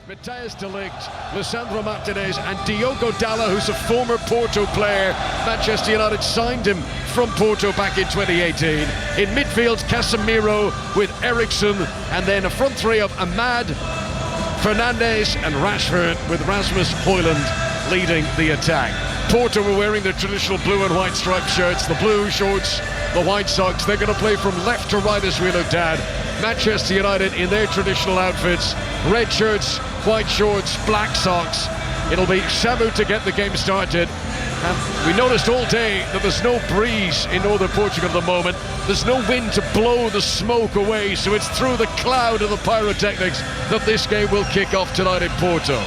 Matthijs de Ligt, Lisandro Martinez and Diogo Dalot, who's a former Porto player. Manchester United signed him from Porto back in 2018. In midfield, Casemiro with Eriksen, and then a front three of Ahmad, Fernandes and Rashford, with Rasmus Højlund leading the attack. Porto were wearing their traditional blue and white striped shirts, the blue shorts, the white socks. They're going to play from left to right as we looked at. Manchester United in their traditional outfits, red shirts, white shorts, black socks. It'll be Samu to get the game started. And we noticed all day that there's no breeze in northern Portugal at the moment. There's no wind to blow the smoke away, so it's through the cloud of the pyrotechnics that this game will kick off tonight in Porto.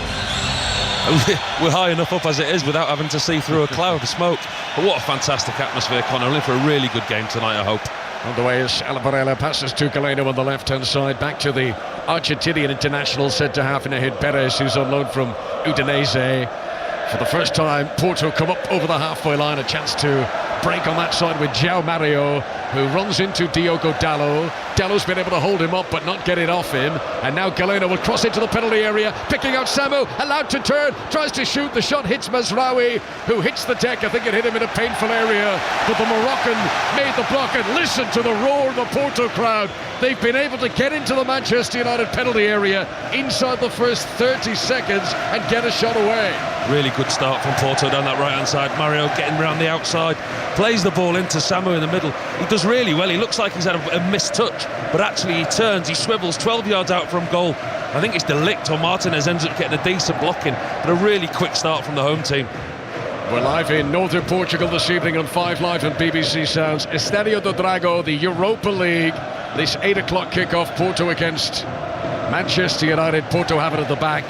We're high enough up as it is without having to see through a cloud of smoke. But what a fantastic atmosphere, Conor. In for a really good game tonight, I hope. On the way is Alvarela, passes to Galeno on the left-hand side, back to the Argentinian international, centre-half in ahead Perez, who's on loan from Udinese. For the first time, Porto come up over the halfway line, a chance to break on that side with João Mario, who runs into Diogo Dalot. Dalot's been able to hold him up but not get it off him, and now Galeno will cross into the penalty area, picking out Samu, allowed to turn, tries to shoot, the shot hits Mazraoui, who hits the deck. I think it hit him in a painful area, but the Moroccan made the block, and listen to the roar of the Porto crowd. They've been able to get into the Manchester United penalty area inside the first 30 seconds and get a shot away. Really good start from Porto down that right-hand side. Mario getting around the outside, plays the ball into Samu in the middle. He does really well. He looks like he's had a missed touch, but actually he turns, he swivels 12 yards out from goal. I think it's De Ligt or Martinez ends up getting a decent blocking, but a really quick start from the home team. We're live in northern Portugal this evening on 5 Live and BBC Sounds. Estadio do Dragão, the Europa League. This 8 o'clock kickoff, Porto against Manchester United. Porto have it at the back.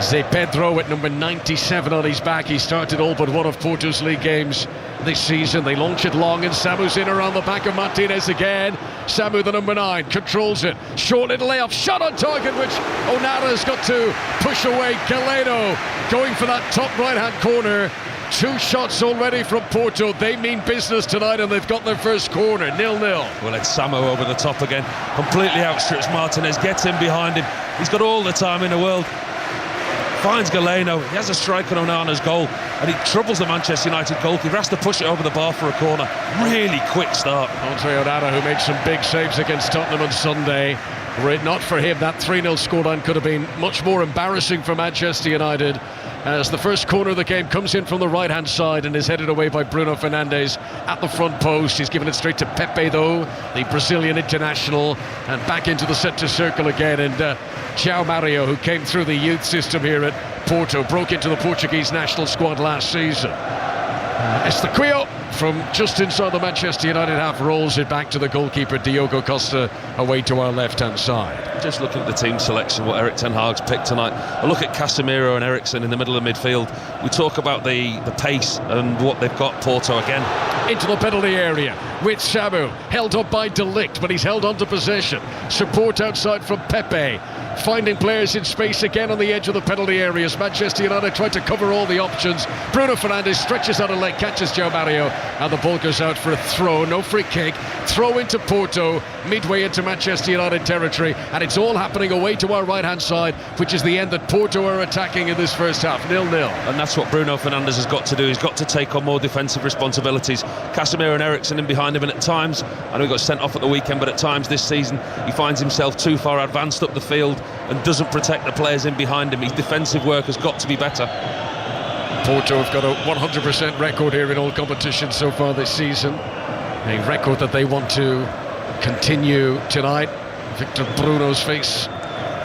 Zé Pedro at number 97 on his back. He started all but one of Porto's league games this season. They launch it long and Samu's in around the back of Martinez again. Samu, the number 9, controls it. Short little layup, shot on target, which Onana's got to push away. Galeno going for that top right-hand corner. 2 shots already from Porto. They mean business tonight, and they've got their first corner, 0-0. Well, it's Samu over the top again. Completely outstrips Martinez, gets in behind him. He's got all the time in the world. Finds Galeno. He has a strike on Onana's goal, and he troubles the Manchester United goalkeeper. Has to push it over the bar for a corner. Really quick start. Andre Onana, who made some big saves against Tottenham on Sunday. Were it not for him, that 3-0 scoreline could have been much more embarrassing for Manchester United, as the first corner of the game comes in from the right-hand side and is headed away by Bruno Fernandes at the front post. He's given it straight to Pepe, though, the Brazilian international, and back into the centre circle again. And João Mario, who came through the youth system here at Porto, broke into the Portuguese national squad last season. Estaquio from just inside the Manchester United half rolls it back to the goalkeeper Diogo Costa, away to our left-hand side. Just looking at the team selection, what Erik ten Hag's picked tonight. I look at Casemiro and Eriksen in the middle of midfield. We talk about the pace and what they've got, Porto again. Into the penalty area with Samu, held up by De Ligt, but he's held on to possession. Support outside from Pepe, finding players in space again on the edge of the penalty areas. Manchester United tried to cover all the options. Bruno Fernandes stretches out a leg, catches João Mario, and the ball goes out for a throw. No free kick. Throw into Porto, midway into Manchester United territory, and it's all happening away to our right-hand side, which is the end that Porto are attacking in this first half, 0-0. And that's what Bruno Fernandes has got to do. He's got to take on more defensive responsibilities. Casemiro and Eriksen in behind him, and at times, I know he got sent off at the weekend, but at times this season he finds himself too far advanced up the field and doesn't protect the players in behind him. His defensive work has got to be better. Porto have got a 100% record here in all competitions so far this season, a record that they want to continue tonight. Victor Bruno's face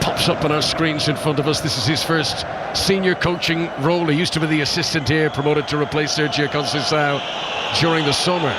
pops up on our screens in front of us. This is his first senior coaching role. He used to be the assistant here, promoted to replace Sergio Conceição during the summer,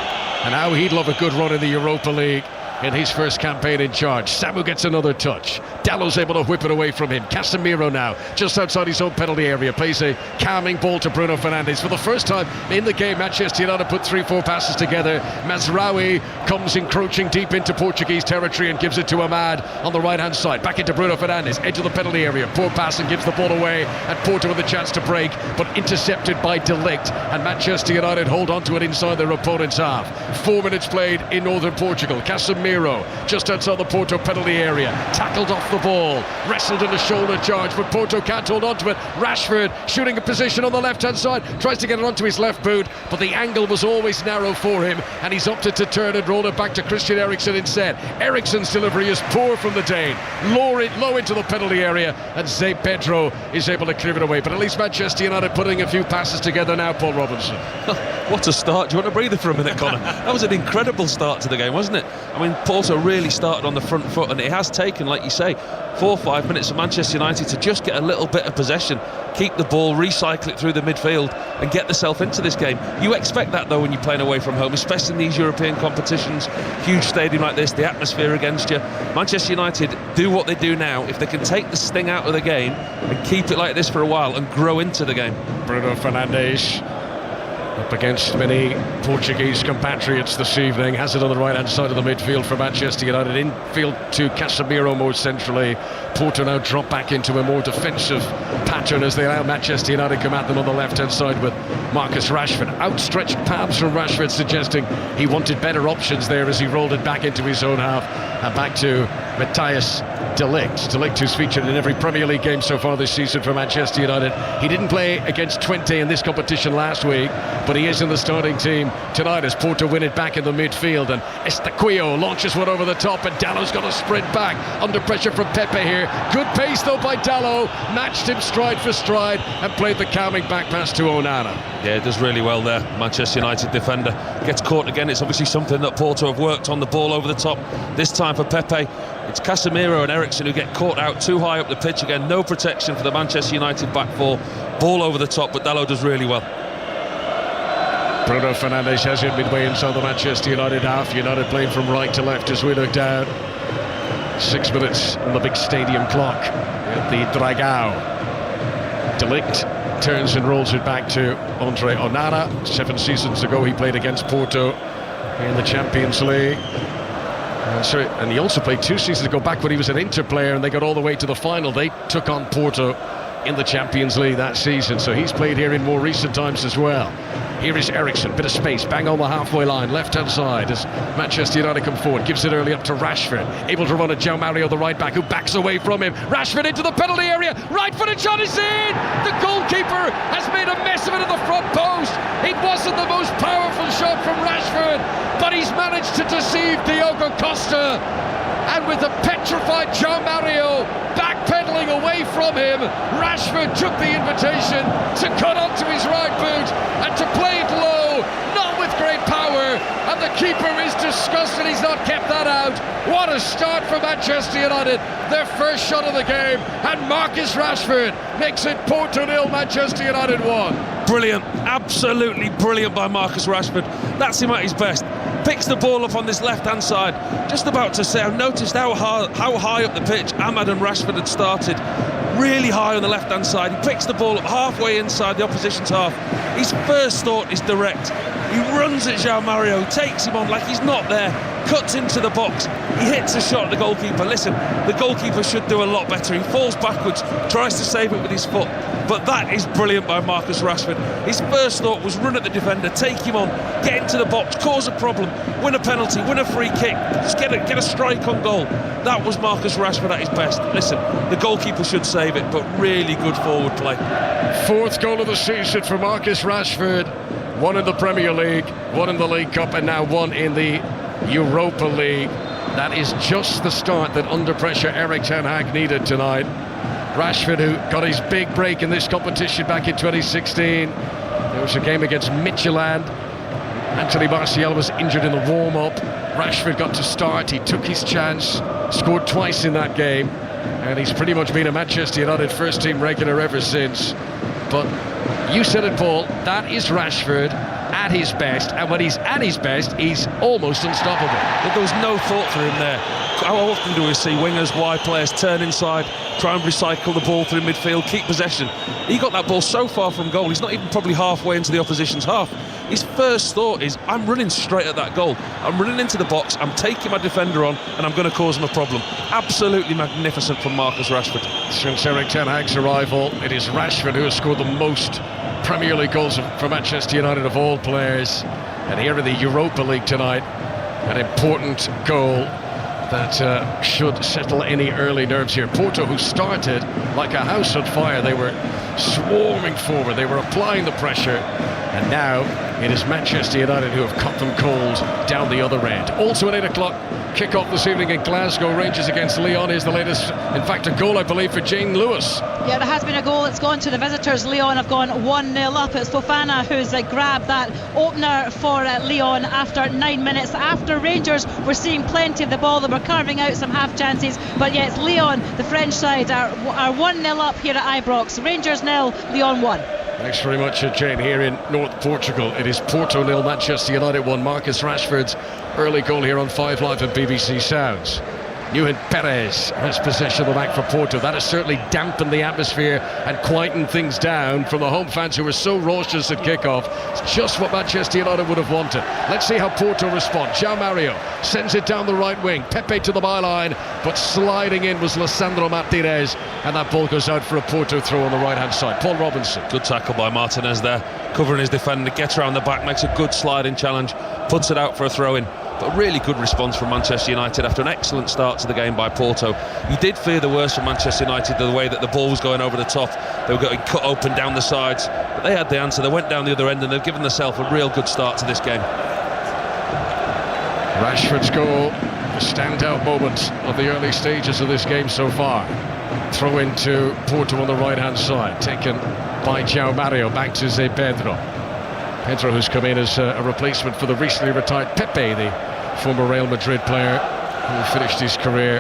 and now he'd love a good run in the Europa League in his first campaign in charge. Samu gets another touch. Dalot's able to whip it away from him. Casemiro now, just outside his own penalty area, plays a calming ball to Bruno Fernandes. For the first time in the game, Manchester United put 3-4 passes together. Mazraoui comes encroaching deep into Portuguese territory and gives it to Ahmad on the right-hand side. Back into Bruno Fernandes, edge of the penalty area. Poor pass and gives the ball away, and Porto with a chance to break, but intercepted by De Ligt, and Manchester United hold on to it inside their opponent's half. 4 minutes played in northern Portugal. Casemiro Casemiro, just outside the Porto penalty area, tackled off the ball, wrestled in a shoulder charge, but Porto can't hold on to it. Rashford shooting a position on the left-hand side, tries to get it onto his left boot, but the angle was always narrow for him, and he's opted to turn and roll it back to Christian Eriksen instead. Eriksen's delivery is poor from the Dane, low into the penalty area, and Zé Pedro is able to clear it away. But at least Manchester United putting a few passes together now, Paul Robinson. What a start. Do you want to breathe for a minute, Connor? That was an incredible start to the game, wasn't it? I mean, Porto really started on the front foot, and it has taken, like you say, 4 or 5 minutes for Manchester United to just get a little bit of possession, keep the ball, recycle it through the midfield and get themselves into this game. You expect that though when you're playing away from home, especially in these European competitions, huge stadium like this, the atmosphere against you. Manchester United do what they do now. If they can take the sting out of the game and keep it like this for a while and grow into the game. Bruno Fernandes up against many Portuguese compatriots this evening, has it on the right hand side of the midfield for Manchester United, infield to Casemiro more centrally. Porto now drop back into a more defensive pattern as they allow Manchester United come at them on the left hand side with Marcus Rashford. Outstretched palms from Rashford suggesting he wanted better options there as he rolled it back into his own half and back to Matthijs de Ligt. De Ligt, who's featured in every Premier League game so far this season for Manchester United. He didn't play against Twente in this competition last week, but he is in the starting team tonight as Porto win it back in the midfield, and Estaquio launches one over the top, and Dalot's got to sprint back under pressure from Pepe here. Good pace though by Dalot, matched him stride for stride and played the calming back pass to Onana. Yeah, it does really well there. Manchester United defender gets caught again. It's obviously something that Porto have worked on, the ball over the top. This time for Pepe, it's Casemiro and Eriksen who get caught out too high up the pitch again. No protection for the Manchester United back four. Ball over the top, but Dalot does really well. Bruno Fernandes has it midway inside the Manchester United half. United playing from right to left as we look down. 6 minutes on the big stadium clock at the Dragao. De Ligt turns and rolls it back to Andre Onana. 7 seasons ago he played against Porto in the Champions League. And he also played 2 seasons ago back when he was an Inter player and they got all the way to the final. They took on Porto in the Champions League that season, so he's played here in more recent times as well. Here is Eriksen, bit of space, bang on the halfway line, left-hand side as Manchester United come forward, gives it early up to Rashford, able to run at João Mario, the right back, who backs away from him. Rashford into the penalty area, right-footed shot is in! The goalkeeper has made a mess of it at the front post. It wasn't the most powerful shot from Rashford, but he's managed to deceive Diogo Costa. And with a petrified João Mario backpedaling away from him, Rashford took the invitation to cut onto his right boot and to play it low, not with great power, and the keeper is disgusted he's not kept that out. What a start for Manchester United, their first shot of the game, and Marcus Rashford makes it Porto 0, Manchester United 1. Brilliant, absolutely brilliant by Marcus Rashford. That's him at his best. Picks the ball up on this left-hand side. Just about to say, I've noticed how high up the pitch Ahmad and Rashford had started. Really high on the left-hand side. He picks the ball up halfway inside the opposition's half. His first thought is direct. He runs at João Mario, takes him on like he's not there, cuts into the box. He hits a shot at the goalkeeper. Listen, the goalkeeper should do a lot better. He falls backwards, tries to save it with his foot. But that is brilliant by Marcus Rashford. His first thought was run at the defender, take him on, get into the box, cause a problem, win a penalty, win a free kick, just get a strike on goal. That was Marcus Rashford at his best. Listen, the goalkeeper should save it, but really good forward play. 4th goal of the season for Marcus Rashford. 1 in the Premier League, 1 in the League Cup, and now 1 in the Europa League. That is just the start that under pressure Erik ten Hag needed tonight. Rashford, who got his big break in this competition back in 2016. There was a game against Midtjylland. Anthony Martial was injured in the warm-up. Rashford got to start, he took his chance, scored twice in that game, and he's pretty much been a Manchester United first-team regular ever since. But you said it, Paul, that is Rashford at his best, and when he's at his best, he's almost unstoppable. But there was no thought for him there. How often do we see wingers, wide players turn inside, try and recycle the ball through midfield, keep possession? He got that ball so far from goal, he's not even probably halfway into the opposition's half. His first thought is, I'm running straight at that goal. I'm running into the box, I'm taking my defender on, and I'm going to cause him a problem. Absolutely magnificent from Marcus Rashford. Since Erik ten Hag's arrival, it is Rashford who has scored the most Premier League goals for Manchester United of all players. And here in the Europa League tonight, An important goal that should settle any early nerves here. Porto, who started like a house on fire, they were swarming forward, they were applying the pressure, and now it is Manchester United who have cut them cold down the other end. Also at 8 o'clock, kick-off this evening in Glasgow, Rangers against Lyon is the latest, in fact a goal I believe for Jane Lewis. Yeah, there has been a goal. It's gone to the visitors. Lyon have gone 1-0 up. It's Fofana who's grabbed that opener for Lyon after 9 minutes. After Rangers were seeing plenty of the ball, they were carving out some half chances, but yeah, it's Lyon, the French side, are 1-0 up here at Ibrox. Rangers 0, Lyon 1. Thanks very much, Jane. Here in North Portugal, it is Porto 0, Manchester United 1. Marcus Rashford's early goal here on 5 Live and BBC Sounds. Nuhin Perez has possession of the back for Porto. That has certainly dampened the atmosphere and quietened things down from the home fans who were so raucous at kickoff. It's just what Manchester United would have wanted. Let's see how Porto respond. João Mario sends it down the right wing. Pepe to the byline, but sliding in was Lissandro Martinez, and that ball goes out for a Porto throw on the right-hand side. Paul Robinson. Good tackle by Martinez there, covering his defender, gets around the back, makes a good sliding challenge, puts it out for a throw-in. But a really good response from Manchester United after an excellent start to the game by Porto. You did fear the worst from Manchester United, the way that the ball was going over the top. They were getting cut open down the sides, but they had the answer. They went down the other end and they've given themselves a real good start to this game. Rashford's goal, the standout moment of the early stages of this game so far. Throw into Porto on the right-hand side, taken by João Mario, back to Zé Pedro. Pedro, who's come in as a replacement for the recently retired Pepe, the former Real Madrid player who finished his career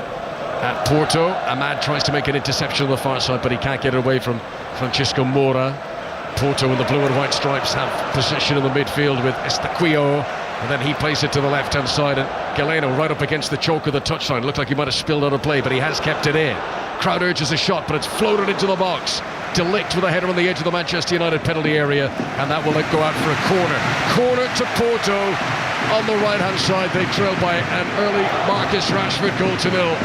at Porto. Ahmad tries to make an interception on the far side, but he can't get it away from Francisco Moura. Porto in the blue and white stripes have possession in the midfield with Estaquio, and then he plays it to the left-hand side, and Galeno right up against the choke of the touchline. Looked like he might have spilled out of play, but he has kept it in. Crowd urges a shot, but it's floated into the box. De Ligt with a header on the edge of the Manchester United penalty area, and that will go out for a corner. Corner to Porto on the right-hand side. They trail by an early Marcus Rashford goal to 0.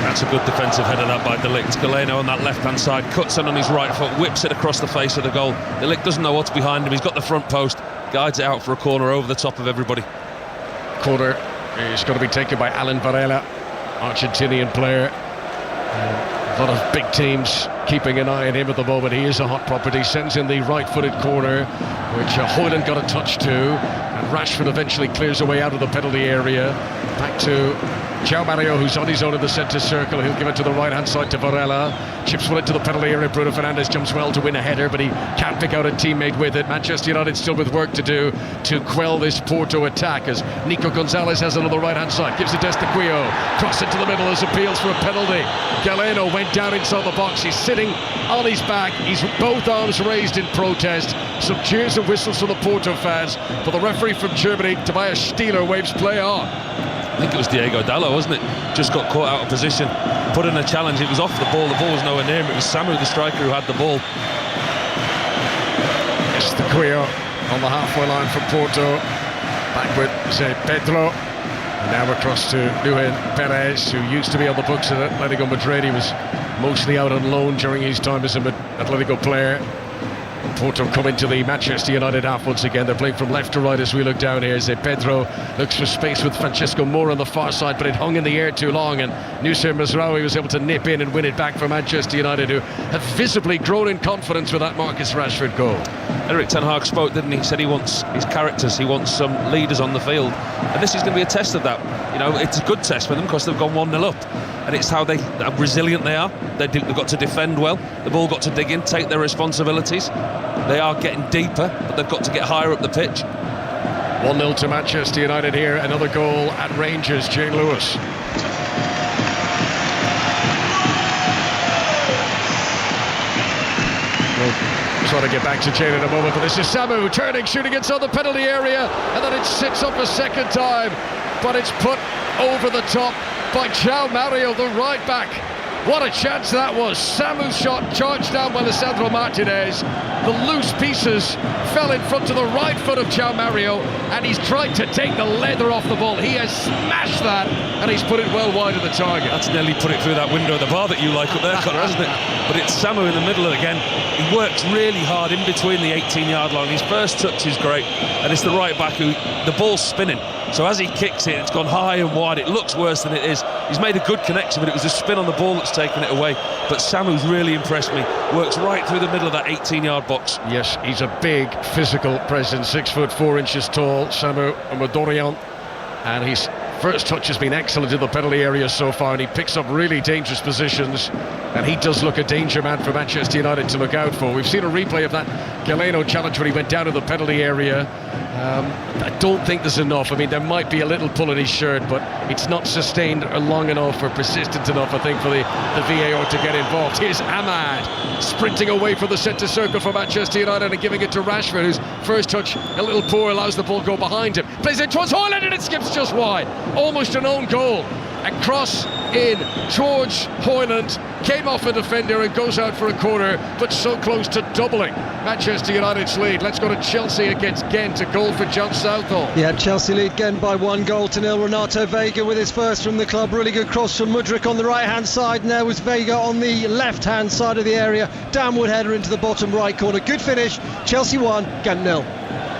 That's a good defensive header that by De Ligt. Galeno on that left-hand side, cuts in on his right foot, whips it across the face of the goal. De Ligt doesn't know what's behind him. He's got the front post, guides it out for a corner over the top of everybody. Corner is going to be taken by Alan Varela, Argentinian player. A lot of big teams keeping an eye on him at the moment. He is a hot property. Sends in the right-footed corner, which Højlund got a touch to, and Rashford eventually clears away out of the penalty area. Back to João Mario, who's on his own in the centre circle. He'll give it to the right-hand side to Varela. Chips one into the penalty area. Bruno Fernandes jumps well to win a header, but he can't pick out a teammate with it. Manchester United still with work to do to quell this Porto attack, as Nico Gonzalez has it on the right-hand side. Gives it to Estaquio. Cross into the middle as appeals for a penalty. Galeno went down inside the box. He's sitting on his back. He's both arms raised in protest. Some cheers and whistles from the Porto fans, but the referee from Germany, Tobias Stieler, waves play on. I think it was Diego Dallo, wasn't it? Just got caught out of position, put in a challenge. It was off the ball was nowhere near him. It was Samu, the striker, who had the ball. Estaquio on the halfway line from Porto, back with Zé Pedro, and now across to Nuhin Perez, who used to be on the books at Atletico Madrid. He was mostly out on loan during his time as an Atletico player. Porto come into the Manchester United half once again. They're playing from left to right as we look down here. Zé Pedro looks for space with Francisco Moura on the far side, but it hung in the air too long, and Noussair Mazraoui was able to nip in and win it back for Manchester United, who have visibly grown in confidence with that Marcus Rashford goal. Erik ten Hag spoke, didn't he? He said he wants his characters, he wants some leaders on the field, and this is going to be a test of that. You know, it's a good test for them because they've gone 1-0 up, and it's how how resilient they are. They've got to defend well. They've all got to dig in, take their responsibilities. They are getting deeper, but they've got to get higher up the pitch. 1-0 to Manchester United here. Another goal at Rangers. Jane Lewis. We'll try to get back to Jane in a moment, but this is Samu turning, shooting inside the penalty area, and then it sits up a second time, but it's put over the top by João Mario, the right back. What a chance that was. Samu's shot charged down by Lissandro Martinez. The loose pieces fell in front of the right foot of João Mario, and he's tried to take the leather off the ball. He has smashed that, and he's put it well wide of the target. That's nearly put it through that window of the bar that you like up there, Connor, hasn't it? But it's Samu in the middle again. He works really hard in between the 18-yard line. His first touch is great, and it's the right back who, the ball's spinning. So as he kicks it, it's gone high and wide. It looks worse than it is. He's made a good connection, but it was a spin on the ball that's taken it away. But Samu's really impressed me. Works right through the middle of that 18-yard box. Yes, he's a big physical presence, 6'4" tall, Samu Amadorian, and his first touch has been excellent in the penalty area so far, and he picks up really dangerous positions, and he does look a danger man for Manchester United to look out for. We've seen a replay of that Galeno challenge when he went down to the penalty area. I don't think there's enough. I mean, there might be a little pull in his shirt, but it's not sustained long enough or persistent enough, I think, for the VAR to get involved. Here's Ahmad sprinting away from the centre circle for Manchester United and giving it to Rashford, whose first touch a little poor, allows the ball to go behind him. Plays it towards Højlund and it skips just wide. Almost an own goal. A cross in. George Højlund came off a defender and goes out for a corner, but so close to doubling Manchester United's lead. Let's go to Chelsea against Ghent. A goal for John Southall. Yeah, Chelsea lead Ghent by 1-0. Renato Vega with his first from the club. Really good cross from Mudryk on the right hand side, and there was Vega on the left hand side of the area. Downward header into the bottom right corner. Good finish. Chelsea 1, Ghent 0.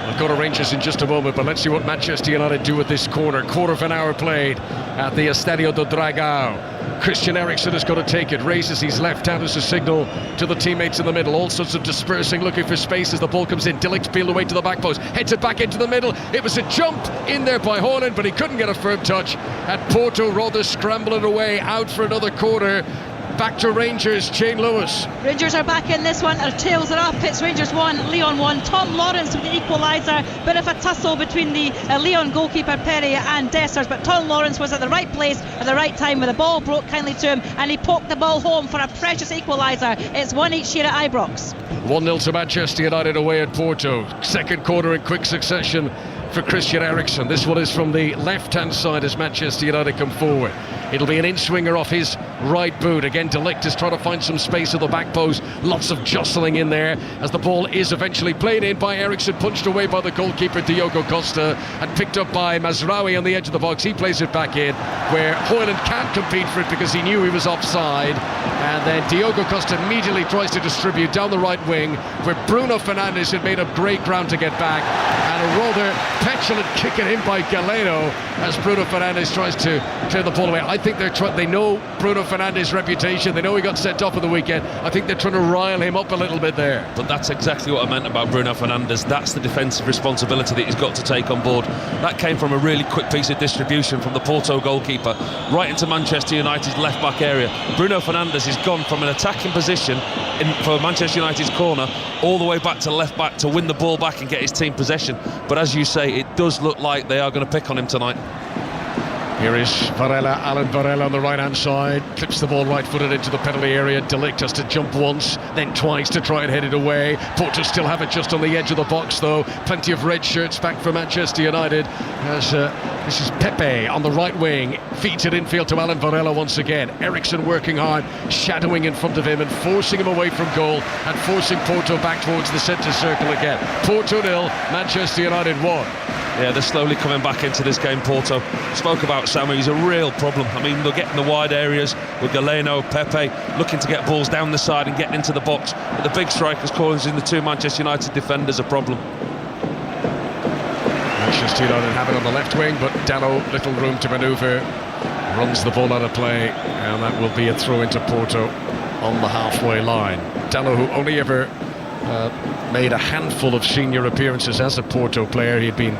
I'll go to Rangers in just a moment, but let's see what Manchester United do with this corner. Quarter of an hour played at the Estadio do Dragão. Christian Eriksen has got to take it, raises his left hand as a signal to the teammates in the middle. All sorts of dispersing, looking for space as the ball comes in. Delict peeled away to the back post, heads it back into the middle. It was a jump in there by Højlund, but he couldn't get a firm touch. And Porto rather scrambling away out for another corner. Back to Rangers, Shane Lewis. Rangers are back in this one. Our tails are up. It's Rangers 1, Lyon 1. Tom Lawrence with the equaliser. Bit of a tussle between the Lyon goalkeeper Perry and Dessers, but Tom Lawrence was at the right place at the right time when the ball broke kindly to him, and he poked the ball home for a precious equaliser. It's 1 each here at Ibrox. 1-0 to Manchester United away at Porto. Second quarter in quick succession for Christian Eriksen. This one is from the left-hand side as Manchester United come forward. It'll be an in-swinger off his right boot. Again, Delict is trying to find some space at the back post. Lots of jostling in there as the ball is eventually played in by Eriksen, punched away by the goalkeeper Diogo Costa and picked up by Mazraoui on the edge of the box. He plays it back in where Højlund can't compete for it because he knew he was offside. And then Diogo Costa immediately tries to distribute down the right wing where Bruno Fernandes had made up great ground to get back. And a rather petulant kick at him by Galeno as Bruno Fernandes tries to clear the ball away. I think they know Bruno Fernandes' reputation. They know he got sent off at the weekend. I think they're trying to rile him up a little bit there. But that's exactly what I meant about Bruno Fernandes. That's the defensive responsibility that he's got to take on board. That came from a really quick piece of distribution from the Porto goalkeeper right into Manchester United's left back area. Bruno Fernandes has gone from an attacking position for Manchester United's corner all the way back to left back to win the ball back and get his team possession. But as you say, it does look like they are going to pick on him tonight. Here is Varela, Alan Varela on the right-hand side, clips the ball right-footed into the penalty area. Delict has to jump once, then twice to try and head it away. Porto still have it just on the edge of the box, though. Plenty of red shirts back for Manchester United. As this is Pepe on the right wing, feeds it infield to Alan Varela once again. Eriksen working hard, shadowing in front of him and forcing him away from goal and forcing Porto back towards the centre circle again. Porto 0, Manchester United 1. Yeah, they're slowly coming back into this game, Porto. Spoke about Samu, he's a real problem. I mean, they're getting the wide areas with Galeno, Pepe, looking to get balls down the side and getting into the box. But the big strikers causing the two Manchester United defenders a problem. Manchester United have it on the left wing, but Dalot, little room to manoeuvre, runs the ball out of play, and that will be a throw into Porto on the halfway line. Dalot, who only ever made a handful of senior appearances as a Porto player. He'd been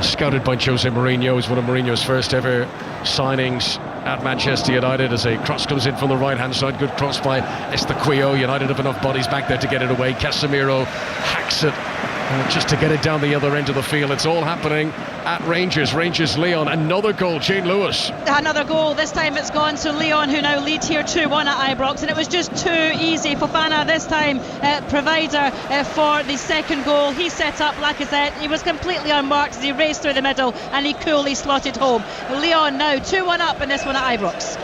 scouted by Jose Mourinho as one of Mourinho's first ever signings at Manchester United as a cross comes in from the right hand side. Good cross by Estaquio. United have enough bodies back there to get it away. Casemiro hacks it just to get it down the other end of the field. It's all happening at Rangers Lyon. Another goal, Shane Lewis. Another goal. This time it's gone to Lyon, who now lead here 2-1 at Ibrox, and it was just too easy. Fofana this time provider for the second goal. He set up Lacazette. He was completely unmarked as he raced through the middle and he coolly slotted home. Lyon now 2-1 up in this one at Ibrox.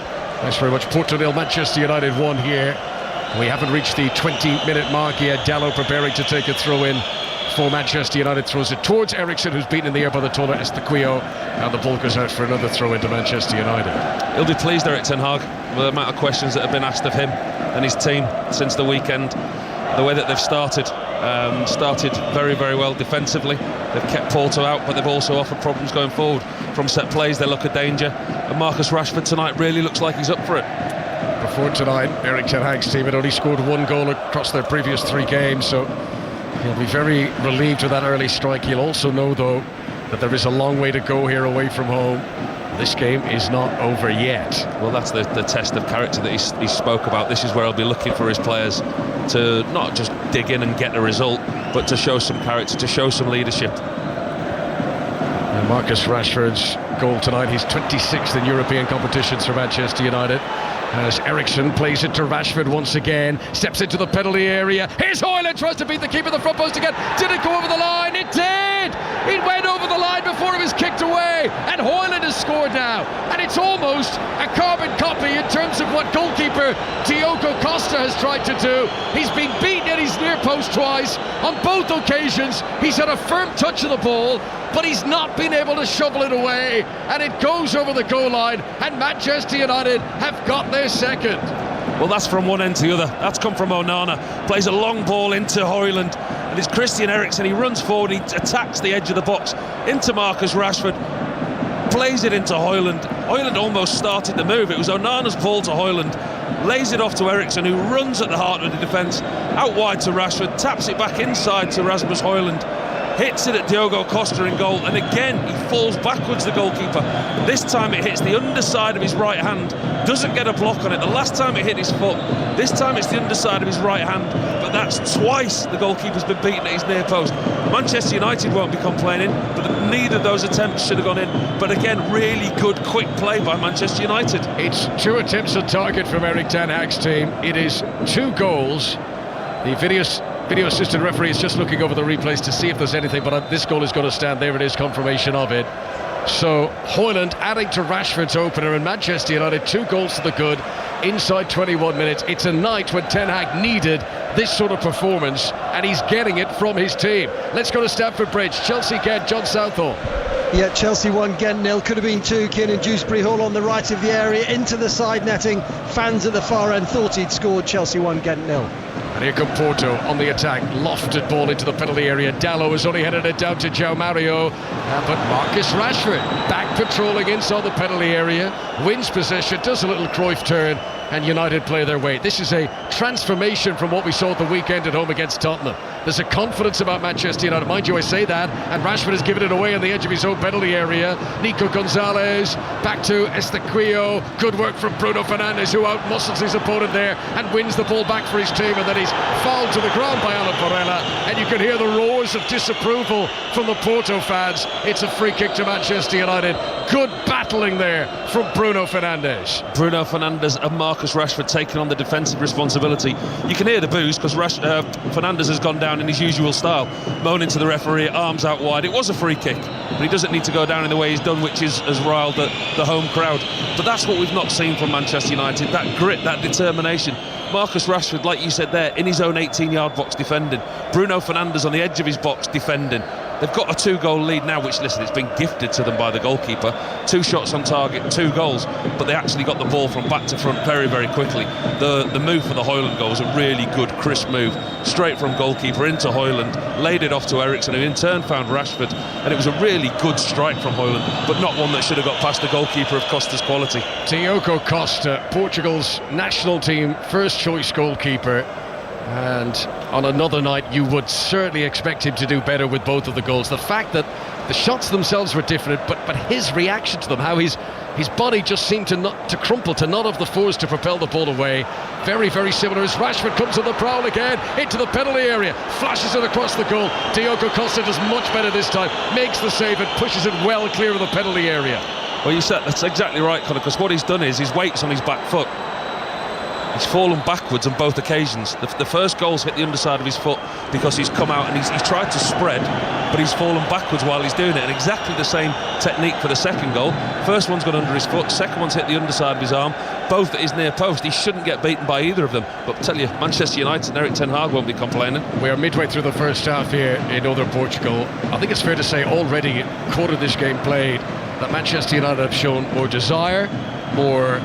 Thanks very much. Porto 0, Manchester United 1 here. We haven't reached the 20-minute mark yet. Dalot preparing to take a throw in for Manchester United, throws it towards Eriksen, who's beaten in the air by the taller Estaquio, and the ball goes out for another throw into Manchester United. He'll be pleased, Erik ten Hag, with the amount of questions that have been asked of him and his team since the weekend. the way that they've started very, very well defensively. They've kept Porto out, but they've also offered problems going forward. From set plays, they look a danger, and Marcus Rashford tonight really looks like he's up for it. Before tonight, Erik ten Hag's team had only scored 1 goal across their previous 3 games, so he'll be very relieved with that early strike. He'll also know, though, that there is a long way to go here away from home. This game is not over yet. Well, that's the test of character that he spoke about. This is where he'll be looking for his players to not just dig in and get a result, but to show some character, to show some leadership. And Marcus Rashford's goal tonight, he's 26th in European competitions for Manchester United. As Eriksson plays it to Rashford once again, steps into the penalty area. Here's Højlund, tries to beat the keeper, the front post again. Did it go over the line? It did! It went over the line before it was kicked away, and Højlund has scored now. And it's almost a carbon copy in terms of what goalkeeper Diogo Costa has tried to do. He's been beaten at his near post twice. On both occasions, he's had a firm touch of the ball, but he's not been able to shovel it away, and it goes over the goal line, and Manchester United have got their second. Well, that's from one end to the other. That's come from Onana, plays a long ball into Højlund, and it's Christian Eriksen. He runs forward, he attacks the edge of the box into Marcus Rashford, plays it into Højlund. Højlund almost started the move. It was Onana's ball to Højlund, lays it off to Eriksen, who runs at the heart of the defence, out wide to Rashford, taps it back inside to Rasmus Højlund, hits it at Diogo Costa in goal, and again he falls backwards, the goalkeeper. This time it hits the underside of his right hand, doesn't get a block on it. The last time it hit his foot, this time it's the underside of his right hand, but that's twice the goalkeeper's been beaten at his near post. Manchester United won't be complaining, but neither of those attempts should have gone in. But again, really good quick play by Manchester United. It's 2 attempts on target from Erik ten Hag's team. It is 2 goals. The video assistant referee is just looking over the replays to see if there's anything, but this goal is going to stand. There it is, confirmation of it. So Højlund adding to Rashford's opener, and Manchester United 2 goals to the good inside 21 minutes. It's a night when ten Hag needed this sort of performance, and he's getting it from his team. Let's go to Stamford Bridge. Chelsea Ghent, John Southall. Yeah, Chelsea 1, Ghent 0. Could have been 2. Kiernan Dewsbury Hall on the right of the area, into the side netting. Fans at the far end thought he'd scored. Chelsea 1, Ghent 0. And here come Porto on the attack. Lofted ball into the penalty area. Dalot has only headed it down to João Mario. But Marcus Rashford back patrolling inside the penalty area. Wins possession, does a little Cruyff turn, and United play their way. This is a transformation from what we saw at the weekend at home against Tottenham. There's a confidence about Manchester United. Mind you, I say that, and Rashford has given it away on the edge of his own penalty area. Nico Gonzalez, back to Estequillo. Good work from Bruno Fernandes, who outmuscles his opponent there and wins the ball back for his team, and then he's fouled to the ground by Alan Varela, and you can hear the roars of disapproval from the Porto fans. It's a free kick to Manchester United. Good battling there from Bruno Fernandes. Bruno Fernandes and Marcus Rashford taking on the defensive responsibility. You can hear the boos because Fernandes has gone down in his usual style, moaning to the referee, arms out wide. It was a free kick, but he doesn't need to go down in the way he's done, which has riled the home crowd. But that's what we've not seen from Manchester United, that grit, that determination. Marcus Rashford, like you said there, in his own 18-yard box defending. Bruno Fernandes on the edge of his box defending. They've got a 2-goal lead now, which, listen, it's been gifted to them by the goalkeeper. 2 shots on target, 2 goals, but they actually got the ball from back to front very, very quickly. The move for the Højlund goal was a really good, crisp move. Straight from goalkeeper into Højlund, laid it off to Eriksen, who in turn found Rashford, and it was a really good strike from Højlund, but not one that should have got past the goalkeeper of Costa's quality. Diogo Costa, Portugal's national team first-choice goalkeeper. And on another night you would certainly expect him to do better with both of the goals. The fact that the shots themselves were different, but his reaction to them, how his body just seemed to crumple, to not have the force to propel the ball away. Very, very similar as Rashford comes on the prowl again into the penalty area, flashes it across the goal. Diogo Costa does much better this time, makes the save and pushes it well clear of the penalty area. Well, you said that's exactly right, Conor, because what he's done is his weight's on his back foot. He's fallen backwards on both occasions. The first goal's hit the underside of his foot because he's come out and he's tried to spread, but he's fallen backwards while he's doing it. And exactly the same technique for the second goal. First one's gone under his foot, second one's hit the underside of his arm, both at his near post. He shouldn't get beaten by either of them. But I tell you, Manchester United and Erik ten Hag won't be complaining. We are midway through the first half here in Northern Portugal. I think it's fair to say already, quarter of this game played, that Manchester United have shown more desire, more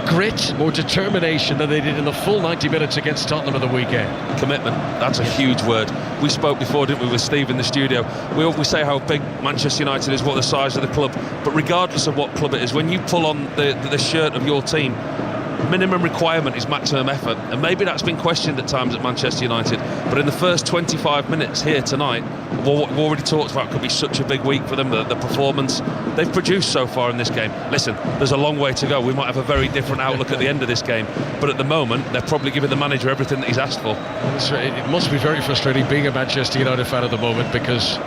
grit, more determination than they did in the full 90 minutes against Tottenham at the weekend. Commitment, that's a huge word. We spoke before, didn't we, with Steve in the studio. We always say how big Manchester United is, what the size of the club, but regardless of what club it is, when you pull on the shirt of your team, minimum requirement is maximum effort, and maybe that's been questioned at times at Manchester United, but in the first 25 minutes here tonight, what we've already talked about could be such a big week for them, the performance they've produced so far in this game. Listen, there's a long way to go. We might have a very different outlook at the end of this game, but at the moment they're probably giving the manager everything that he's asked for. It must be very frustrating being a Manchester United fan at the moment, because,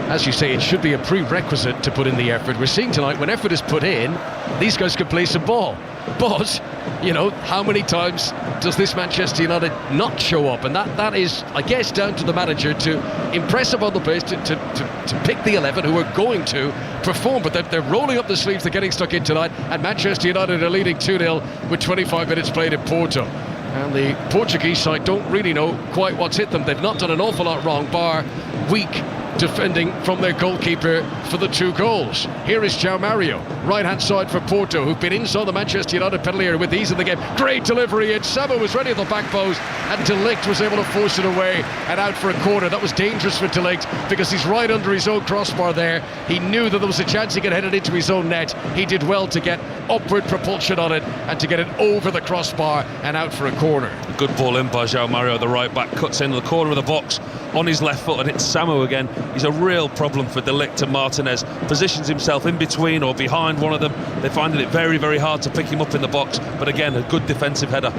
as you say, it should be a prerequisite to put in the effort. We're seeing tonight, when effort is put in, these guys can play some ball. But, you know, how many times does this Manchester United not show up? And that is, I guess, down to the manager to impress upon the players to pick the 11 who are going to perform. But they're rolling up the sleeves, they're getting stuck in tonight, and Manchester United are leading 2-0 with 25 minutes played in Porto. And the Portuguese side don't really know quite what's hit them. They've not done an awful lot wrong, bar weak defending from their goalkeeper for the 2 goals. Here is João Mario, right-hand side for Porto, who've been inside the Manchester United penalty area with ease in the game. Great delivery, and Samu was ready at the back post, and De Ligt was able to force it away and out for a corner. That was dangerous for De Ligt, because he's right under his own crossbar there. He knew that there was a chance he could head it into his own net. He did well to get upward propulsion on it and to get it over the crossbar and out for a corner. Good ball in by João Mario, the right back, cuts into the corner of the box on his left foot, and it's Samu again. He's a real problem for De Ligt and Martinez. Positions himself in between or behind one of them. They're finding it very, very hard to pick him up in the box, but again, a good defensive header.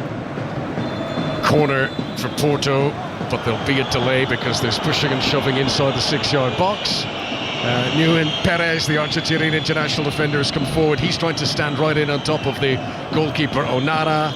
Corner for Porto, but there'll be a delay because there's pushing and shoving inside the 6-yard box. Nguyen Perez, the Argentinian international defender, has come forward. He's trying to stand right in on top of the goalkeeper Onana.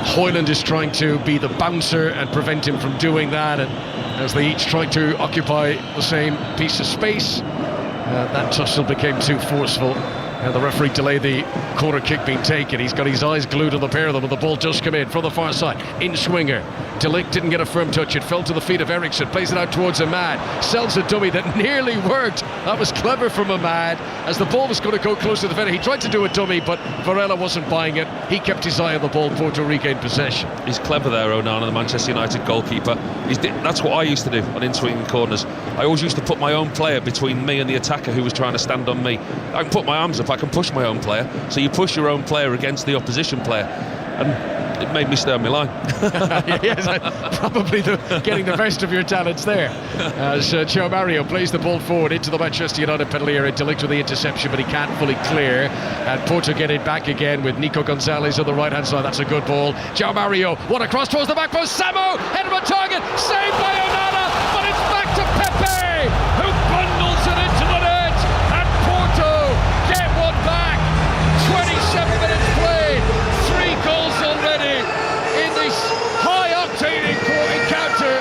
Højlund is trying to be the bouncer and prevent him from doing that, and as they each try to occupy the same piece of space, that tussle became too forceful, and the referee delayed the corner kick being taken. He's got his eyes glued on the pair of them, and the ball just come in from the far side. In swinger, De Ligt didn't get a firm touch. It fell to the feet of Eriksson, plays it out towards Ahmad, sells a dummy that nearly worked. That was clever from Ahmad, as the ball was going to go close to the defender. He tried to do a dummy, but Varela wasn't buying it. He kept his eye on the ball. Porto regained possession. He's clever there, Onana, the Manchester United goalkeeper. That's what I used to do on in-swinging corners. I always used to put my own player between me and the attacker who was trying to stand on me. I can put my arms up, I can push my own player. So you push your own player against the opposition player, and it made me stay on my line. Yes, probably getting the best of your talents there. As João Mario plays the ball forward into the Manchester United penalty area. De Ligt with the interception, but he can't fully clear. And Porto get it back again with Nico Gonzalez on the right-hand side. That's a good ball. João Mario, what a cross towards the back post. Samu, headed on target, saved by Onana, but it's back to Pepe, who bundles it into the net. And Porto get one back. 27 minutes played, 3 goals already in this high-octane encounter.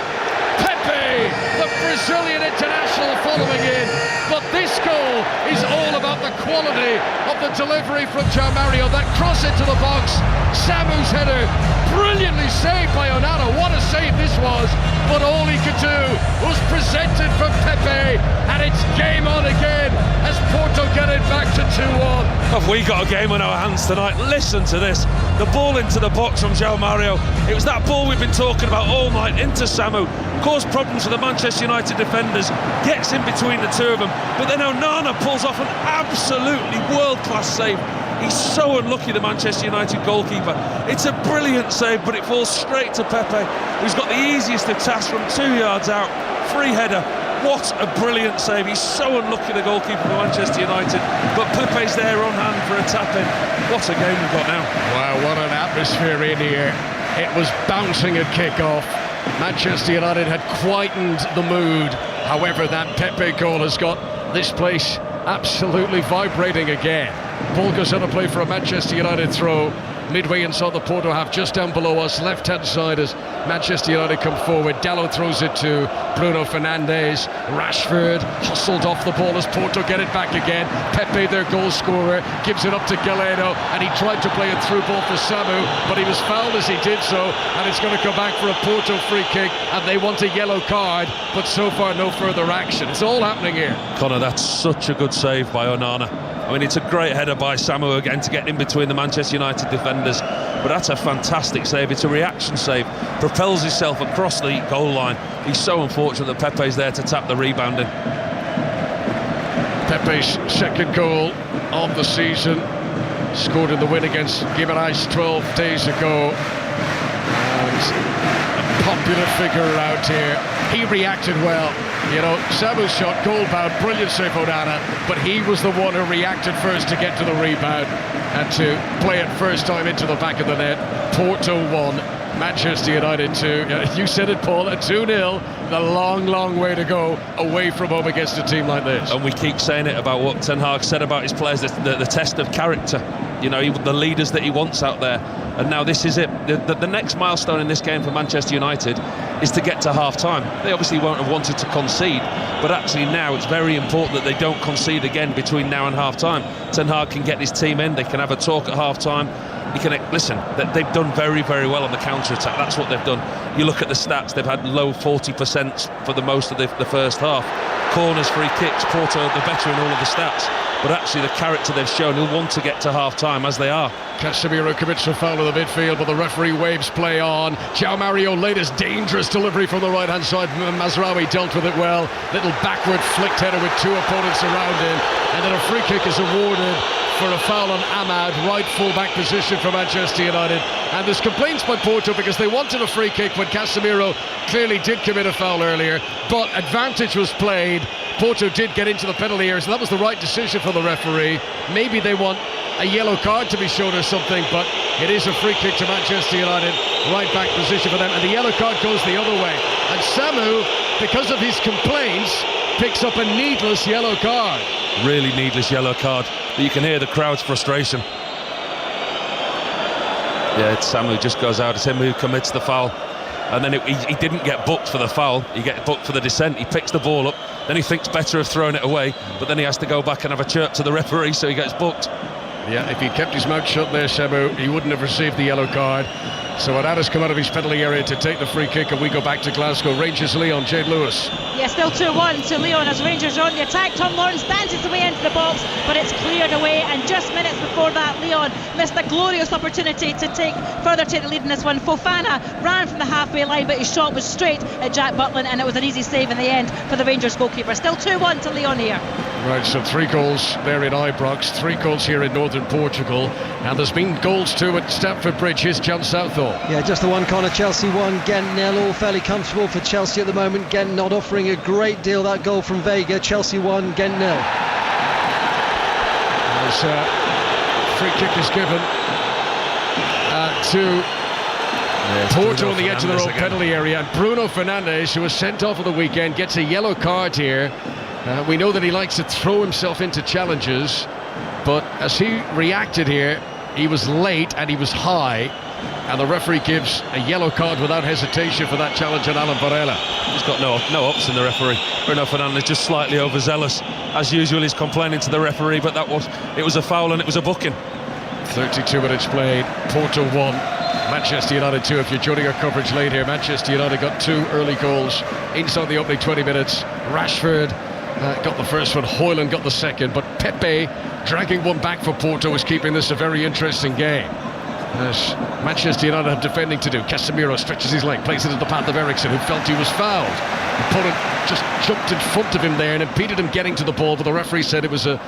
Pepe, the Brazilian international, following in, but this goal is all about the quality of the delivery from João Mario. That cross into the box, Samu's header, brilliantly saved by Onana. What a save this was, but all he could do was presented from Pepe, and it's game on again as Porto get it back to 2-1. Have we got a game on our hands tonight? Listen to this. The ball into the box from João Mario. It was that ball we've been talking about all night, into Samu. Caused problems for the Manchester United defenders. Gets in between the two of them. But then Onana pulls off an absolutely world-class save. He's so unlucky, the Manchester United goalkeeper. It's a brilliant save, but it falls straight to Pepe, who's got the easiest of tasks from 2 yards out. Free header. What a brilliant save. He's so unlucky, the goalkeeper for Manchester United, but Pepe's there on hand for a tap-in. What a game we've got now. Wow, what an atmosphere in here. It was bouncing at kick-off. Manchester United had quietened the mood. However, that Pepe goal has got this place absolutely vibrating again. Ball goes out of play for a Manchester United throw. Midway inside the Porto half, just down below us, left-hand side as Manchester United come forward. Dalot throws it to Bruno Fernandes. Rashford hustled off the ball as Porto get it back again. Pepe, their goal scorer, gives it up to Galeno, and he tried to play a through ball for Samu, but he was fouled as he did so, and it's going to come back for a Porto free kick, and they want a yellow card, but so far no further action. It's all happening here. Connor, that's such a good save by Onana. I mean, it's a great header by Samu again to get in between the Manchester United defenders, but that's a fantastic save. It's a reaction save, propels himself across the goal line. He's so unfortunate that Pepe's there to tap the rebound in. Pepe's second goal of the season, scored in the win against Gimenez 12 days ago, and a popular figure around here. He reacted well. You know, Samu's shot, goal-bound, brilliant save Onana, but he was the one who reacted first to get to the rebound and to play it first time into the back of the net. Porto 1, Manchester United 2. You said it, Paul, a 2-0. The long, long way to go away from home against a team like this. And we keep saying it about what Ten Hag said about his players, the test of character. You know, the leaders that he wants out there. And now this is it. The next milestone in this game for Manchester United is to get to half-time. They obviously won't have wanted to concede, but actually now it's very important that they don't concede again between now and half-time. Ten Hag can get his team in, they can have a talk at half-time. You can listen, they've done very, very well on the counter-attack. That's what they've done. You look at the stats, they've had low 40% for the most of the first half. Corners, free kicks, Porto are the better in all of the stats. But actually the character they've shown, he'll want to get to half-time, as they are. Casemiro commits a foul in the midfield, but the referee waves play on. João Mario latest dangerous delivery from the right-hand side. Mazraoui dealt with it well. Little backward flicked header with two opponents around him. And then a free kick is awarded for a foul on Ahmad, right full-back position for Manchester United. And there's complaints by Porto because they wanted a free kick when Casemiro clearly did commit a foul earlier. But advantage was played. Porto did get into the penalty area, so that was the right decision for the referee. Maybe they want a yellow card to be shown or something, but it is a free kick to Manchester United, right back position for them, and the yellow card goes the other way. And Samu, because of his complaints, picks up a needless yellow card. Really needless yellow card, but you can hear the crowd's frustration. Yeah, it's Samu who just goes out. It's him who commits the foul. And then he didn't get booked for the foul, he gets booked for the dissent. He picks the ball up, then he thinks better of throwing it away, but then he has to go back and have a chirp to the referee, so he gets booked. Yeah, if he'd kept his mouth shut there, Samu, he wouldn't have received the yellow card. So Onana's come out of his penalty area to take the free kick, and we go back to Glasgow. Rangers Lyon, Jade Lewis. Yeah, still 2-1 to Lyon as Rangers are on the attack. Tom Lawrence dances away into the box, but it's cleared away, and just minutes before that, Lyon missed a glorious opportunity to take the lead in this one. Fofana ran from the halfway line, but his shot was straight at Jack Butland, and it was an easy save in the end for the Rangers goalkeeper. Still 2-1 to Lyon here. Right, so 3 goals there in Ibrox, 3 goals here in northern Portugal, and there's been goals too at Stamford Bridge. Here's John Southall. Yeah, just the one corner. Chelsea 1, Ghent 0. All fairly comfortable for Chelsea at the moment. Ghent not offering a great deal. That goal from Vega. Chelsea 1, Ghent 0. As free kick is given to Porto on the edge of their own penalty area, and Bruno Fernandes, who was sent off at the weekend, gets a yellow card here. We know that he likes to throw himself into challenges, but as he reacted here, he was late and he was high, and the referee gives a yellow card without hesitation for that challenge on Alan Varela. He's got no option, the referee. Bruno Fernandes just slightly overzealous. As usual, he's complaining to the referee, but it was a foul and it was a booking. 32 minutes played, Porto 1, Manchester United 2. If you're joining our coverage late here, Manchester United got 2 early goals inside the opening 20 minutes. Rashford got the first one, Højlund got the second, but Pepe, dragging one back for Porto, is keeping this a very interesting game. As Manchester United have defending to do. Casemiro stretches his leg, plays it in the path of Eriksen, who felt he was fouled. The opponent just jumped in front of him there and impeded him getting to the ball, but the referee said it was a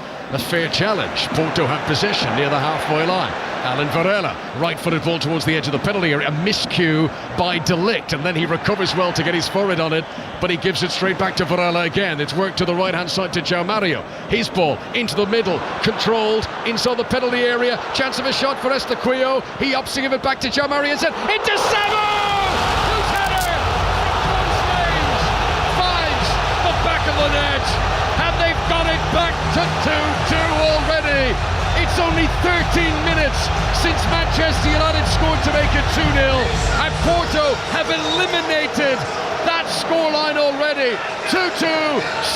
fair challenge. Porto have possession near the halfway line. Alan Varela, right-footed ball towards the edge of the penalty area, a miscue by De Ligt, and then he recovers well to get his forehead on it, but he gives it straight back to Varela again. It's worked to the right-hand side to João Mario. His ball into the middle, controlled inside the penalty area, chance of a shot for Estaquio. He opts to give it back to João Mario and said, into Samu! Whose header from close range finds the back of the net, and they've got it back to 2-2 already. It's only 13 minutes since Manchester United scored to make it 2-0, and Porto have eliminated that scoreline already. 2-2,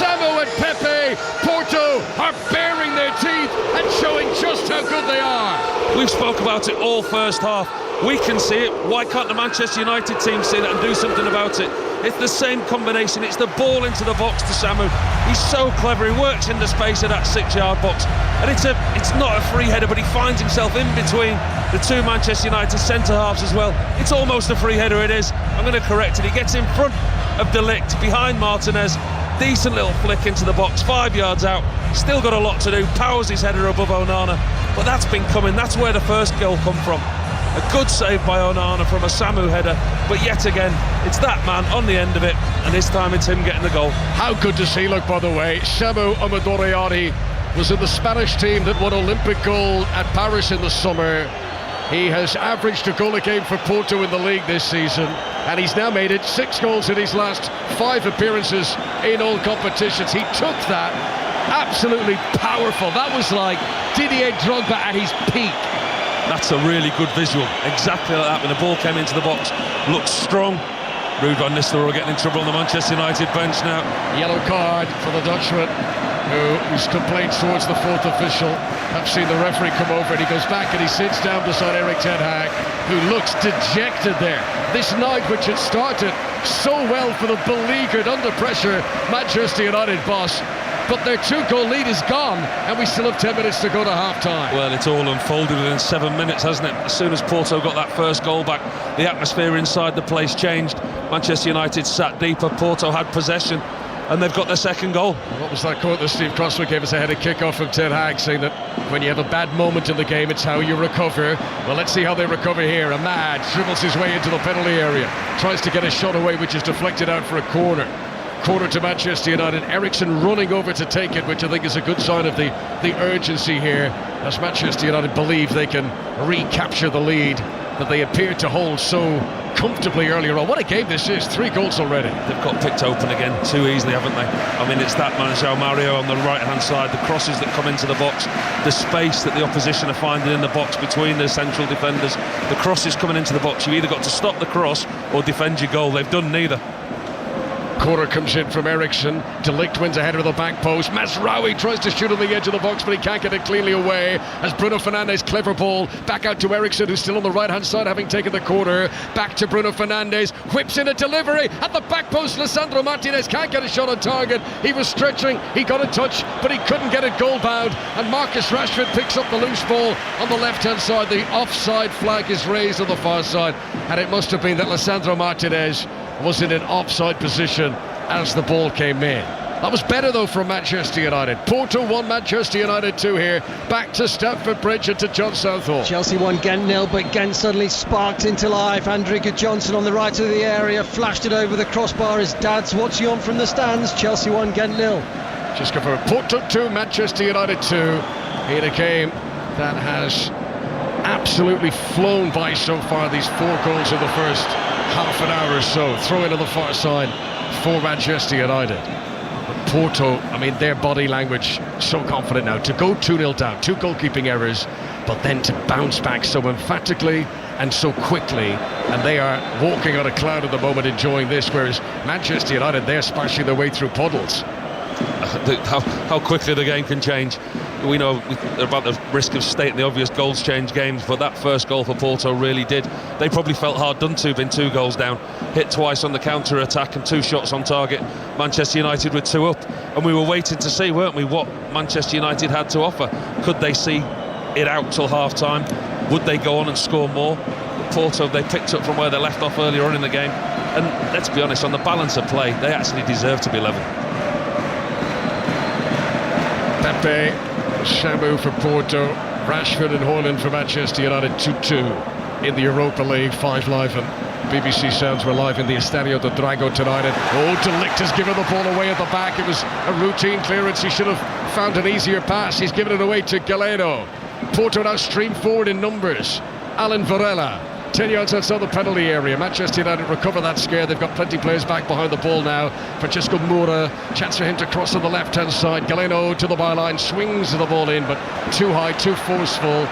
Samu and Pepe. Porto are baring their teeth and showing just how good they are. We've spoke about it all first half. We can see it. Why can't the Manchester United team see that and do something about it? It's the same combination. It's the ball into the box to Samu. He's so clever. He works in the space of that 6-yard box, and it's not a free header, but he finds himself in between the two Manchester United centre halves as well. It's almost a free header. It is. I'm going to correct it. He gets in front of De Ligt behind Martinez. Decent little flick into the box, 5 yards out. Still got a lot to do. Powers his header above Onana, but that's been coming. That's where the first goal come from. A good save by Onana from a Samu header, but yet again, it's that man on the end of it, and this time it's him getting the goal. How good does he look, by the way? Samu Amadoriani was in the Spanish team that won Olympic gold at Paris in the summer. He has averaged a goal a game for Porto in the league this season, and he's now made it 6 goals in his last 5 appearances in all competitions. He took that, absolutely powerful. That was like Didier Drogba at his peak. That's a really good visual, exactly like that. When the ball came into the box, looked strong. Ruud van Nistelrooy getting in trouble on the Manchester United bench now. Yellow card for the Dutchman, whose complaints towards the 4th official have seen the referee come over, and he goes back and he sits down beside Erik ten Hag, who looks dejected there. This night, which had started so well for the beleaguered, under pressure Manchester United boss, but their 2-goal lead is gone, and we still have 10 minutes to go to half-time. Well, it's all unfolded within 7 minutes, hasn't it? As soon as Porto got that first goal back, the atmosphere inside the place changed. Manchester United sat deeper, Porto had possession, and they've got their second goal. What was that quote that Steve Crosswood gave us ahead of kick-off from Ten Hag, saying that when you have a bad moment in the game, it's how you recover. Well, let's see how they recover here. Ahmad dribbles his way into the penalty area, tries to get a shot away, which is deflected out for a corner. Corner to Manchester United. Ericsson running over to take it, which I think is a good sign of the urgency here, as Manchester United believe they can recapture the lead that they appeared to hold so comfortably earlier on. What a game this is. 3 goals already. They've got picked open again too easily, haven't they? I mean, it's that man, João Mario, on the right-hand side, the crosses that come into the box, the space that the opposition are finding in the box between the central defenders, the crosses coming into the box. You've either got to stop the cross or defend your goal. They've done neither. Corner comes in from Ericsson. De Ligt wins a header of the back post. Mazraoui tries to shoot on the edge of the box, but he can't get it cleanly away, as Bruno Fernandes, clever ball, back out to Ericsson, who's still on the right-hand side, having taken the corner. Back to Bruno Fernandes, whips in a delivery at the back post. Lisandro Martinez can't get a shot on target. He was stretching, he got a touch, but he couldn't get it goal-bound, and Marcus Rashford picks up the loose ball on the left-hand side. The offside flag is raised on the far side, and it must have been that Lisandro Martinez was in an offside position as the ball came in. That was better though from Manchester United. Porto 1, Manchester United 2 here. Back to Stamford Bridge and to John Southall. Chelsea 1, Ghent 0, but Ghent suddenly sparked into life. Andrew Johnson on the right of the area, flashed it over the crossbar. His dad's watching on from the stands. Chelsea 1, Ghent 0. Just confirmed. Porto 2, Manchester United 2 in a game that has absolutely flown by so far. These 4 goals in the first half an hour or so. Throw in on the far side for Manchester United. But Porto, I mean, their body language so confident now to go 2-0 down, 2 goalkeeping errors, but then to bounce back so emphatically and so quickly, and they are walking on a cloud at the moment, enjoying this, whereas Manchester United, they're splashing their way through puddles. How quickly the game can change. We know about the risk of stating the obvious goals change games, but that first goal for Porto really did. They probably felt hard done to, been 2 goals down, hit twice on the counter-attack and 2 shots on target. Manchester United were 2 up, and we were waiting to see, weren't we, what Manchester United had to offer. Could they see it out till half-time? Would they go on and score more? Porto, they picked up from where they left off earlier on in the game, and let's be honest, on the balance of play, they actually deserve to be level. Pepe, Samu for Porto, Rashford and Haaland for Manchester United. 2-2 in the Europa League. 5 live, and BBC Sounds were live in the Estadio de Dragao tonight. And De Ligt has given the ball away at the back. It was a routine clearance. He should have found an easier pass. He's given it away to Galeno. Porto now stream forward in numbers. Alan Varela, 10 yards outside the penalty area. Manchester United recover that scare. They've got plenty of players back behind the ball now. Francesco Moura, chance for him to cross on the left-hand side. Galeno to the byline, swings the ball in, but too high, too forceful.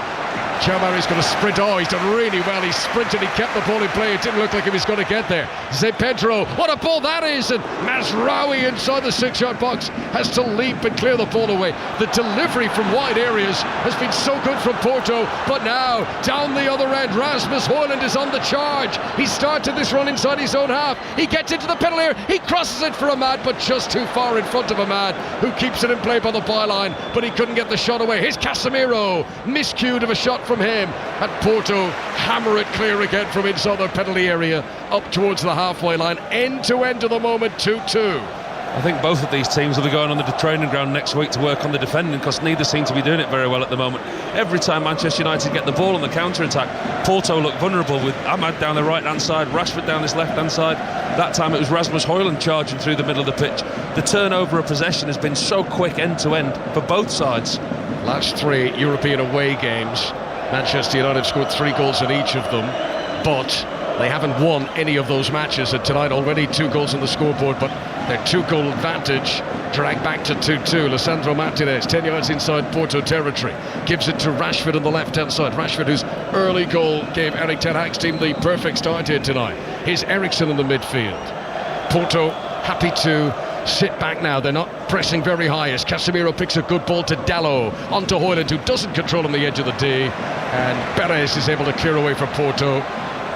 João Mario's going to sprint. Oh, he's done really well. He sprinted, he kept the ball in play. It didn't look like he was going to get there. Zé Pedro, what a ball that is! And Mazraoui inside the 6-yard box has to leap and clear the ball away. The delivery from wide areas has been so good from Porto, but now down the other end, Rasmus Højlund is on the charge. He started this run inside his own half. He gets into the penalty area. He crosses it for Ahmad, but just too far in front of Ahmad, who keeps it in play by the byline, but he couldn't get the shot away. Here's Casemiro, miscued of a shot from him, and Porto hammer it clear again from inside the penalty area up towards the halfway line. End to end of the moment, 2-2. I think both of these teams will be going on the training ground next week to work on the defending, because neither seem to be doing it very well at the moment. Every time Manchester United get the ball on the counter-attack, Porto look vulnerable with Ahmad down the right-hand side, Rashford down this left-hand side. That time it was Rasmus Højlund charging through the middle of the pitch. The turnover of possession has been so quick end-to-end for both sides. Last 3 European away games, Manchester United scored 3 goals in each of them, but they haven't won any of those matches, and tonight already 2 goals on the scoreboard, but their 2-goal advantage dragged back to 2-2. Lisandro Martinez, 10 yards inside Porto territory, gives it to Rashford on the left-hand side. Rashford, whose early goal gave Erik ten Hag's team the perfect start here tonight. Here's Eriksen in the midfield. Porto happy to sit back now. They're not pressing very high as Casemiro picks a good ball to Dalot, onto Højlund, who doesn't control on the edge of the D, and Perez is able to clear away for Porto.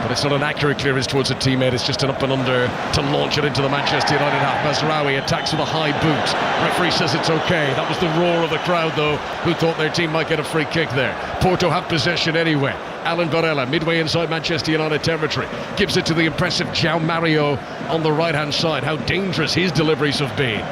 But it's not an accurate clearance towards a teammate, it's just an up and under to launch it into the Manchester United half. Mazraoui attacks with a high boot. Referee says it's okay. That was the roar of the crowd, though, who thought their team might get a free kick there. Porto have possession anyway. Alan Varela, midway inside Manchester United territory, gives it to the impressive João Mario on the right-hand side. How dangerous his deliveries have been.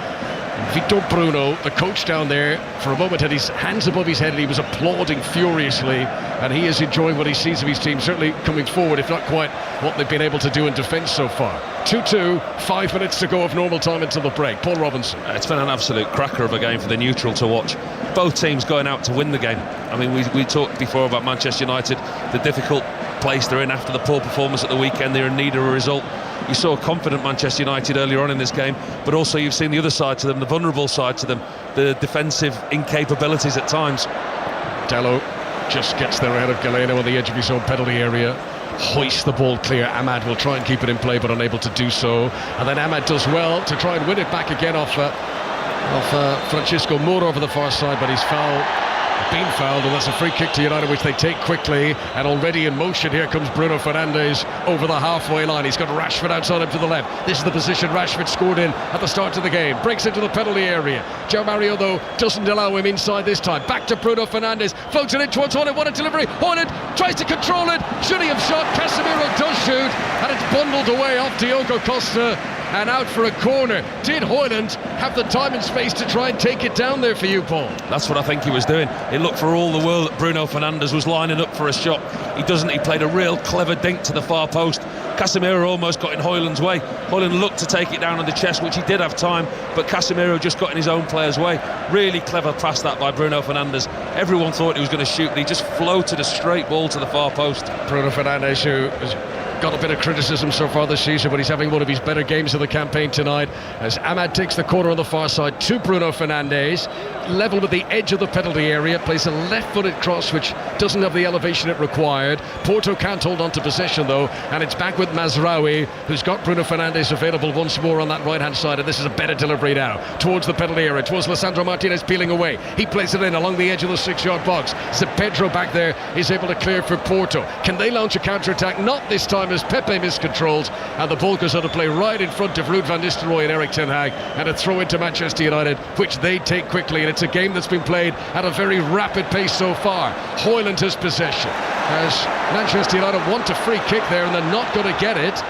Victor Bruno, the coach down there, for a moment had his hands above his head and he was applauding furiously, and he is enjoying what he sees of his team, certainly coming forward, if not quite what they've been able to do in defence so far. 2-2, 5 minutes to go of normal time until the break. Paul Robinson. It's been an absolute cracker of a game for the neutral to watch. Both teams going out to win the game. I mean, we talked before about Manchester United, the difficult place they're in after the poor performance at the weekend. They're in need of a result. You saw a confident Manchester United earlier on in this game, but also you've seen the other side to them, the vulnerable side to them, the defensive incapabilities at times. Dalot just gets there ahead of Galeno on the edge of his own penalty area, hoists the ball clear. Ahmad will try and keep it in play, but unable to do so, and then Ahmad does well to try and win it back again off Francisco Moura over the far side, but he's been fouled, and that's a free kick to United, which they take quickly. And already in motion, here comes Bruno Fernandes over the halfway line. He's got Rashford outside him to the left. This is the position Rashford scored in at the start of the game. Breaks into the penalty area. João Mario, though, doesn't allow him inside this time. Back to Bruno Fernandes, floats it in towards Højlund. What a delivery! Højlund tries to control it. Should he have shot? Casemiro does shoot, and it's bundled away off Diogo Costa and out for a corner. Did Højlund have the time and space to try and take it down there for you, Paul? That's what I think he was doing. It looked for all the world that Bruno Fernandes was lining up for a shot. He doesn't. He played a real clever dink to the far post. Casemiro almost got in Højlund's way. Højlund looked to take it down on the chest, which he did have time, but Casemiro just got in his own player's way. Really clever pass that by Bruno Fernandes. Everyone thought he was going to shoot, but he just floated a straight ball to the far post. Bruno Fernandes, who has got a bit of criticism so far this season, but he's having one of his better games of the campaign tonight, as Ahmad takes the corner on the far side to Bruno Fernandes, level with the edge of the penalty area, plays a left-footed cross which doesn't have the elevation it required. Porto can't hold on to possession though, and it's back with Mazraoui, who's got Bruno Fernandes available once more on that right-hand side, and this is a better delivery now towards the penalty area, towards Lisandro Martinez peeling away. He plays it in along the edge of the 6-yard box. So Pedro back there is able to clear for Porto. Can they launch a counter-attack? Not this time, as Pepe miscontrols, and the ball goes out of play right in front of Ruud van Nistelrooy and Erik ten Hag, and a throw into Manchester United, which they take quickly, and it's a game that's been played at a very rapid pace so far. Højlund has possession, as Manchester United want a free kick there, and they're not going to get it.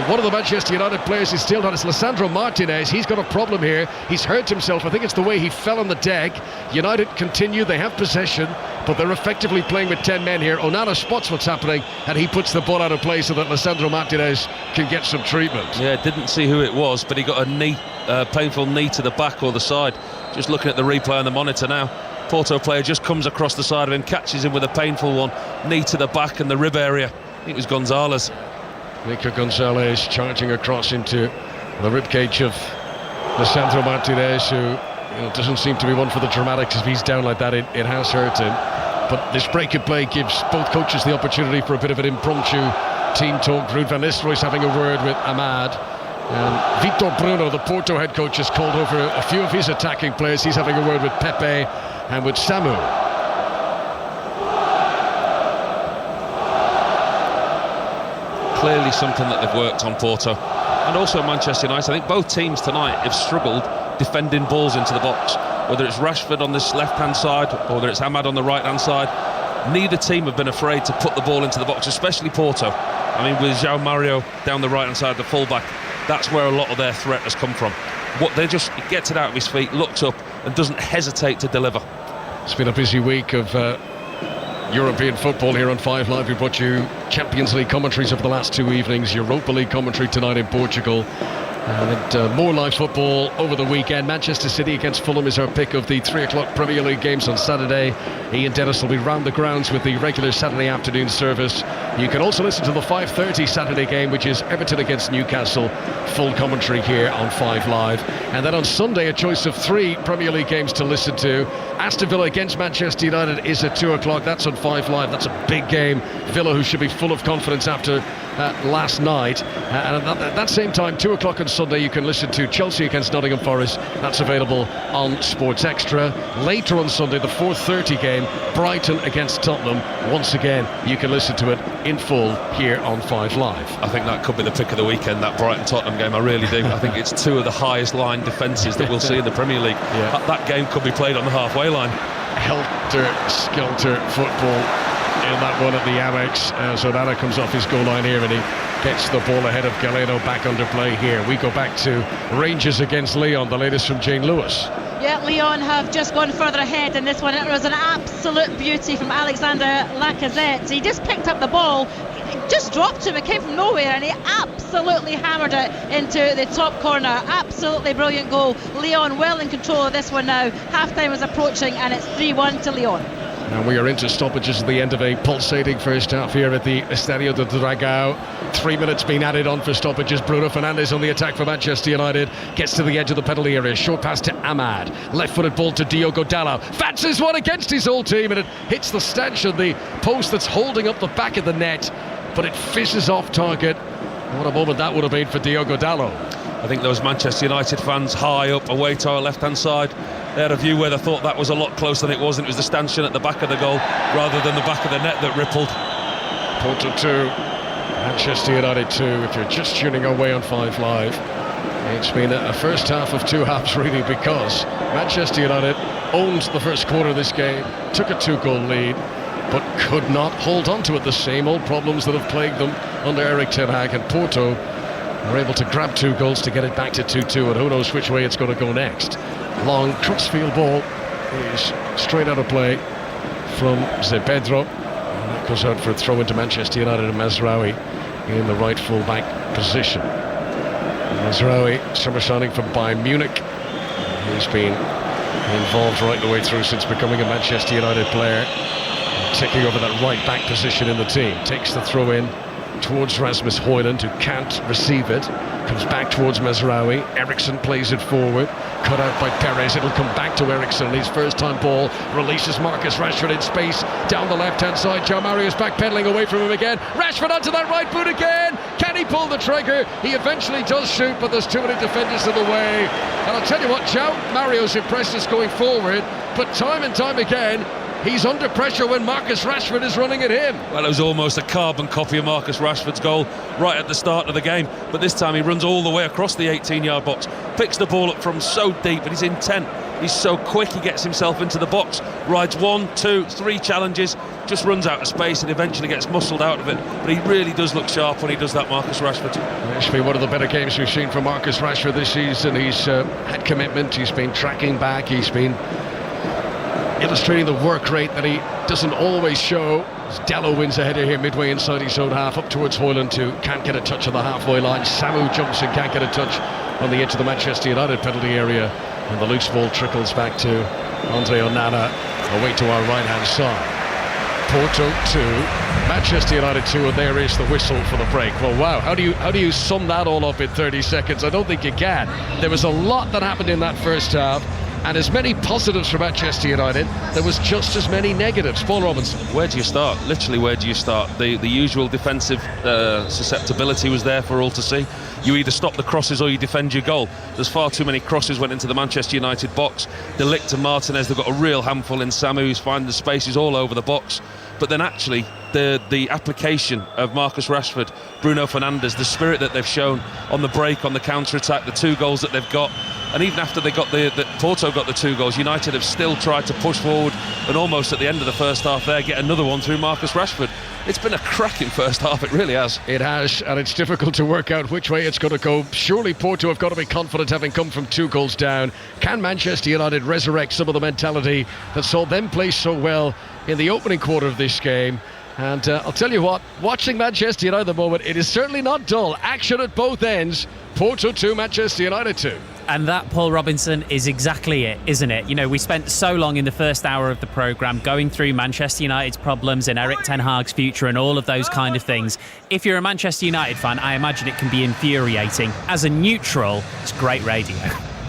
One of the Manchester United players is still not. It's Lisandro Martinez. He's got a problem here. He's hurt himself. I think it's the way he fell on the deck. United continue. They have possession, but they're effectively playing with 10 men here. Onana spots what's happening, and he puts the ball out of play so that Lisandro Martinez can get some treatment. Yeah, didn't see who it was, but he got a knee, painful knee to the back or the side. Just looking at the replay on the monitor now. Porto player just comes across the side of him, catches him with a painful one, knee to the back and the rib area. I think it was Gonzalez. Nico Gonzalez charging across into the ribcage of Lisandro Martinez, who doesn't seem to be one for the dramatics. If he's down like that, it has hurt him. But this break of play gives both coaches the opportunity for a bit of an impromptu team talk. Ruud van Nistelrooy's having a word with Ahmad, And Vitor Bruno, the Porto head coach, has called over a few of his attacking players. He's having a word with Pepe and with Samu. Clearly something that they've worked on, Porto. And also Manchester United. I think both teams tonight have struggled defending balls into the box. Whether it's Rashford on this left-hand side or whether it's Ahmad on the right-hand side, neither team have been afraid to put the ball into the box, especially Porto. I mean, with João Mario down the right-hand side, the full-back, that's where a lot of their threat has come from. He gets it out of his feet, looks up and doesn't hesitate to deliver. It's been a busy week of European football here on 5 Live. We brought you Champions League commentaries over the last 2 evenings, Europa League commentary tonight in Portugal. And more live football over the weekend. Manchester City against Fulham is our pick of the 3 o'clock Premier League games on Saturday. Ian Dennis will be round the grounds with the regular Saturday afternoon service. You can also listen to the 5:30 Saturday game, which is Everton against Newcastle. Full commentary here on 5 Live. And then on Sunday, a choice of 3 Premier League games to listen to. Aston Villa against Manchester United is at 2 o'clock. That's on 5 Live. That's a big game. Villa, who should be full of confidence after last night. And at that same time, 2 o'clock on Sunday, you can listen to Chelsea against Nottingham Forest. That's available on Sports Extra. Later on Sunday, the 4:30 game, Brighton against Tottenham. Once again, you can listen to it in full here on 5 Live. I think that could be the pick of the weekend, that Brighton-Tottenham game. I really do. I think it's 2 of the highest line defences that we'll see in the Premier League. Yeah. That game could be played on the halfway line. Helter-skelter football in that one at the Amex. Zonana comes off his goal line here and he gets the ball ahead of Galeno, back under play here. We go back to Rangers against Lyon, the latest from Jane Lewis. Yeah, Lyon have just gone further ahead in this one. It was an absolute beauty from Alexander Lacazette. He just picked up the ball, just dropped him, it came from nowhere, and he absolutely hammered it into the top corner. Absolutely brilliant goal. Lyon well in control of this one now. Half-time is approaching and it's 3-1 to Lyon. And we are into stoppages at the end of a pulsating first half here at the Estadio de Dragao. 3 minutes being added on for stoppages. Bruno Fernandes on the attack for Manchester United. Gets to the edge of the penalty area. Short pass to Ahmad. Left-footed ball to Diogo Dalot. Fancies one against his old team and it hits the stanchion, the post that's holding up the back of the net. But it fizzes off target. What a moment that would have been for Diogo Dalot. I think those Manchester United fans high up away to our left-hand side, they had a view where they thought that was a lot closer than it was, and it was the stanchion at the back of the goal rather than the back of the net that rippled. Porto 2, Manchester United 2. If you're just tuning our way on 5 Live, it's been a first half of 2 halves really, because Manchester United owned the first quarter of this game, took a 2-goal lead, but could not hold on to it. The same old problems that have plagued them under Erik ten Hag, and Porto are able to grab 2 goals to get it back to 2-2, and who knows which way it's going to go next. Long crossfield ball is straight out of play from Zepedro, and that goes out for a throw into Manchester United, and Mazraoui in the right full-back position. Mazraoui, summer signing from Bayern Munich. He's been involved right the way through since becoming a Manchester United player, taking over that right-back position in the team. Takes the throw in towards Rasmus Højlund, who can't receive it. Comes back towards Mazraoui. Eriksen plays it forward. Cut out by Perez. It'll come back to Eriksen. His first-time ball releases Marcus Rashford in space down the left-hand side. João Mario's backpedaling away from him again. Rashford onto that right boot again. Can he pull the trigger? He eventually does shoot, but there's too many defenders in the way. And I'll tell you what, João Mario's impressed us going forward, but time and time again, he's under pressure when Marcus Rashford is running at him. Well, it was almost a carbon copy of Marcus Rashford's goal right at the start of the game, but this time he runs all the way across the 18-yard box, picks the ball up from so deep, and he's intent. He's so quick, he gets himself into the box, rides 1, 2, 3 challenges, just runs out of space and eventually gets muscled out of it. But he really does look sharp when he does that, Marcus Rashford. It's been one of the better games we've seen from Marcus Rashford this season. He's had commitment, he's been tracking back, he's been illustrating the work rate that he doesn't always show. As Dalot wins a header here midway inside his own half, up towards Højlund, who can't get a touch on the halfway line. Samu jumps and can't get a touch on the edge of the Manchester United penalty area, and the loose ball trickles back to Andre Onana away to our right hand side. Porto 2, Manchester United 2, and there is the whistle for the break. Well, wow, how do you sum that all up in 30 seconds? I don't think you can. There was a lot that happened in that first half. And as many positives for Manchester United, there was just as many negatives. Paul Robinson. Where do you start? Literally, where do you start? The usual defensive susceptibility was there for all to see. You either stop the crosses or you defend your goal. There's far too many crosses went into the Manchester United box. De Ligt and Martinez, they've got a real handful in Samu, who's finding the spaces all over the box. But then actually, the application of Marcus Rashford, Bruno Fernandes, the spirit that they've shown on the break, on the counter-attack, the 2 goals that they've got, and even after they got Porto got the 2 goals, United have still tried to push forward and almost at the end of the first half there get another one through Marcus Rashford. It's been a cracking first half, it really has. It has, and it's difficult to work out which way it's going to go. Surely Porto have got to be confident, having come from 2 goals down. Can Manchester United resurrect some of the mentality that saw them play so well in the opening quarter of this game? And I'll tell you what, watching Manchester United at the moment, it is certainly not dull. Action at both ends. Porto 2, Manchester United 2. And that, Paul Robinson, is exactly it, isn't it? You know, we spent so long in the first hour of the programme going through Manchester United's problems and Erik ten Hag's future and all of those kind of things. If you're a Manchester United fan, I imagine it can be infuriating. As a neutral, it's great radio.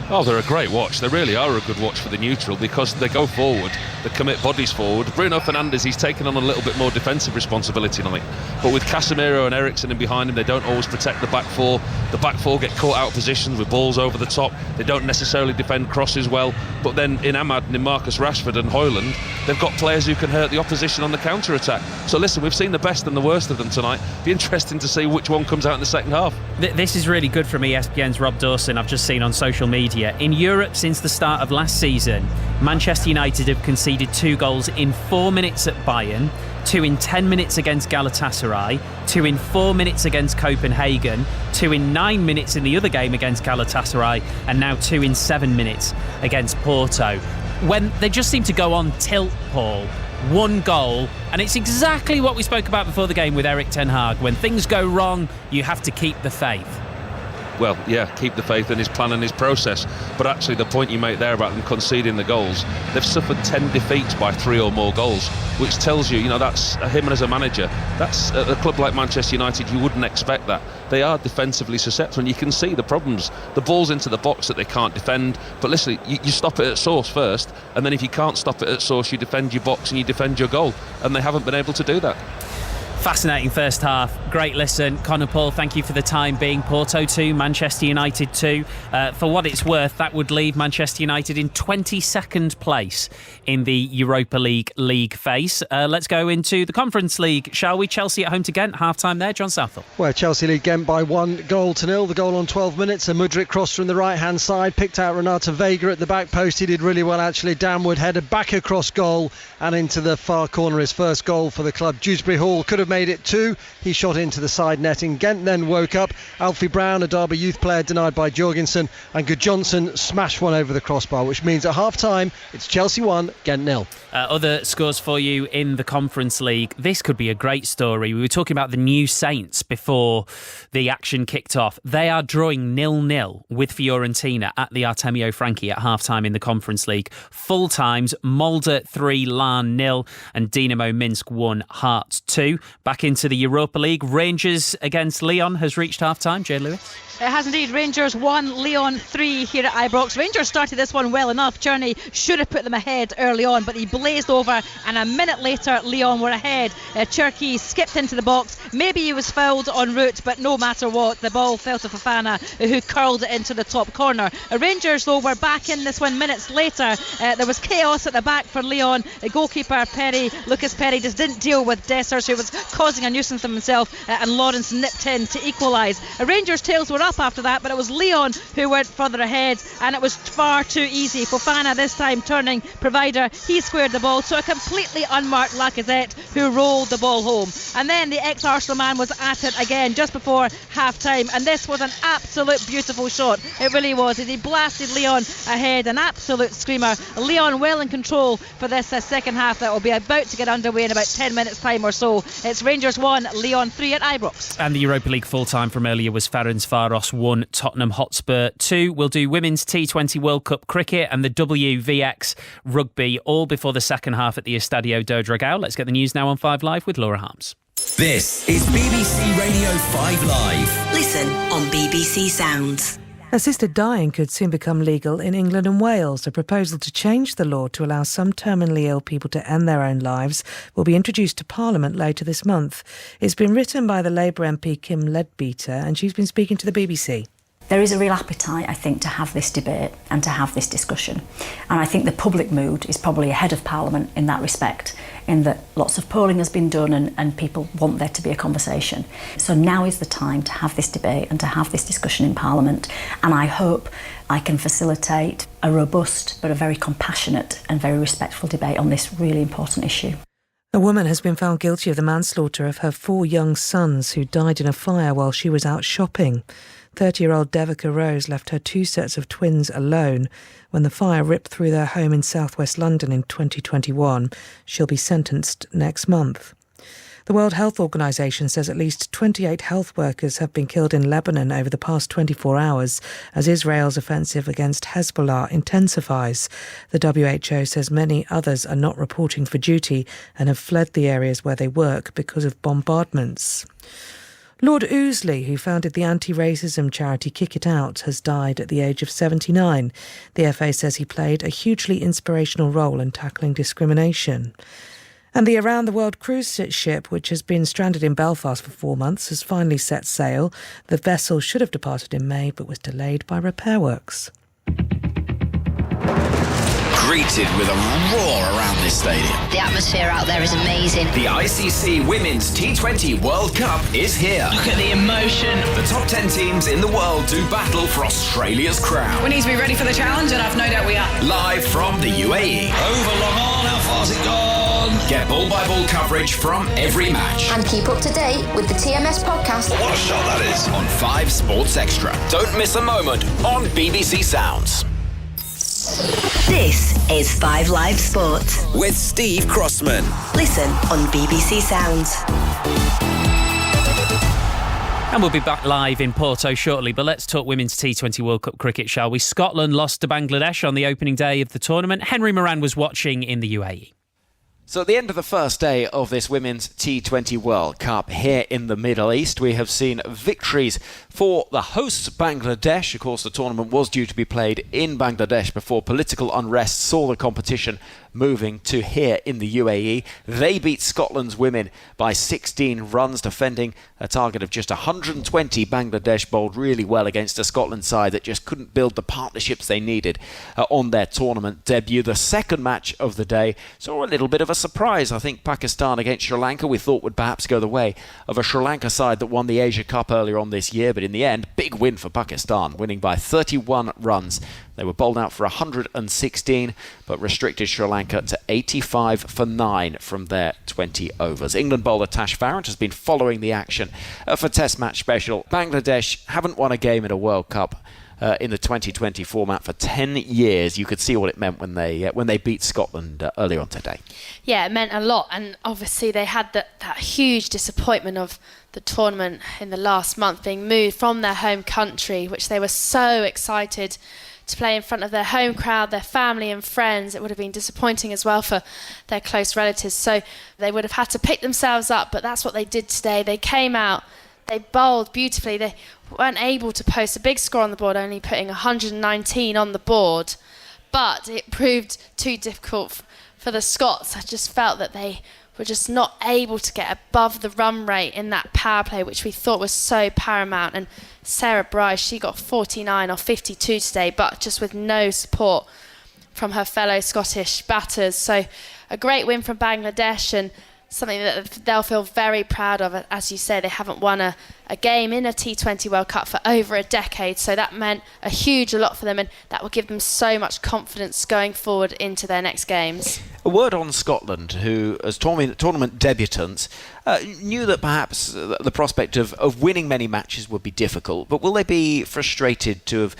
Oh, they're a great watch. They really are a good watch for the neutral because they go forward, they commit bodies forward. Bruno Fernandes, he's taken on a little bit more defensive responsibility tonight. But with Casemiro and Eriksen in behind him, they don't always protect the back four. The back four get caught out of positions with balls over the top. They don't necessarily defend crosses well. But then in Ahmad and in Marcus Rashford and Højlund, they've got players who can hurt the opposition on the counter-attack. So listen, we've seen the best and the worst of them tonight. Be interesting to see which one comes out in the second half. This is really good from ESPN's Rob Dawson, I've just seen on social media. In Europe, since the start of last season, Manchester United have conceded 2 goals in 4 minutes at Bayern, 2 in 10 minutes against Galatasaray, 2 in 4 minutes against Copenhagen, 2 in 9 minutes in the other game against Galatasaray, and now 2 in 7 minutes against Porto. When they just seem to go on tilt, Paul. 1 goal, and it's exactly what we spoke about before the game with Erik ten Hag. When things go wrong, you have to keep the faith. Well, yeah, keep the faith in his plan and his process. But actually, the point you make there about them conceding the goals, they've suffered 10 defeats by 3 or more goals, which tells you, that's him as a manager. That's at a club like Manchester United, you wouldn't expect that. They are defensively susceptible, and you can see the problems. The ball's into the box that they can't defend. But listen, you stop it at source first, and then if you can't stop it at source, you defend your box and you defend your goal. And they haven't been able to do that. Fascinating first half. Great listen. Conor, Paul, thank you for the time being. Porto 2, Manchester United 2. For what it's worth, that would leave Manchester United in 22nd place in the Europa League phase. Let's go into the Conference League, shall we? Chelsea at home to Ghent. Half-time there, John Southall. Well, Chelsea lead Ghent by 1-0. The goal on 12 minutes. A Mudryk cross from the right-hand side. Picked out Renato Vega at the back post. He did really well, actually. Downward header, back across goal and into the far corner. His first goal for the club. Dewsbury Hall could have made it 2. He shot into the side netting. Ghent then woke up. Alfie Brown, a Derby youth player, denied by Jorgensen, and Good Johnson smashed one over the crossbar, which means at half-time it's Chelsea 1, Ghent 0. Other scores for you in the Conference League. This could be a great story. We were talking about the new Saints before the action kicked off. They are drawing 0-0 with Fiorentina at the Artemio Franchi at half-time in the Conference League. Full times, Molde 3, Larn 0, and Dinamo Minsk 1, Hearts 2. Back into the Europa League, Rangers against Lyon has reached half-time. Jay Lewis. It has indeed. Rangers 1, Lyon 3 here at Ibrox. Rangers started this one well enough. Journey should have put them ahead early on, but he blazed over, and a minute later Lyon were ahead. Cherki skipped into the box. Maybe he was fouled en route, but no matter what, the ball fell to Fofana, who curled it into the top corner. Rangers, though, were back in this one minutes later. There was chaos at the back for Lyon. Goalkeeper Lucas Perry just didn't deal with Dessers, who was causing a nuisance of himself, and Lawrence nipped in to equalise. Rangers' tails were up after that, but it was Lyon who went further ahead, and it was far too easy. Fofana this time turning provider, he squared the ball to a completely unmarked Lacazette, who rolled the ball home. And then the ex-Arsenal man was at it again just before half-time, and this was an absolute beautiful shot. It really was. He blasted Lyon ahead, an absolute screamer. Lyon well in control for this second half that will be about to get underway in about 10 minutes time or so. It's Rangers 1, Lyon 3 at Ibrox. And the Europa League full-time from earlier was Ferencváros 1, Tottenham Hotspur 2. We'll do Women's T20 World Cup cricket and the WVX rugby all before the second half at the Estadio do Dragão. Let's get the news now on 5 Live with Laura Harms. This is BBC Radio 5 Live. Listen on BBC Sounds. Assisted dying could soon become legal in England and Wales. A proposal to change the law to allow some terminally ill people to end their own lives will be introduced to Parliament later this month. It's been written by the Labour MP Kim Leadbeater, and she's been speaking to the BBC. There is a real appetite, I think, to have this debate and to have this discussion. And I think the public mood is probably ahead of Parliament in that respect, in that lots of polling has been done and people want there to be a conversation. So now is the time to have this debate and to have this discussion in Parliament. And I hope I can facilitate a robust but a very compassionate and very respectful debate on this really important issue. A woman has been found guilty of the manslaughter of her 4 young sons who died in a fire while she was out shopping. 30-year-old Devika Rose left her 2 sets of twins alone when the fire ripped through their home in southwest London in 2021. She'll be sentenced next month. The World Health Organization says at least 28 health workers have been killed in Lebanon over the past 24 hours as Israel's offensive against Hezbollah intensifies. The WHO says many others are not reporting for duty and have fled the areas where they work because of bombardments. Lord Ousley, who founded the anti-racism charity Kick It Out, has died at the age of 79. The FA says he played a hugely inspirational role in tackling discrimination. And the Around the World cruise ship, which has been stranded in Belfast for 4 months, has finally set sail. The vessel should have departed in May, but was delayed by repair works. Greeted with a roar around this stadium. The atmosphere out there is amazing. The ICC Women's T20 World Cup is here. Look at the emotion. The top 10 teams in the world do battle for Australia's crown. We need to be ready for the challenge, and I've no doubt we are. Live from the UAE. Over long on, how far's it gone? Get ball-by-ball coverage from every match. And keep up to date with the TMS podcast. What a shot that is. On 5 Sports Extra. Don't miss a moment on BBC Sounds. This is 5 Live Sports with Steve Crossman. Listen on BBC Sounds. And we'll be back live in Porto shortly, but let's talk Women's T20 World Cup cricket, shall we? Scotland lost to Bangladesh on the opening day of the tournament. Henry Moran was watching in the UAE. So at the end of the first day of this Women's T20 World Cup here in the Middle East, we have seen victories for the hosts, Bangladesh. Of course, the tournament was due to be played in Bangladesh before political unrest saw the competition moving to here in the UAE. They beat Scotland's women by 16 runs, defending a target of just 120. Bangladesh bowled really well against a Scotland side that just couldn't build the partnerships they needed on their tournament debut. The second match of the day saw a little bit of a surprise. I think Pakistan against Sri Lanka we thought would perhaps go the way of a Sri Lanka side that won the Asia Cup earlier on this year, but in the end, big win for Pakistan, winning by 31 runs. They were bowled out for 116, but restricted Sri Lanka to 85 for 9 from their 20 overs. England bowler Tash Farrant has been following the action for Test Match Special. Bangladesh haven't won a game in a World Cup in the 2020 format for 10 years. You could see what it meant when they beat Scotland earlier on today. Yeah, it meant a lot, and obviously they had that huge disappointment of the tournament in the last month being moved from their home country, which they were so excited to play in front of their home crowd, their family and friends. It would have been disappointing as well for their close relatives, so they would have had to pick themselves up, but that's what they did today. They came out, they bowled beautifully. They weren't able to post a big score on the board, only putting 119 on the board, but it proved too difficult for the Scots. I just felt that they were just not able to get above the run rate in that power play, which we thought was so paramount. And Sarah Bryce, she got 49 or 52 today, but just with no support from her fellow Scottish batters. So a great win from Bangladesh, and something that they'll feel very proud of. As you say, they haven't won a game in a T20 World Cup for over a decade, so that meant a huge lot for them, and that will give them so much confidence going forward into their next games. A word on Scotland, who, as tournament debutants, knew that perhaps the prospect of winning many matches would be difficult, but will they be frustrated to have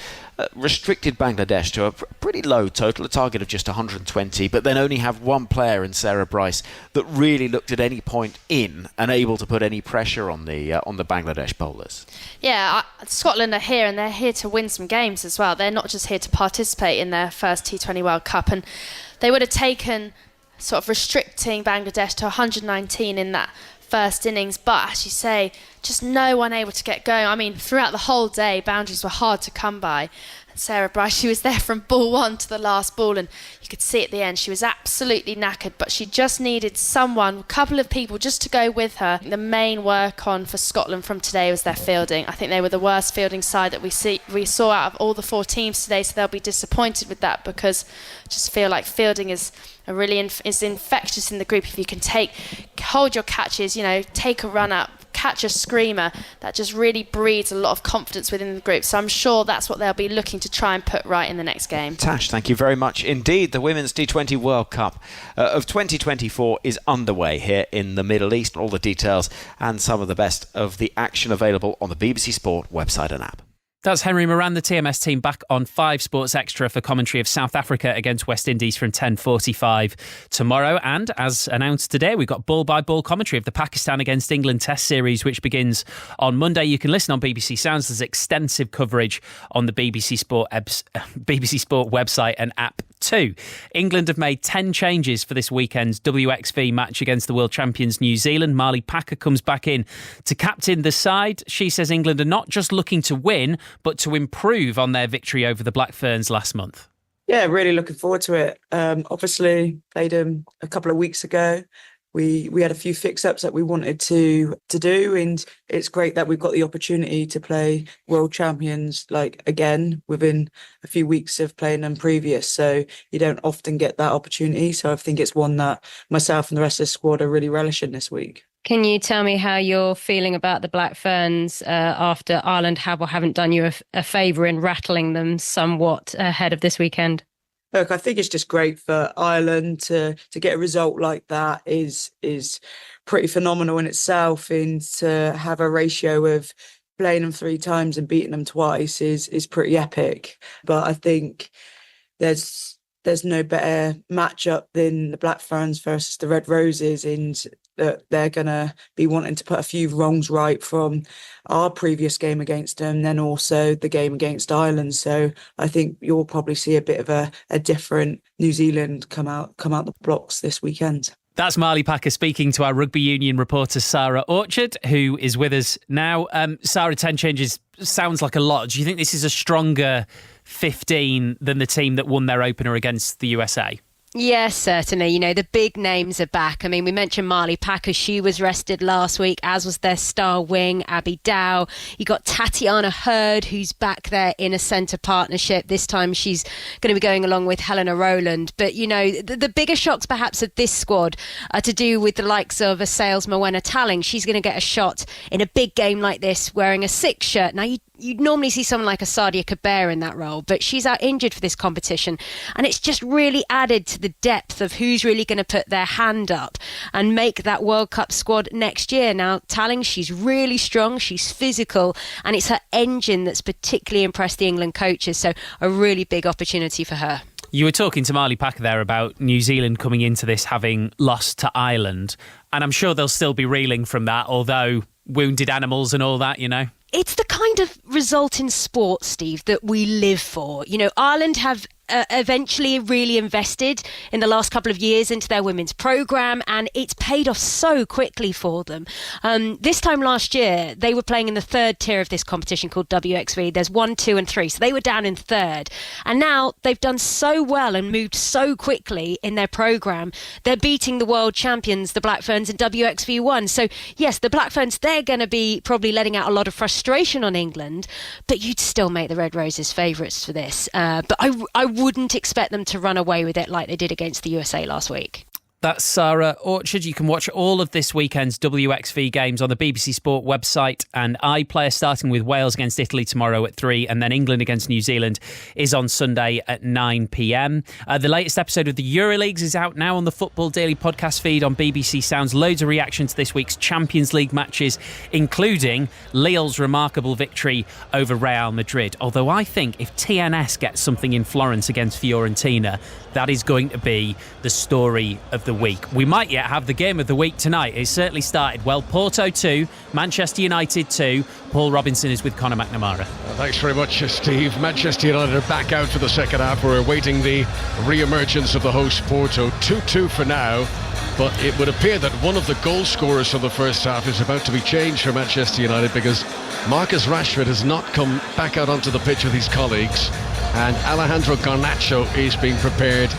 restricted Bangladesh to a pretty low total, a target of just 120, but then only have one player in Sarah Bryce that really looked at any point in and able to put any pressure on the Bangladesh bowlers? Yeah, Scotland are here, and they're here to win some games as well. They're not just here to participate in their first T20 World Cup, and they would have taken sort of restricting Bangladesh to 119 in that first innings, but as you say, just no one able to get going. I mean, throughout the whole day, boundaries were hard to come by. Sarah Bryce, she was there from ball 1 to the last ball, and you could see at the end she was absolutely knackered, but she just needed someone, a couple of people just to go with her. The main work on for Scotland from today was their fielding. I think they were the worst fielding side that we saw out of all the 4 teams today, so they'll be disappointed with that, because I just feel like fielding is infectious in the group. If you can hold your catches, take a run up, catch a screamer, that just really breeds a lot of confidence within the group. So I'm sure that's what they'll be looking to try and put right in the next game. Tash, thank you very much indeed. The Women's T20 World Cup of 2024 is underway here in the Middle East. All the details and some of the best of the action available on the BBC Sport website and app. That's Henry Moran, the TMS team, back on 5 Sports Extra for commentary of South Africa against West Indies from 10:45 tomorrow. And as announced today, we've got ball-by-ball commentary of the Pakistan against England Test Series, which begins on Monday. You can listen on BBC Sounds. There's extensive coverage on the BBC Sport website and app too. England have made 10 changes for this weekend's WXV match against the world champions New Zealand. Marley Packer comes back in to captain the side. She says England are not just looking to win, but to improve on their victory over the Black Ferns last month. Yeah, really looking forward to it. Obviously, played them a couple of weeks ago. We had a few fix-ups that we wanted to do, and it's great that we've got the opportunity to play world champions again within a few weeks of playing them previous. So you don't often get that opportunity. So I think it's one that myself and the rest of the squad are really relishing this week. Can you tell me how you're feeling about the Black Ferns after Ireland have or haven't done you a favour in rattling them somewhat ahead of this weekend? Look, I think it's just great for Ireland to get a result like that is pretty phenomenal in itself, and to have a ratio of playing them 3 times and beating them twice is pretty epic. But I think there's no better matchup than the Black Ferns versus the Red Roses, and that they're going to be wanting to put a few wrongs right from our previous game against them, then also the game against Ireland. So I think you'll probably see a bit of a different New Zealand come out the blocks this weekend. That's Marley Packer speaking to our rugby union reporter Sarah Orchard, who is with us now. Sarah, 10 changes sounds like a lot. Do you think this is a stronger 15 than the team that won their opener against the USA? Yes, certainly. The big names are back. I mean, we mentioned Marley Packer. She was rested last week, as was their star wing, Abby Dow. You got Tatiana Hurd, who's back there in a centre partnership. This time she's going to be going along with Helena Rowland. But, the bigger shocks perhaps of this squad are to do with the likes of a Sales Mawena Talling. She's going to get a shot in a big game like this wearing a 6 shirt. Now, you'd normally see someone like a Sadia Kabir in that role, but she's out injured for this competition, and it's just really added to the depth of who's really going to put their hand up and make that World Cup squad next year. Now, Talling, she's really strong, she's physical, and it's her engine that's particularly impressed the England coaches, so a really big opportunity for her. You were talking to Marley Packer there about New Zealand coming into this having lost to Ireland, and I'm sure they'll still be reeling from that, although wounded animals and all that, It's the kind of result in sport, Steve, that we live for. Ireland have eventually really invested in the last couple of years into their women's programme, and it's paid off so quickly for them. This time last year, they were playing in the 3rd tier of this competition called WXV. There's 1, 2 and 3, so they were down in 3rd. And now they've done so well and moved so quickly in their programme. They're beating the world champions, the Black Ferns, in WXV1. So yes, the Black Ferns, they're going to be probably letting out a lot of frustration on England, but you'd still make the Red Roses favourites for this. But I wouldn't expect them to run away with it like they did against the USA last week. That's Sarah Orchard. You can watch all of this weekend's WXV games on the BBC Sport website and iPlayer, starting with Wales against Italy tomorrow at 3, and then England against New Zealand is on Sunday at 9 p.m. The latest episode of the Euroleagues is out now on the Football Daily podcast feed on BBC Sounds. Loads of reaction to this week's Champions League matches, including Lille's remarkable victory over Real Madrid. Although I think if TNS gets something in Florence against Fiorentina, that is going to be the story of the week. We might yet have the game of the week tonight. It certainly started well. Porto 2, Manchester United 2. Paul Robinson is with Conor McNamara. Thanks very much, Steve. Manchester United are back out for the second half. We're awaiting the re-emergence of the host Porto. 2-2 for now. But it would appear that one of the goal scorers for the first half is about to be changed for Manchester United, because Marcus Rashford has not come back out onto the pitch with his colleagues, and Alejandro Garnacho is being prepared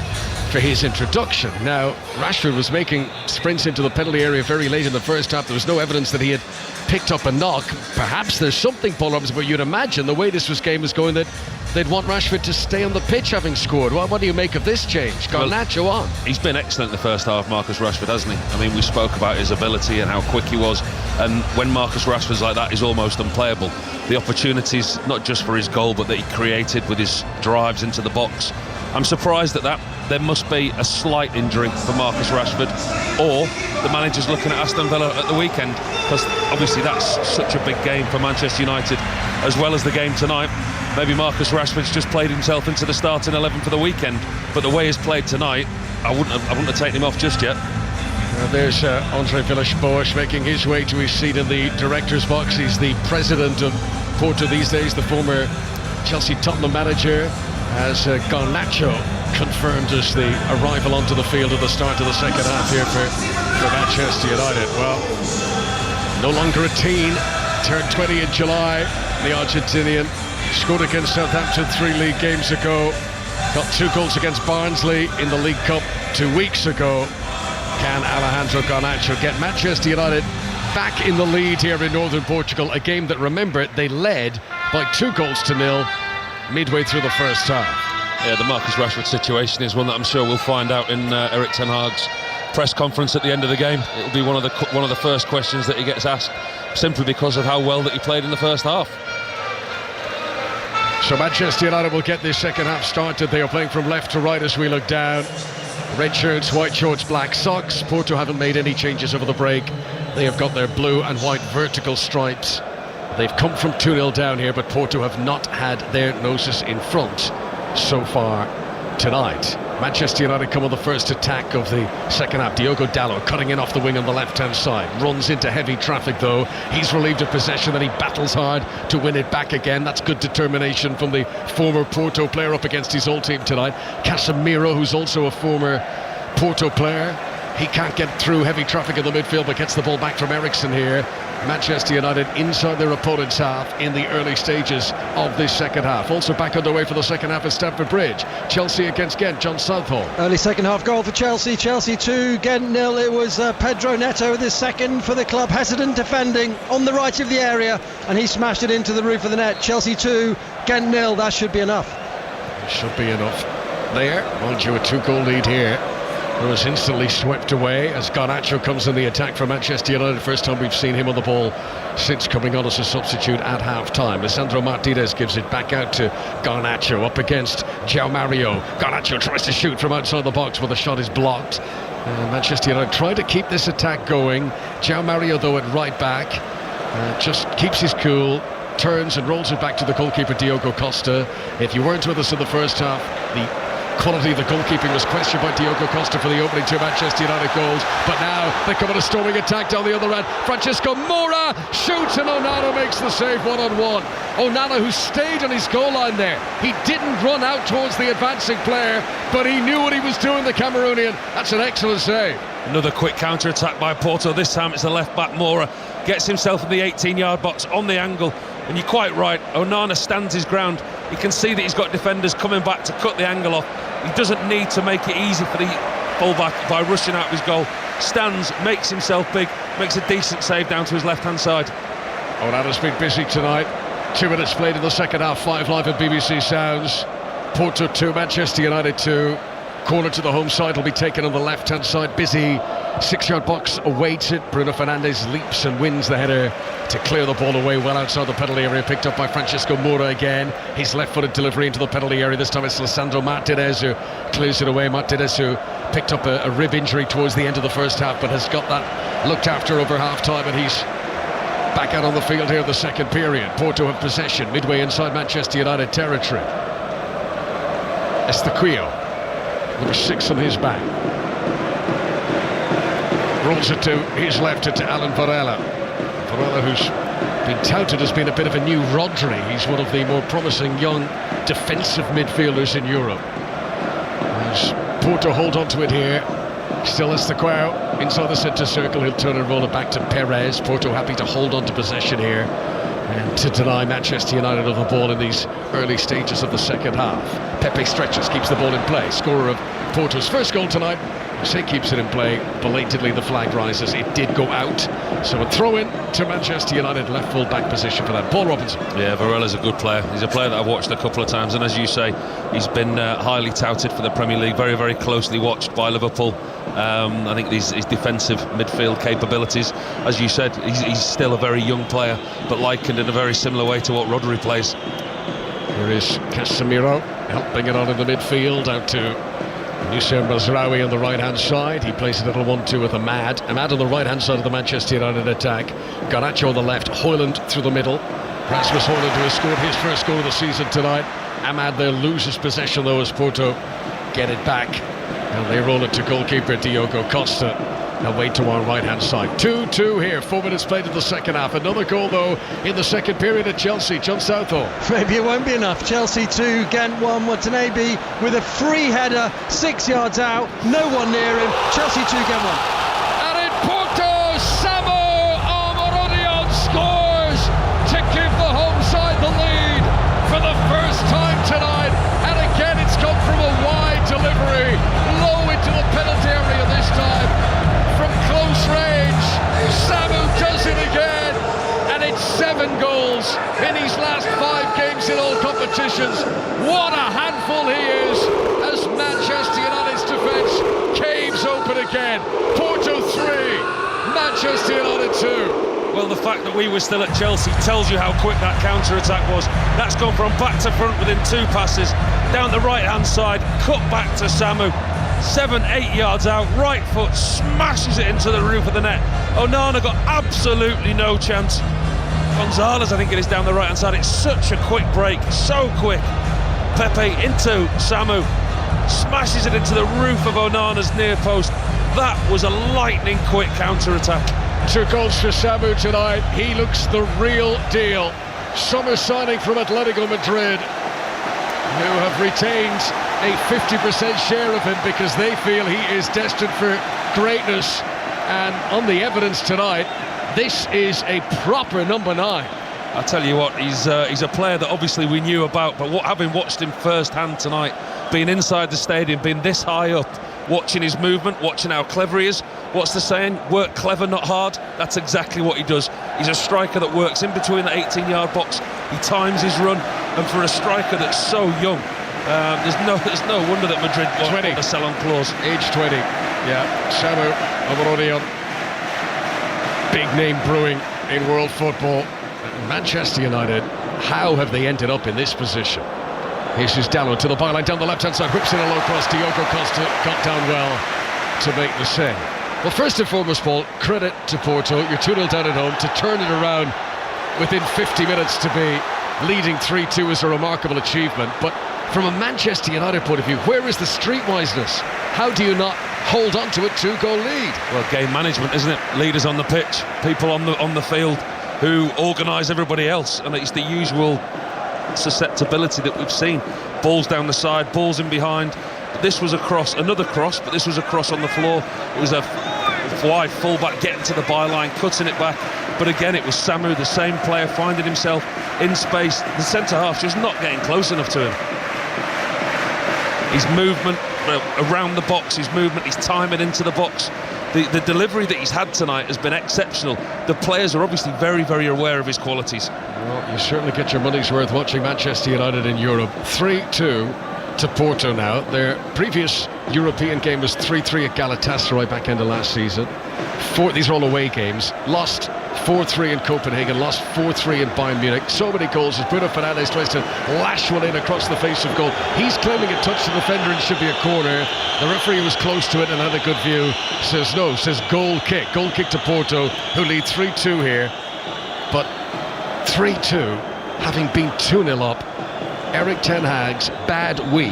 for his introduction. Now, Rashford was making sprints into the penalty area very late in the first half. There was no evidence that he had picked up a knock. Perhaps there's something, Paul Robinson, but you'd imagine the way this game was going that they'd want Rashford to stay on the pitch having scored. What do you make of this change? Garnacho on. He's been excellent in the first half, Marcus Rashford, hasn't he? I mean, we spoke about his ability and how quick he was, and when Marcus Rashford's like that, he's almost unplayable. The opportunities, not just for his goal, but that he created with his drives into the box. I'm surprised at that. There must be a slight injury for Marcus Rashford, or the manager's looking at Aston Villa at the weekend, because obviously that's such a big game for Manchester United, as well as the game tonight. Maybe Marcus Rashford's just played himself into the starting 11 for the weekend, but the way he's played tonight, I wouldn't have taken him off just yet. There's Andre Villas-Boas making his way to his seat in the director's box. He's the president of Porto these days, the former Chelsea Tottenham manager, as Garnacho confirmed as the arrival onto the field at the start of the second half here for Manchester United. Well, no longer a teen, turned 20 in July, the Argentinian. Scored against Southampton 3 league games ago, got 2 goals against Barnsley in the League Cup 2 weeks ago. Can Alejandro Garnacho get Manchester United back in the lead here in northern Portugal? A game that, remember, they led by 2-0 midway through the first half. Yeah, the Marcus Rashford situation is one that I'm sure we'll find out in Erik ten Hag's press conference at the end of the game. It'll be one of the first questions that he gets asked, simply because of how well that he played in the first half. So Manchester United will get this second half started. They are playing from left to right as we look down. Red shirts, white shorts, black socks. Porto haven't made any changes over the break. They have got their blue and white vertical stripes. They've come from 2-0 down here, but Porto have not had their noses in front so far tonight. Manchester United come on the first attack of the second half. Diogo Dalot cutting in off the wing on the left-hand side. Runs into heavy traffic, though. He's relieved of possession, and he battles hard to win it back again. That's good determination from the former Porto player up against his old team tonight. Casemiro, who's also a former Porto player. He can't get through heavy traffic in the midfield, but gets the ball back from Eriksen here. Manchester United inside their opponent's half in the early stages of this second half. Also back underway for the second half at Stamford Bridge. Chelsea against Ghent. John Southall. Early second half goal for Chelsea. Chelsea 2, Ghent 0. It was Pedro Neto with his second for the club. Hesitant defending on the right of the area, and he smashed it into the roof of the net. Chelsea 2, Ghent 0. That should be enough. Should be enough. There, mind you, a 2-goal lead here. It was instantly swept away as Garnacho comes in the attack for Manchester United. First time we've seen him on the ball since coming on as a substitute at half-time. Lisandro Martinez gives it back out to Garnacho, up against João Mario. Garnacho tries to shoot from outside the box, but the shot is blocked. Manchester United try to keep this attack going. João Mario, though, at right back, just keeps his cool, turns and rolls it back to the goalkeeper Diogo Costa. If you weren't with us in the first half, the quality of the goalkeeping was questioned by Diogo Costa for the opening 2 Manchester United goals, but now they come on a storming attack down the other end. Francisco Moura shoots, and Onana makes the save one-on-one. Onana, who stayed on his goal line there, he didn't run out towards the advancing player, but he knew what he was doing, the Cameroonian. That's an excellent save. Another quick counter-attack by Porto. This time it's the left-back Moura. Gets himself in the 18-yard box on the angle, and you're quite right, Onana stands his ground. You can see that he's got defenders coming back to cut the angle off. He doesn't need to make it easy for the fullback by rushing out of his goal. Stands, makes himself big, makes a decent save down to his left-hand side. Onana's been busy tonight. 2 minutes played in the second half, 5 live at BBC Sounds. Porto 2, Manchester United 2. Corner to the home side will be taken on the left-hand side. Busy 6-yard box awaits it. Bruno Fernandes leaps and wins the header to clear the ball away well outside the penalty area. Picked up by Francisco Moura again. His left-footed delivery into the penalty area. This time it's Lisandro Martinez who clears it away. Martinez, who picked up a rib injury towards the end of the first half, but has got that looked after over half-time, and he's back out on the field here in the second period. Porto have possession midway inside Manchester United territory. Estaquio, number 6 on his back. Rolls it to his left to Alan Varela. Varela, who's been touted as being a bit of a new Rodri. He's one of the more promising young defensive midfielders in Europe. As Porto hold on to it here Still Estaquao inside the centre circle. He'll turn and roll it back to Perez. Porto happy to hold on to possession here and to deny Manchester United of the ball in these early stages of the second half. Pepe stretches, keeps the ball in play. Scorer of Porto's first goal tonight. Say keeps it in play. Belatedly the flag rises. It did go out. So a throw in to Manchester United, left full back position for that. Paul Robinson. Yeah, Varela's a good player. He's a player that I've watched a couple of times, and as you say, he's been highly touted for the Premier League. Very, very closely watched by Liverpool. I think his defensive midfield capabilities, as you said, he's still a very young player, but likened in a very similar way to what Rodri plays. Here is Casemiro helping it on in the midfield, out to Nusayr Mazraoui on the right-hand side. He plays a little 1-2 with Ahmad. Ahmad on the right-hand side of the Manchester United attack. Garnacho on the left, Højlund through the middle. Rasmus Højlund, who has scored his first goal of the season tonight. Ahmad there loses possession though as Porto get it back. And they roll it to goalkeeper Diogo Costa. Away to our right-hand side. 2-2 here. 4 minutes played in the second half. Another goal, though, in the second period at Chelsea. John Southall. Maybe it won't be enough. Chelsea 2, Ghent 1. Watanabe with a free header, 6 yards out. No one near him. Chelsea 2, Ghent 1. And in Porto, Samu Almirón scores to give the home side the lead for the first time tonight. And again, it's come from a wide delivery, low into the penalty area this time. From close range, Samu does it again, and it's 7 goals in his last 5 games in all competitions. What a handful he is as Manchester United's defence caves open again. Porto 3, Manchester United 2. Well, the fact that we were still at Chelsea tells you how quick that counter-attack was. That's gone from back to front within 2 passes, down the right-hand side, cut back to Samu. 7-8 yards out, right foot smashes it into the roof of the net. Onana got absolutely no chance. Gonzalez, I think it is, down the right hand side. It's such a quick break, so quick. Pepe into Samu, smashes it into the roof of Onana's near post. That was a lightning quick counter-attack. 2 goals for Samu tonight. He looks the real deal. Summer signing from Atletico Madrid, who have retained a 50% share of him because they feel he is destined for greatness. And on the evidence tonight, this is a proper number 9. I'll tell you what, he's a player that obviously we knew about, but having watched him firsthand tonight, being inside the stadium, being this high up, watching his movement, watching how clever he is. What's the saying? Work clever, not hard. That's exactly what he does. He's a striker that works in between the 18-yard box. He times his run, and for a striker that's so young, there's no wonder that Madrid want a sell-on clause. Age 20. Yeah, Samu Almirón. Big name brewing in world football. Manchester United, how have they ended up in this position? Jesus Dalot to the byline, down the left-hand side, whips in a low cross. Diogo Costa got down well to make the save. Well, first and foremost, Paul, credit to Porto. You're 2-0 down at home. To turn it around within 50 minutes to be leading 3-2 is a remarkable achievement. But from a Manchester United point of view, where is the streetwiseness? How do you not hold on to a 2-goal lead? Well, game management, isn't it? Leaders on the pitch, people on the field who organise everybody else, and it's the usual susceptibility that we've seen. Balls down the side, balls in behind. This was a cross, another cross, but this was a cross on the floor. It was a wide fullback getting to the byline, cutting it back. But again, it was Samu, the same player, finding himself in space. The centre-half just not getting close enough to him. His movement around the box, his movement, his timing into the box. The delivery that he's had tonight has been exceptional. The players are obviously very, very aware of his qualities. Well, you certainly get your money's worth watching Manchester United in Europe. 3-2 to Porto now. Their previous European game was 3-3 at Galatasaray back end of last season. These are all away games. Lost 4-3 in Copenhagen, lost 4-3 in Bayern Munich. So many goals as Bruno Fernandes tries to lash one in across the face of goal. He's claiming it touched the defender and should be a corner. The referee was close to it and had a good view. Says no, says goal kick. Goal kick to Porto, who lead 3-2 here. But 3-2, having been 2-0 up, Erik ten Hag's bad week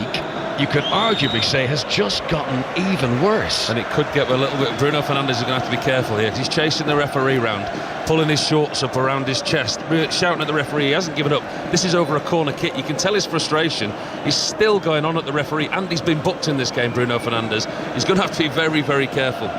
you could arguably say has just gotten even worse. And it could get a little bit. Bruno Fernandes is going to have to be careful here. He's chasing the referee round, pulling his shorts up around his chest, shouting at the referee. He hasn't given up. This is over a corner kick. You can tell his frustration. He's still going on at the referee, and he's been booked in this game, Bruno Fernandes. He's going to have to be very, very careful.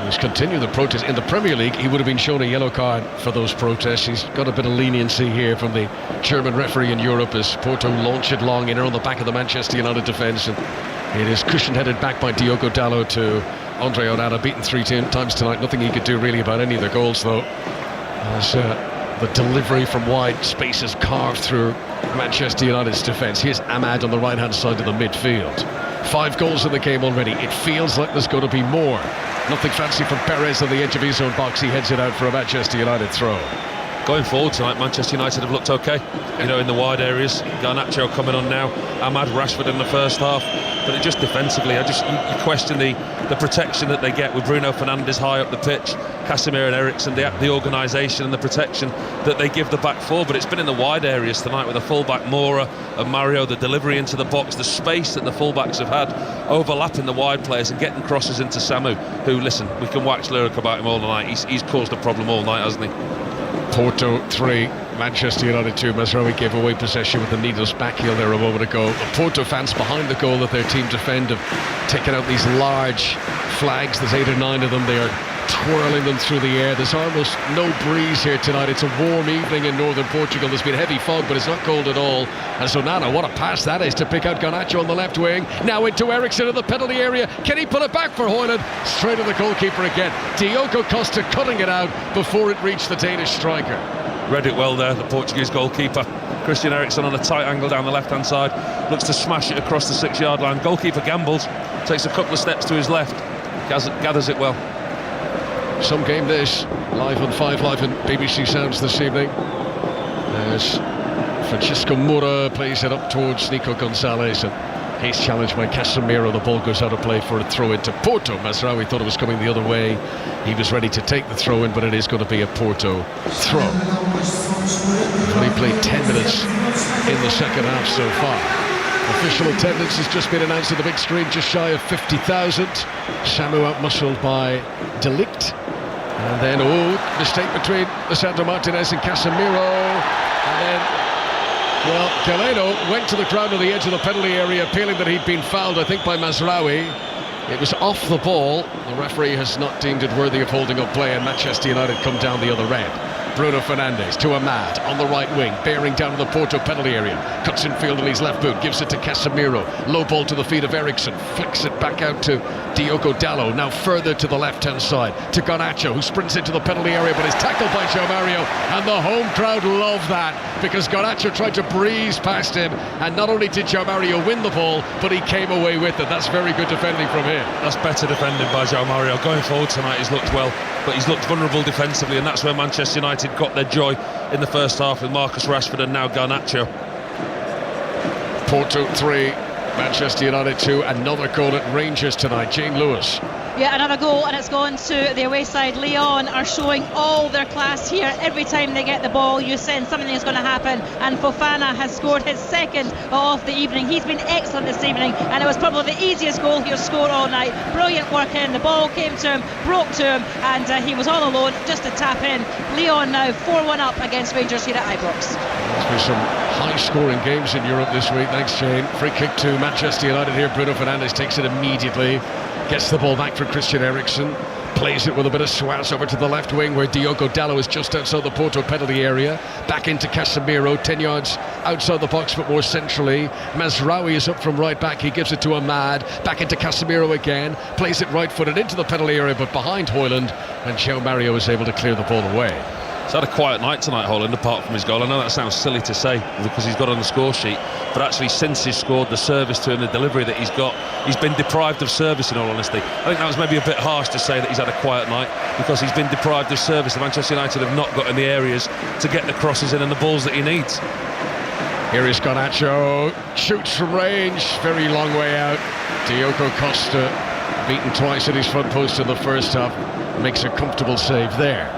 He's continuing the protest. In the Premier League, he would have been shown a yellow card for those protests. He's got a bit of leniency here from the German referee in Europe as Porto launch it long in on the back of the Manchester United defence. And it is cushion-headed back by Diogo Dalot to Andre Onana, beaten 3 times tonight. Nothing he could do really about any of the goals, though, as the delivery from wide spaces carved through Manchester United's defence. Here's Ahmad on the right-hand side of the midfield. 5 goals in the game already. It feels like there's going to be more. Nothing fancy from Perez on the edge of his own box. He heads it out for a Manchester United throw. Going forward tonight, Manchester United have looked okay, in the wide areas. Garnacho coming on now, Ahmad, Rashford in the first half, but it just defensively, you question the protection that they get with Bruno Fernandes high up the pitch, Casemiro and Eriksen, the organisation and the protection that they give the back four. But it's been in the wide areas tonight with the fullback Moura and Mario, the delivery into the box, the space that the fullbacks have had, overlapping the wide players and getting crosses into Samu, who, listen, we can wax lyric about him all night. He's caused a problem all night, hasn't he? Porto 3, Manchester United 2. Mazraoui gave away possession with the needless backheel there a moment ago. The Porto fans behind the goal that their team defend have taken out these large flags. There's 8 or 9 of them. They are twirling them through the air. There's almost no breeze here tonight. It's a warm evening in northern Portugal. There's been heavy fog, but it's not cold at all. And Onana, what a pass that is to pick out Garnacho on the left wing. Now into Eriksen in the penalty area. Can he put it back for Højlund? Straight at the goalkeeper again. Diogo Costa cutting it out before it reached the Danish striker. Read it well there, the Portuguese goalkeeper. Christian Eriksen on a tight angle down the left-hand side. Looks to smash it across the 6-yard line. Goalkeeper gambles, takes a couple of steps to his left. Gathers it well. Some game this, live on 5 Live and BBC Sounds this evening, as Francisco Moura plays it up towards Nico Gonzalez, and he's challenged by Casemiro. The ball goes out of play for a throw into Porto. Mazraoui thought it was coming the other way. He was ready to take the throw in, but it is going to be a Porto throw. We've only played 10 minutes in the second half so far. Official attendance has just been announced on the big screen, just shy of 50,000. Samu out-muscled by De Ligt. And then, mistake between Lisandro Martinez and Casemiro. And then, well, Galeno went to the ground on the edge of the penalty area, appealing that he'd been fouled, I think, by Mazraoui. It was off the ball. The referee has not deemed it worthy of holding up play, and Manchester United come down the other end. Bruno Fernandes to Ahmad on the right wing, bearing down to the Porto penalty area, cuts in field on his left boot, gives it to Casemiro, low ball to the feet of Eriksen, flicks it back out to Diogo Dalot, now further to the left hand side to Garnacho, who sprints into the penalty area but is tackled by João Mario, and the home crowd love that because Garnacho tried to breeze past him, and not only did João Mario win the ball, but he came away with it. That's very good defending from him. That's better defending by João Mario. Going forward tonight, he's looked well, but he's looked vulnerable defensively, and that's where Manchester United got their joy in the first half with Marcus Rashford and now Garnacho. Porto 3, Manchester United 2. Another goal at Rangers tonight. Jane Lewis. Yeah, another goal, and it's gone to the away side. Lyon are showing all their class here. Every time they get the ball, you sense something is going to happen, and Fofana has scored his second of the evening. He's been excellent this evening, and it was probably the easiest goal he'll score all night. Brilliant work in, the ball came to him, broke to him, and he was all alone just to tap in. Lyon now 4-1 up against Rangers here at Ibrox. There's been some high-scoring games in Europe this week. Thanks, Jane. Free kick to Manchester United here. Bruno Fernandes takes it immediately. Gets the ball back for Christian Eriksen, plays it with a bit of swaz over to the left wing where Diogo Dalot is just outside the Porto penalty area, back into Casemiro, 10 yards outside the box but more centrally. Mazraoui is up from right back, he gives it to Ahmad, back into Casemiro again, plays it right-footed into the penalty area but behind Højlund, and João Mario is able to clear the ball away. He's had a quiet night tonight, Højlund, apart from his goal. I know that sounds silly to say because he's got on the score sheet, but actually since he's scored, the service to him, the delivery that he's got, he's been deprived of service, in all honesty. I think that was maybe a bit harsh to say that he's had a quiet night because he's been deprived of service. The Manchester United have not got in the areas to get the crosses in and the balls that he needs. Here is Garnacho, shoots from range, very long way out. Diogo Costa, beaten twice at his front post in the first half, makes a comfortable save there.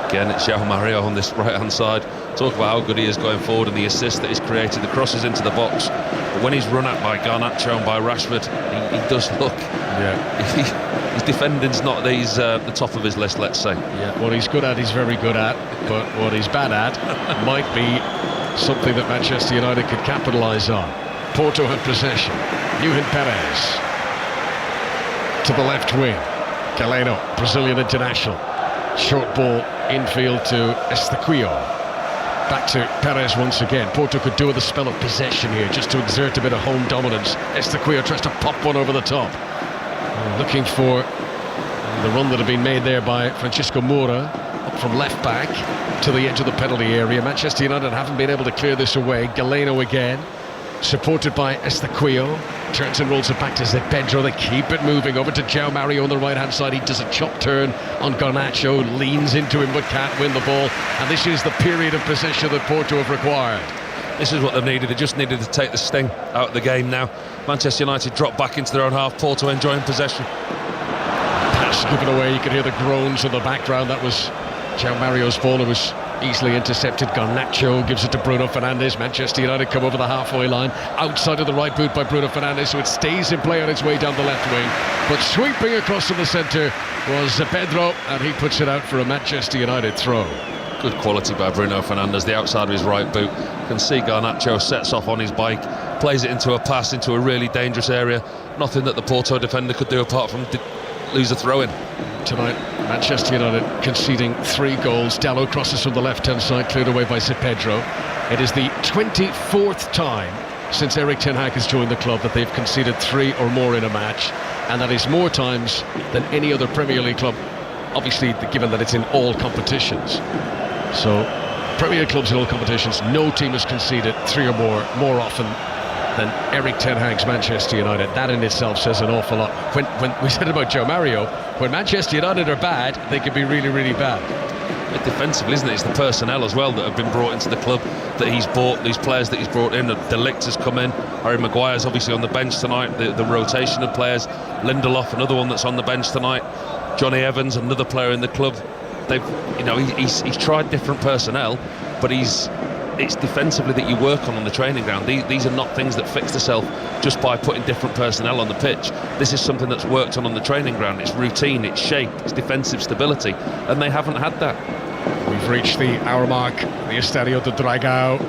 Again, it's João Mario on this right-hand side, talk about how good he is going forward and the assist that he's created, the crosses into the box. But when he's run at by Garnacho and by Rashford, he does look. Yeah. His defending's not the top of his list, let's say. Yeah. What he's good at, he's very good at. But what he's bad at might be something that Manchester United could capitalise on. Porto had possession. Nuhin Perez to the left wing. Galeno, Brazilian international. Short ball infield to Estaquio. Back to Perez once again. Porto could do with a spell of possession here, just to exert a bit of home dominance. Estaquio tries to pop one over the top. Looking for the run that had been made there by Francisco Moura, up from left back to the edge of the penalty area. Manchester United haven't been able to clear this away. Galeno again, supported by Estaquio. Turns and rolls it back to Zé Pedro. They keep it moving over to João Mario on the right hand side. He does a chop turn on Garnacho, leans into him but can't win the ball. And this is the period of possession that Porto have required. This is what they've needed. They just needed to take the sting out of the game now. Manchester United drop back into their own half. Porto enjoying possession. Pass given away. You could hear the groans in the background. That was João Mario's ball. It was easily intercepted. Garnacho gives it to Bruno Fernandes. Manchester United come over the halfway line, outside of the right boot by Bruno Fernandes, so it stays in play on its way down the left wing. But sweeping across from the centre was Pedro, and he puts it out for a Manchester United throw. Good quality by Bruno Fernandes, the outside of his right boot. You can see Garnacho sets off on his bike, plays it into a pass into a really dangerous area. Nothing that the Porto defender could do apart from lose a throw-in. Tonight, Manchester United conceding 3 goals. Dalot crosses from the left-hand side, cleared away by Zé Pedro. It is the 24th time since Erik ten Hag has joined the club that they've conceded 3 or more in a match, and that is more times than any other Premier League club, obviously given that it's in all competitions. So, Premier clubs in all competitions, no team has conceded 3 or more often than Erik ten Hag's Manchester United. That in itself says an awful lot. When we said about João Mario, when Manchester United are bad, they can be really, really bad. It's defensively, isn't it? It's the personnel as well that have been brought into the club, that he's bought, these players that he's brought in. De Ligt has come in. Harry Maguire's obviously on the bench tonight. The rotation of players. Lindelof, another one that's on the bench tonight. Johnny Evans, another player in the club. He's tried different personnel, but it's defensively that you work on the training ground. These are not things that fix themselves just by putting different personnel on the pitch. This is something that's worked on the training ground. It's routine, it's shape, it's defensive stability, and they haven't had that. We've reached the hour mark. The Estadio de Dragao.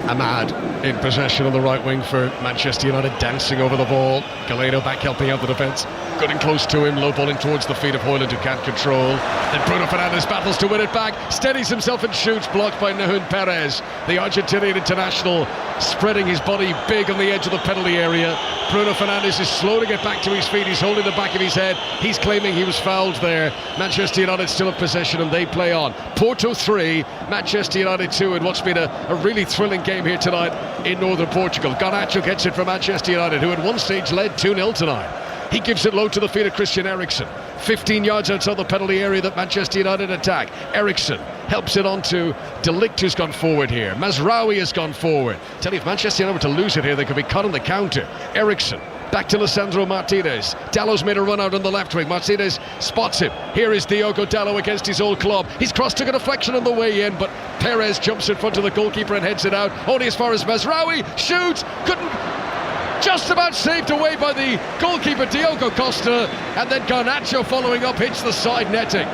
Ahmad in possession on the right wing for Manchester United, dancing over the ball. Galeno back helping out the defence. Getting close to him, low balling towards the feet of Højlund, who can't control. Then Bruno Fernandes battles to win it back, steadies himself and shoots, blocked by Nuhin Perez. The Argentinian international spreading his body big on the edge of the penalty area. Bruno Fernandes is slow to get back to his feet. He's holding the back of his head. He's claiming he was fouled there. Manchester United still in possession and they play on. Porto 3, Manchester United 2 in what's been a really thrilling game here tonight in northern Portugal. Garnacho gets it from Manchester United, who at one stage led 2-0 tonight. He gives it low to the feet of Christian Eriksen. 15 yards outside the penalty area that Manchester United attack. Eriksen helps it on to De Ligt, who's gone forward here. Mazraoui has gone forward. Tell you, if Manchester United were to lose it here, they could be caught on the counter. Eriksen back to Lisandro Martinez. Dalot's made a run out on the left wing. Martinez spots him. Here is Diogo Dalot against his old club. He's crossed, took a deflection on the way in, but Perez jumps in front of the goalkeeper and heads it out. Only as far as Mazraoui shoots. Couldn't. Just about saved away by the goalkeeper Diogo Costa, and then Garnacho following up hits the side netting.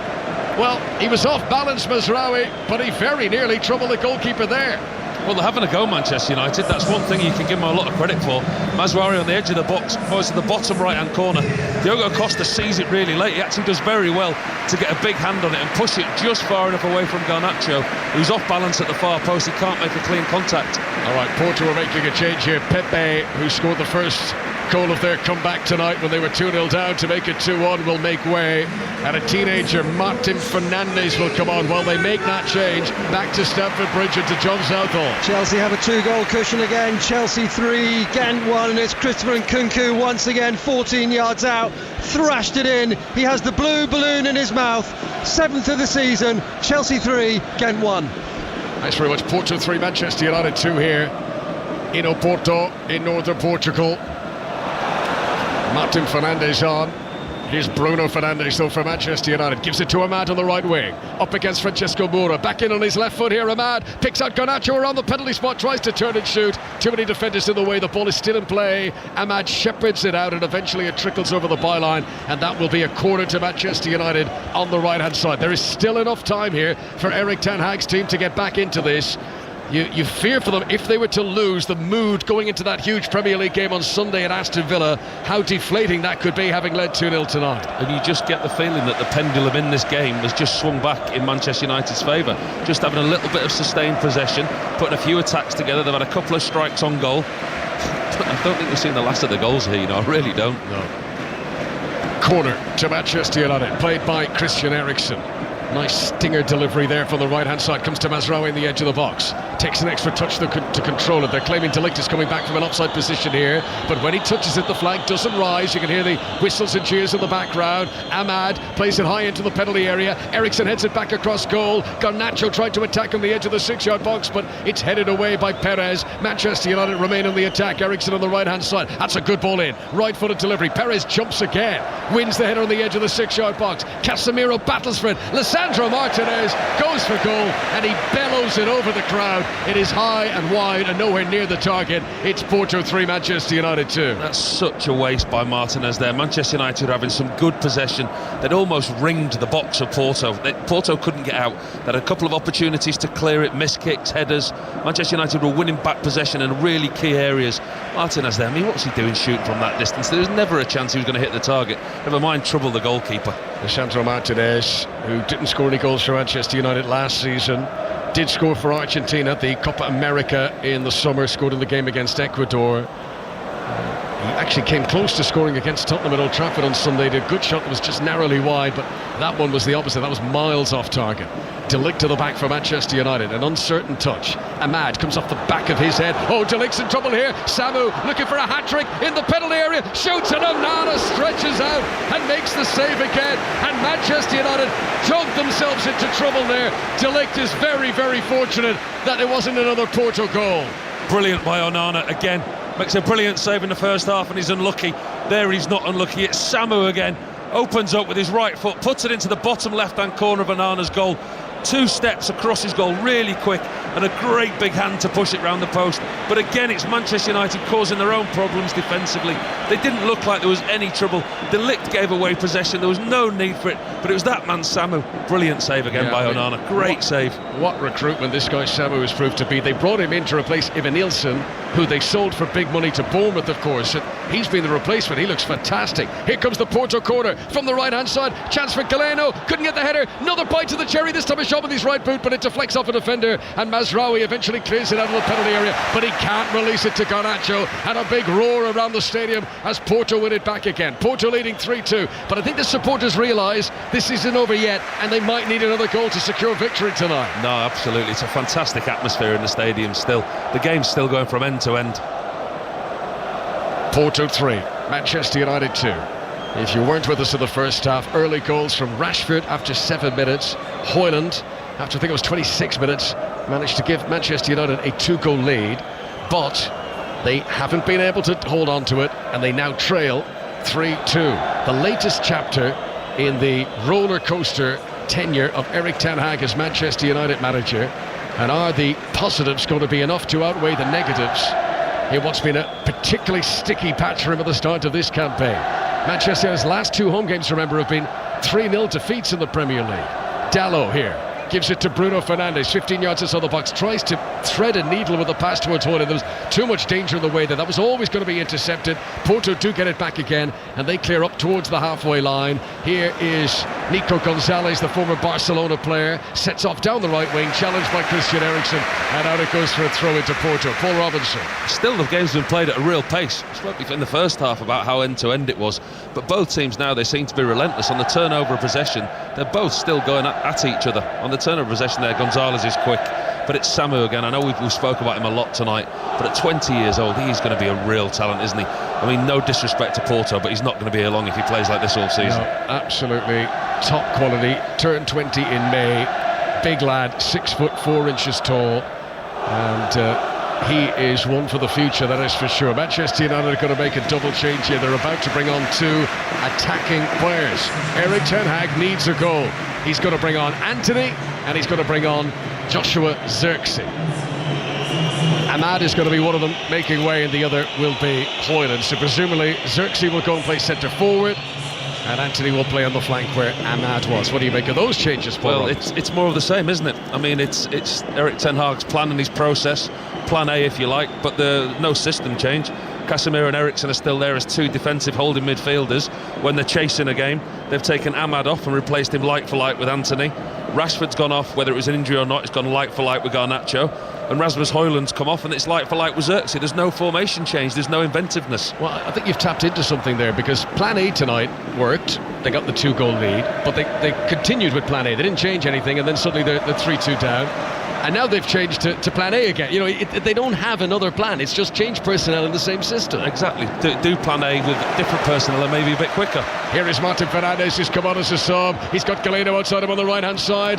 Well, he was off balance, Mazraoui, but he very nearly troubled the goalkeeper there. Well, they're having a go, Manchester United. That's one thing you can give them a lot of credit for. Mazraoui on the edge of the box, goes to the bottom right-hand corner. Diogo Costa sees it really late. He actually does very well to get a big hand on it and push it just far enough away from Garnacho, who's off balance at the far post. He can't make a clean contact. All right, Porto are making a change here. Pepe, who scored the first goal of their comeback tonight when they were 2-0 down to make it 2-1, will make way, and a teenager, Martin Fernandes, will come on. While they make that change, back to Stamford Bridge and to John Southall. Chelsea have a 2-goal cushion again. Chelsea 3, Ghent 1, and it's Christopher Nkunku once again, 14 yards out, thrashed it in. He has the blue balloon in his mouth. 7th of the season. Chelsea 3, Ghent 1. Thanks very much. Porto 3, Manchester United 2 here in Porto in northern Portugal. Martin Fernandes on. Here's Bruno Fernandes though for Manchester United, gives it to Ahmad on the right wing, up against Francesco Moura, back in on his left foot here. Ahmad picks out Garnacho around the penalty spot, tries to turn and shoot, too many defenders in the way, the ball is still in play. Ahmad shepherds it out and eventually it trickles over the byline, and that will be a corner to Manchester United on the right hand side. There is still enough time here for Erik ten Hag's team to get back into this. You fear for them if they were to lose. The mood going into that huge Premier League game on Sunday at Aston Villa, how deflating that could be, having led 2-0 tonight. And you just get the feeling that the pendulum in this game has just swung back in Manchester United's favour. Just having a little bit of sustained possession, putting a few attacks together. They've had a couple of strikes on goal. But I don't think we've seen the last of the goals here, I really don't. No. Corner to Manchester United, played by Christian Eriksen. Nice stinger delivery there from the right-hand side. Comes to Mazraoui in the edge of the box. Takes an extra touch to control it. They're claiming De Ligt is coming back from an offside position here. But when he touches it, the flag doesn't rise. You can hear the whistles and cheers in the background. Ahmad plays it high into the penalty area. Eriksen heads it back across goal. Garnacho tried to attack on the edge of the 6-yard box, but it's headed away by Perez. Manchester United remain on the attack. Eriksen on the right-hand side. That's a good ball in. Right-footed delivery. Perez jumps again. Wins the header on the edge of the 6-yard box. Casemiro battles for it. Lisandro Martinez goes for goal and he bellows it over the crowd. It is high and wide and nowhere near the target. It's Porto 3, Manchester United 2. That's such a waste by Martinez there. Manchester United were having some good possession. They'd almost ringed the box of Porto. Porto couldn't get out. They had a couple of opportunities to clear it, missed kicks, headers. Manchester United were winning back possession in really key areas. Martinez there, what's he doing shooting from that distance? There was never a chance he was going to hit the target. Never mind trouble the goalkeeper. Lisandro Martinez, who didn't score any goals for Manchester United last season, did score for Argentina at the Copa America in the summer, scored in the game against Ecuador. He actually came close to scoring against Tottenham at Old Trafford on Sunday. Did a good shot that was just narrowly wide, but that one was the opposite. That was miles off target. De Ligt to the back for Manchester United, an uncertain touch. Ahmad comes off the back of his head. Oh, De Ligt's in trouble here. Samu looking for a hat-trick in the penalty area, shoots and Onana stretches out and makes the save again, and Manchester United dug themselves into trouble there. De Ligt is very, very fortunate that it wasn't another Porto goal. Brilliant by Onana again. Makes a brilliant save in the first half and he's unlucky. There he's not unlucky. It's Samu again. Opens up with his right foot, puts it into the bottom left-hand corner of Onana's goal. 2 steps across his goal really quick and a great big hand to push it round the post. But again, it's Manchester United causing their own problems defensively. They didn't look like there was any trouble. De Ligt gave away possession. There was no need for it, but it was that man Samu. Brilliant save again by Onana. Great save. What recruitment this guy Samu has proved to be. They brought him in to replace Ivan Nilsson, who they sold for big money to Bournemouth, of course. And he's been the replacement. He looks fantastic. Here comes the Porto corner from the right-hand side. Chance for Galeno. Couldn't get the header. Another bite to the cherry. This time a shot with his right boot, but it deflects off a defender. And Mazraoui eventually clears it out of the penalty area, but he can't release it to Garnacho. And a big roar around the stadium as Porto win it back again. Porto leading 3-2. But I think the supporters realise this isn't over yet, and they might need another goal to secure victory tonight. No, absolutely. It's a fantastic atmosphere in the stadium still. The game's still going from end to end. Porto 3, Manchester United 2. If you weren't with us in the first half, early goals from Rashford after 7 minutes. Højlund, after I think it was 26 minutes, managed to give Manchester United a 2-goal lead, but they haven't been able to hold on to it, and they now trail 3-2. The latest chapter in the roller coaster tenure of Erik ten Hag as Manchester United manager. And are the positives going to be enough to outweigh the negatives in what's been a particularly sticky patch for him at the start of this campaign? Manchester United's last 2 home games, remember, have been 3-0 defeats in the Premier League. Dalot here gives it to Bruno Fernandes, 15 yards inside the box, tries to thread a needle with the pass towards Højlund. There was too much danger in the way there. That was always going to be intercepted. Porto do get it back again, and they clear up towards the halfway line. Here is Nico Gonzalez, the former Barcelona player, sets off down the right wing, challenged by Christian Eriksen, and out it goes for a throw into Porto. Paul Robinson. Still, the game's been played at a real pace. I spoke in the first half about how end-to-end it was, but both teams now, they seem to be relentless on the turnover of possession. They're both still going at each other. On the turnover of possession there, Gonzalez is quick, but it's Samu again. I know we spoke about him a lot tonight, but at 20 years old, he's going to be a real talent, isn't he? I mean, no disrespect to Porto, but he's not going to be here long if he plays like this all season. No, absolutely top quality. Turned 20 in May. Big lad, 6'4" tall, and he is one for the future, that is for sure. Manchester United are going to make a double change here. They're about to bring on 2 attacking players. Erik ten Hag needs a goal. He's going to bring on Antony, and he's going to bring on Joshua Zirkzee. Ahmad is going to be one of them making way, and the other will be Højlund. So presumably Zirkzee will go and play centre forward, and Antony will play on the flank where Ahmad was. What do you make of those changes, Paul? Well, it's more of the same, isn't it? I mean, it's Erik ten Hag's plan and his process, plan A if you like, but no system change. Casemiro and Eriksen are still there as 2 defensive holding midfielders. When they're chasing a game, they've taken Ahmad off and replaced him like for like with Antony. Rashford's gone off, whether it was an injury or not, it's gone like for like with Garnacho. And Rasmus Højlund's come off, and it's like for like with Zirkzee. There's no formation change, there's no inventiveness. Well, I think you've tapped into something there, because plan A tonight worked. They got the 2-goal lead, but they continued with plan A. They didn't change anything, and then suddenly they're 3-2 down. And now they've changed to plan A again. You know, they don't have another plan. It's just change personnel in the same system. Exactly. Do plan A with different personnel and maybe a bit quicker. Here is Martin Fernandes, who's come on as a sub. He's got Galeno outside him on the right-hand side.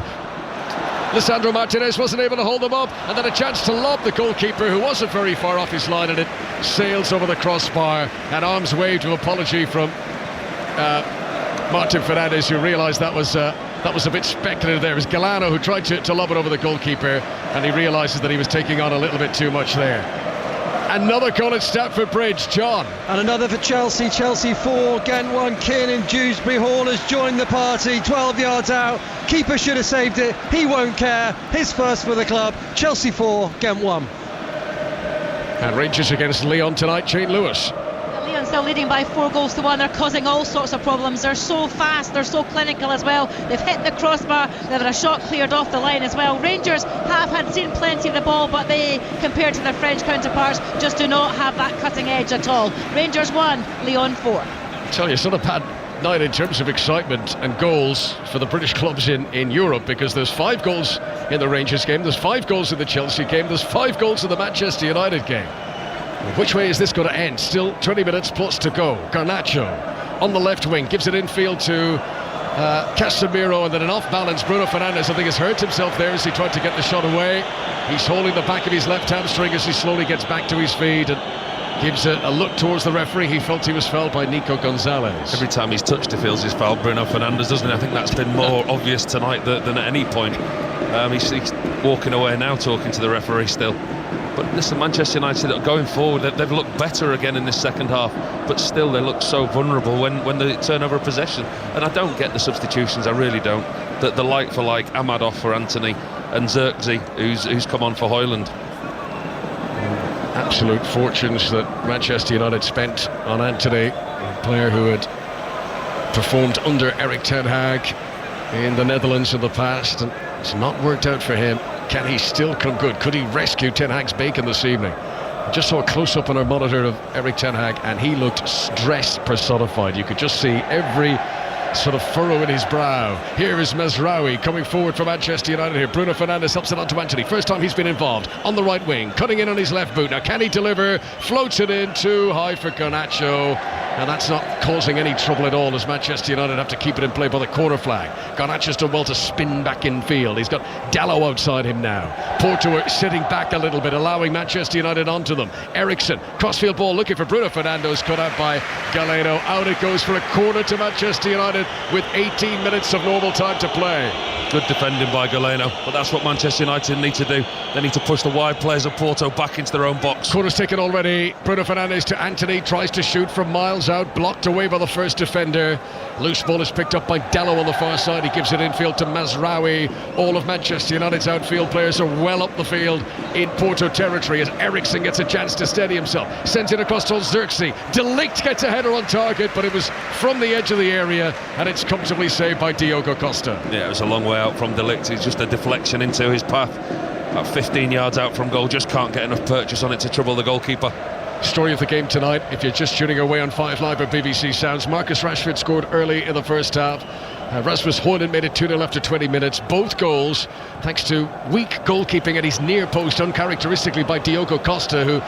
Lisandro Martinez wasn't able to hold them up, and then a chance to lob the goalkeeper, who wasn't very far off his line, and it sails over the crossbar. An arms waved of apology from Martin Fernandes, who realised that was a bit speculative there. It was Galeno who tried to lob it over the goalkeeper, and he realises that he was taking on a little bit too much there. Another goal at Stamford Bridge, John. And another for Chelsea. Chelsea 4, Ghent 1. Kiernan Dewsbury Hall has joined the party, 12 yards out. Keeper should have saved it. He won't care. His first for the club. Chelsea 4, Ghent 1. And Rangers against Lyon tonight, Jane Lewis. Lyon still leading by 4-1. They're causing all sorts of problems. They're so fast, they're so clinical as well. They've hit the crossbar, they've had a shot cleared off the line as well. Rangers have had seen plenty of the ball, but they, compared to their French counterparts, just do not have that cutting edge at all. Rangers 1, Lyon 4. I tell you, it's not a bad night in terms of excitement and goals for the British clubs in Europe, because there's 5 goals in the Rangers game, there's 5 goals in the Chelsea game, there's 5 goals in the Manchester United game. Which way is this going to end? Still 20 minutes plus to go. Garnacho on the left wing gives it infield to Casemiro, and then an off-balance Bruno Fernandes, I think, has hurt himself there as he tried to get the shot away. He's holding the back of his left hamstring as he slowly gets back to his feet and gives a look towards the referee. He felt he was fouled by Nico Gonzalez. Every time he's touched, he feels he's fouled Bruno Fernandes, doesn't he? I think that's been more obvious tonight than at any point. He's walking away now, talking to the referee still. But listen, Manchester United going forward, they've looked better again in this second half, but still they look so vulnerable when they turn over possession. And I don't get the substitutions, I really don't. The like for like, Ahmad off for Antony, and Zirkzee, who's come on for Højlund. Absolute fortunes that Manchester United spent on Antony, a player who had performed under Erik ten Hag in the Netherlands in the past, and it's not worked out for him. Can he still come good? Could he rescue Ten Hag's bacon this evening? I just saw a close-up on our monitor of Erik ten Hag, and he looked stress personified. You could just see every sort of furrow in his brow. Here is Mazraoui coming forward for Manchester United here. Bruno Fernandes helps it on to Antony. First time he's been involved. On the right wing, cutting in on his left boot. Now can he deliver? Floats it in too high for Garnacho. And that's not causing any trouble at all, as Manchester United have to keep it in play by the corner flag. Garnacho's done well to spin back in field. He's got Dalot outside him now. Porto are sitting back a little bit, allowing Manchester United onto them. Eriksen, crossfield ball looking for Bruno Fernandes, cut out by Galeno. Out it goes for a corner to Manchester United with 18 minutes of normal time to play. Good defending by Galeno, but that's what Manchester United need to do. They need to push the wide players of Porto back into their own box. Corner's taken already. Bruno Fernandes to Antony, tries to shoot from miles out, blocked away by the first defender. Loose ball is picked up by Dalot on the far side. He gives it infield to Mazraoui. All of Manchester United's outfield players are well up the field in Porto territory as Eriksen gets a chance to steady himself. Sends it across towards Zirkzee. De Ligt gets a header on target, but it was from the edge of the area, and it's comfortably saved by Diogo Costa. Yeah, it was a long way out from De Ligt. It's just a deflection into his path. About 15 yards out from goal, just can't get enough purchase on it to trouble the goalkeeper. Story of the game tonight, if you're just tuning away on 5 Live or BBC Sounds, Marcus Rashford scored early in the first half. Rasmus Højlund made it 2-0 after 20 minutes. Both goals thanks to weak goalkeeping at his near post, uncharacteristically by Diogo Costa, who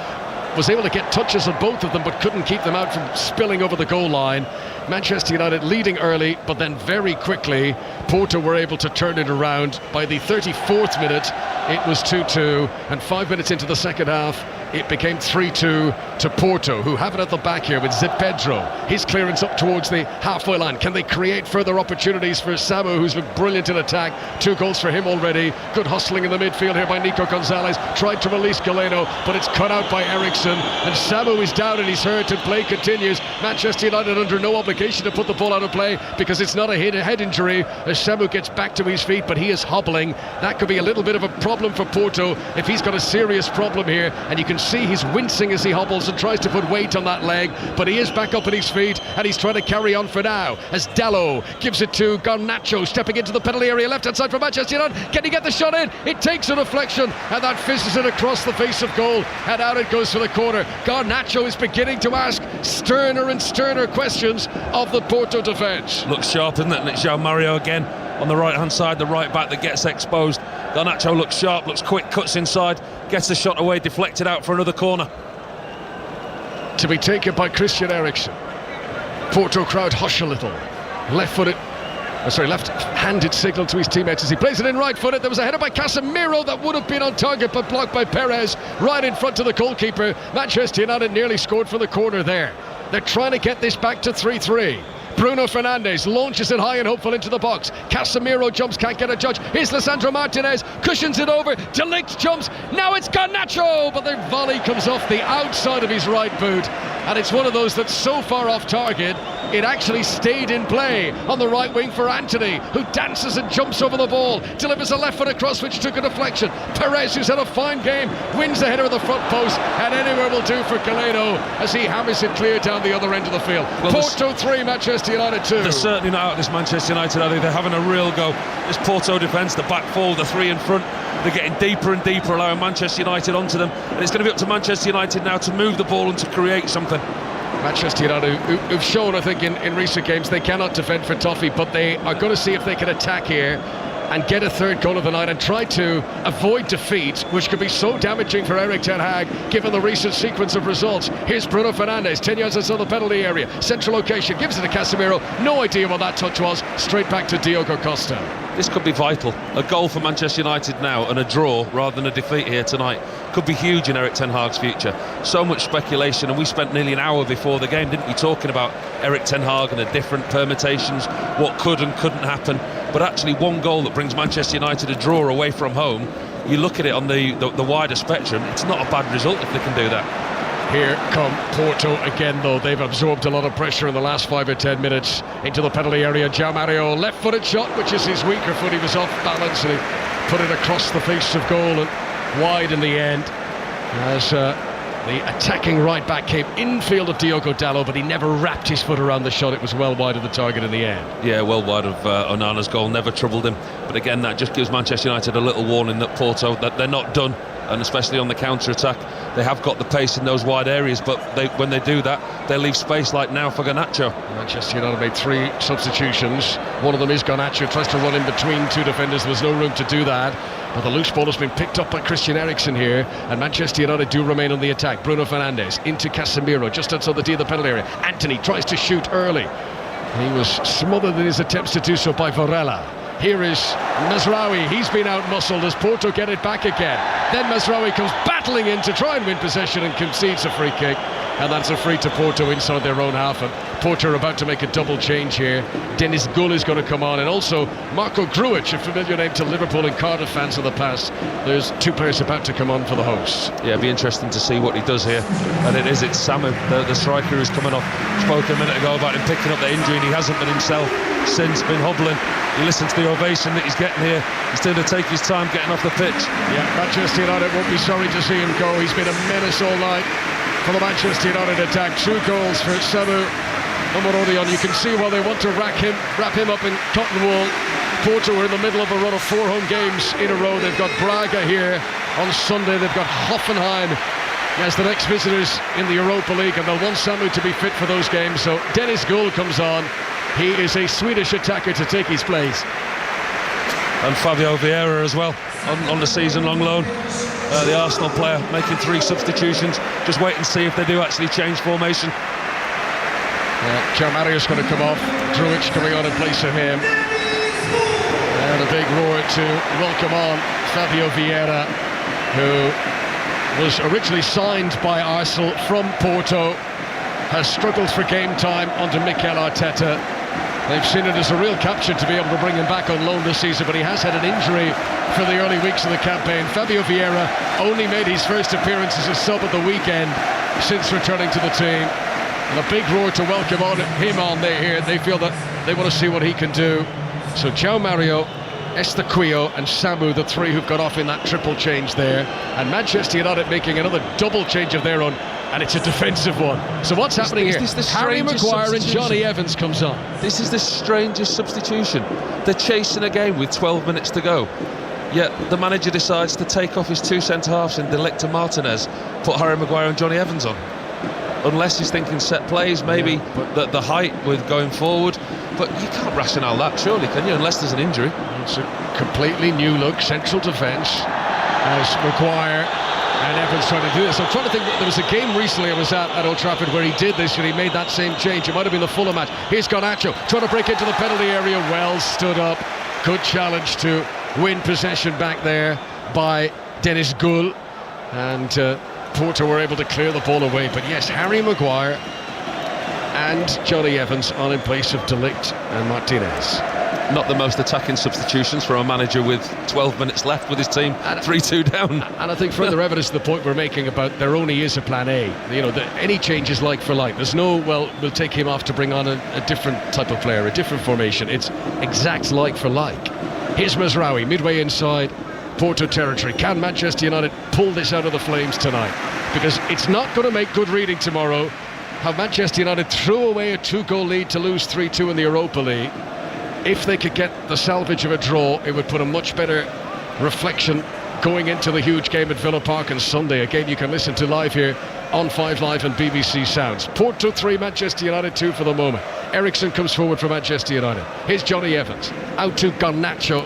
was able to get touches on both of them but couldn't keep them out from spilling over the goal line. Manchester United leading early, but then very quickly Porto were able to turn it around. By the 34th minute, it was 2-2, and 5 minutes into the second half, it became 3-2 to Porto, who have it at the back here with Zepedro. His clearance up towards the halfway line. Can they create further opportunities for Samu, who's looked brilliant in attack? 2 goals for him already. Good hustling in the midfield here by Nico Gonzalez. Tried to release Galeno, but it's cut out by Eriksson. And Samu is down and he's hurt, and play continues. Manchester United under no obligation to put the ball out of play because it's not a head injury as Samu gets back to his feet, but he is hobbling. That could be a little bit of a problem for Porto if he's got a serious problem here, and you can see he's wincing as he hobbles and tries to put weight on that leg, but he is back up at his feet and he's trying to carry on for now as Dallo gives it to Garnacho, stepping into the penalty area, left hand side for Manchester United. Can he get the shot in? It takes a deflection and that fizzes it across the face of goal, and out it goes for the corner. Garnacho is beginning to ask sterner and sterner questions of the Porto defence. Looks sharp, isn't it? And it's João Mario again on the right hand side, the right back that gets exposed. Garnacho looks sharp, looks quick, cuts inside, gets the shot away, deflected out for another corner. To be taken by Christian Eriksen. Porto crowd hush a little. Left-handed signal to his teammates as he plays it in right-footed. There was a header by Casemiro that would have been on target, but blocked by Perez right in front of the goalkeeper. Manchester United nearly scored for the corner there. They're trying to get this back to 3-3. Bruno Fernandes launches it high and hopeful into the box. Casemiro jumps, can't get a judge. Here's Lisandro Martinez, cushions it over. De Ligt jumps, now it's Garnacho, but the volley comes off the outside of his right boot, and it's one of those that's so far off target it actually stayed in play on the right wing for Antony, who dances and jumps over the ball, delivers a left foot across which took a deflection. Perez, who's had a fine game, wins the header of the front post, and anywhere will do for Galeno as he hammers it clear down the other end of the field. Well, Porto 3, Manchester United 2. They're certainly not out of this Manchester United, are they? They're having a real go. This Porto defence, the back four, the 3 in front, they're getting deeper and deeper, allowing Manchester United onto them, and it's going to be up to Manchester United now to move the ball and to create something. Manchester United, who've shown, I think, in recent games they cannot defend for toffee, but they are going to see if they can attack here and get a third goal of the night and try to avoid defeat, which could be so damaging for Erik ten Hag given the recent sequence of results. Here's Bruno Fernandes, 10 yards outside the penalty area, central location, gives it to Casemiro, no idea what that touch was, straight back to Diogo Costa. This could be vital. A goal for Manchester United now and a draw rather than a defeat here tonight could be huge in Erik ten Hag's future. So much speculation, and we spent nearly an hour before the game, didn't we, talking about Erik ten Hag and the different permutations, what could and couldn't happen. But actually one goal that brings Manchester United a draw away from home, you look at it on the wider spectrum, it's not a bad result if they can do that. Here come Porto again, though. They've absorbed a lot of pressure in the last 5 or 10 minutes into the penalty area. João Mario, left-footed shot, which is his weaker foot. He was off balance and he put it across the face of goal and wide in the end. As the attacking right back came infield of Diogo Dallo, but he never wrapped his foot around the shot. It was well wide of the target in the end. Yeah, well wide of Onana's goal, never troubled him. But again, that just gives Manchester United a little warning that Porto, that they're not done. And especially on the counter-attack, they have got the pace in those wide areas, but when they do that, they leave space, like now for Garnacho. Manchester United made 3 substitutions. One of them is Garnacho, tries to run in between 2 defenders. There was no room to do that, but the loose ball has been picked up by Christian Eriksen here, and Manchester United do remain on the attack. Bruno Fernandes into Casemiro, just outside the D of the penalty area. Antony tries to shoot early. He was smothered in his attempts to do so by Varela. Here is Mazraoui, he's been out-muscled as Porto get it back again. Then Mazraoui comes battling in to try and win possession and concedes a free kick. And that's a free to Porto inside their own half. And Porto are about to make a double change here. Dennis Gull is going to come on, and also Marco Grujic, a familiar name to Liverpool and Cardiff fans of the past. There's 2 players about to come on for the hosts. Yeah, it'll be interesting to see what he does here. And it's Samu, the striker, who's coming off. Spoke a minute ago about him picking up the injury, and he hasn't been himself since, been hobbling. You listen to the ovation that he's getting here. He's going to take his time getting off the pitch. Yeah, Manchester United won't be sorry to see him go. He's been a menace all night for the Manchester United attack. 2 goals for Samu Omorodion. You can see why they want to wrap him up in cotton wool. Porto are in the middle of a run of 4 home games in a row. They've got Braga here on Sunday. They've got Hoffenheim as the next visitors in the Europa League, and they'll want Samu to be fit for those games. So Dennis Gull comes on. He is a Swedish attacker to take his place. And Fabio Vieira as well, on the season-long loan. The Arsenal player making 3 substitutions. Just wait and see if they do actually change formation. João Mario's going to come off. Grujic coming on in place of him. And a big roar to welcome on Fabio Vieira, who was originally signed by Arsenal from Porto, has struggled for game time under Mikel Arteta. They've seen it as a real capture to be able to bring him back on loan this season, but he has had an injury for the early weeks of the campaign. Fabio Vieira only made his first appearance as a sub at the weekend since returning to the team. And a big roar to welcome him on there here. They feel that they want to see what he can do. So João Mario, Estaquio and Samu, the three who've got off in that triple change there. And Manchester United making another double change of their own, and it's a defensive one. So what's happening here? Harry Maguire and Johnny Evans comes on. This is the strangest substitution. They're chasing a game with 12 minutes to go, yet the manager decides to take off his two centre-halves in De Ligt and Martinez, put Harry Maguire and Johnny Evans on. Unless he's thinking set plays, maybe the height with going forward. But you can't rationale that, surely, can you? Unless there's an injury. It's a completely new look, central defence, as Maguire and Evans trying to do this. I'm trying to think, there was a game recently I was at Old Trafford where he did this and he made that same change. It might have been the Fulham match. Here's Garnacho trying to break into the penalty area. Well stood up. Good challenge to win possession back there by Dennis Gull. And Porto were able to clear the ball away. But yes, Harry Maguire and Johnny Evans on in place of De Ligt and Martinez. Not the most attacking substitutions from a manager with 12 minutes left with his team 3-2 down. And I think further evidence to the point we're making about there only is a plan A. You know, any change is like for like. There's no, well, we'll take him off to bring on a different type of player, a different formation. It's exact like for like. Here's Mazraoui, midway inside Porto territory. Can Manchester United pull this out of the flames tonight? Because it's not going to make good reading tomorrow. Have Manchester United threw away a 2-goal lead to lose 3-2 in the Europa League. If they could get the salvage of a draw, it would put a much better reflection going into the huge game at Villa Park on Sunday. A game you can listen to live here on 5 Live and BBC Sounds. Porto 3, Manchester United 2 for the moment. Ericsson comes forward for Manchester United. Here's Johnny Evans. Out to Garnacho.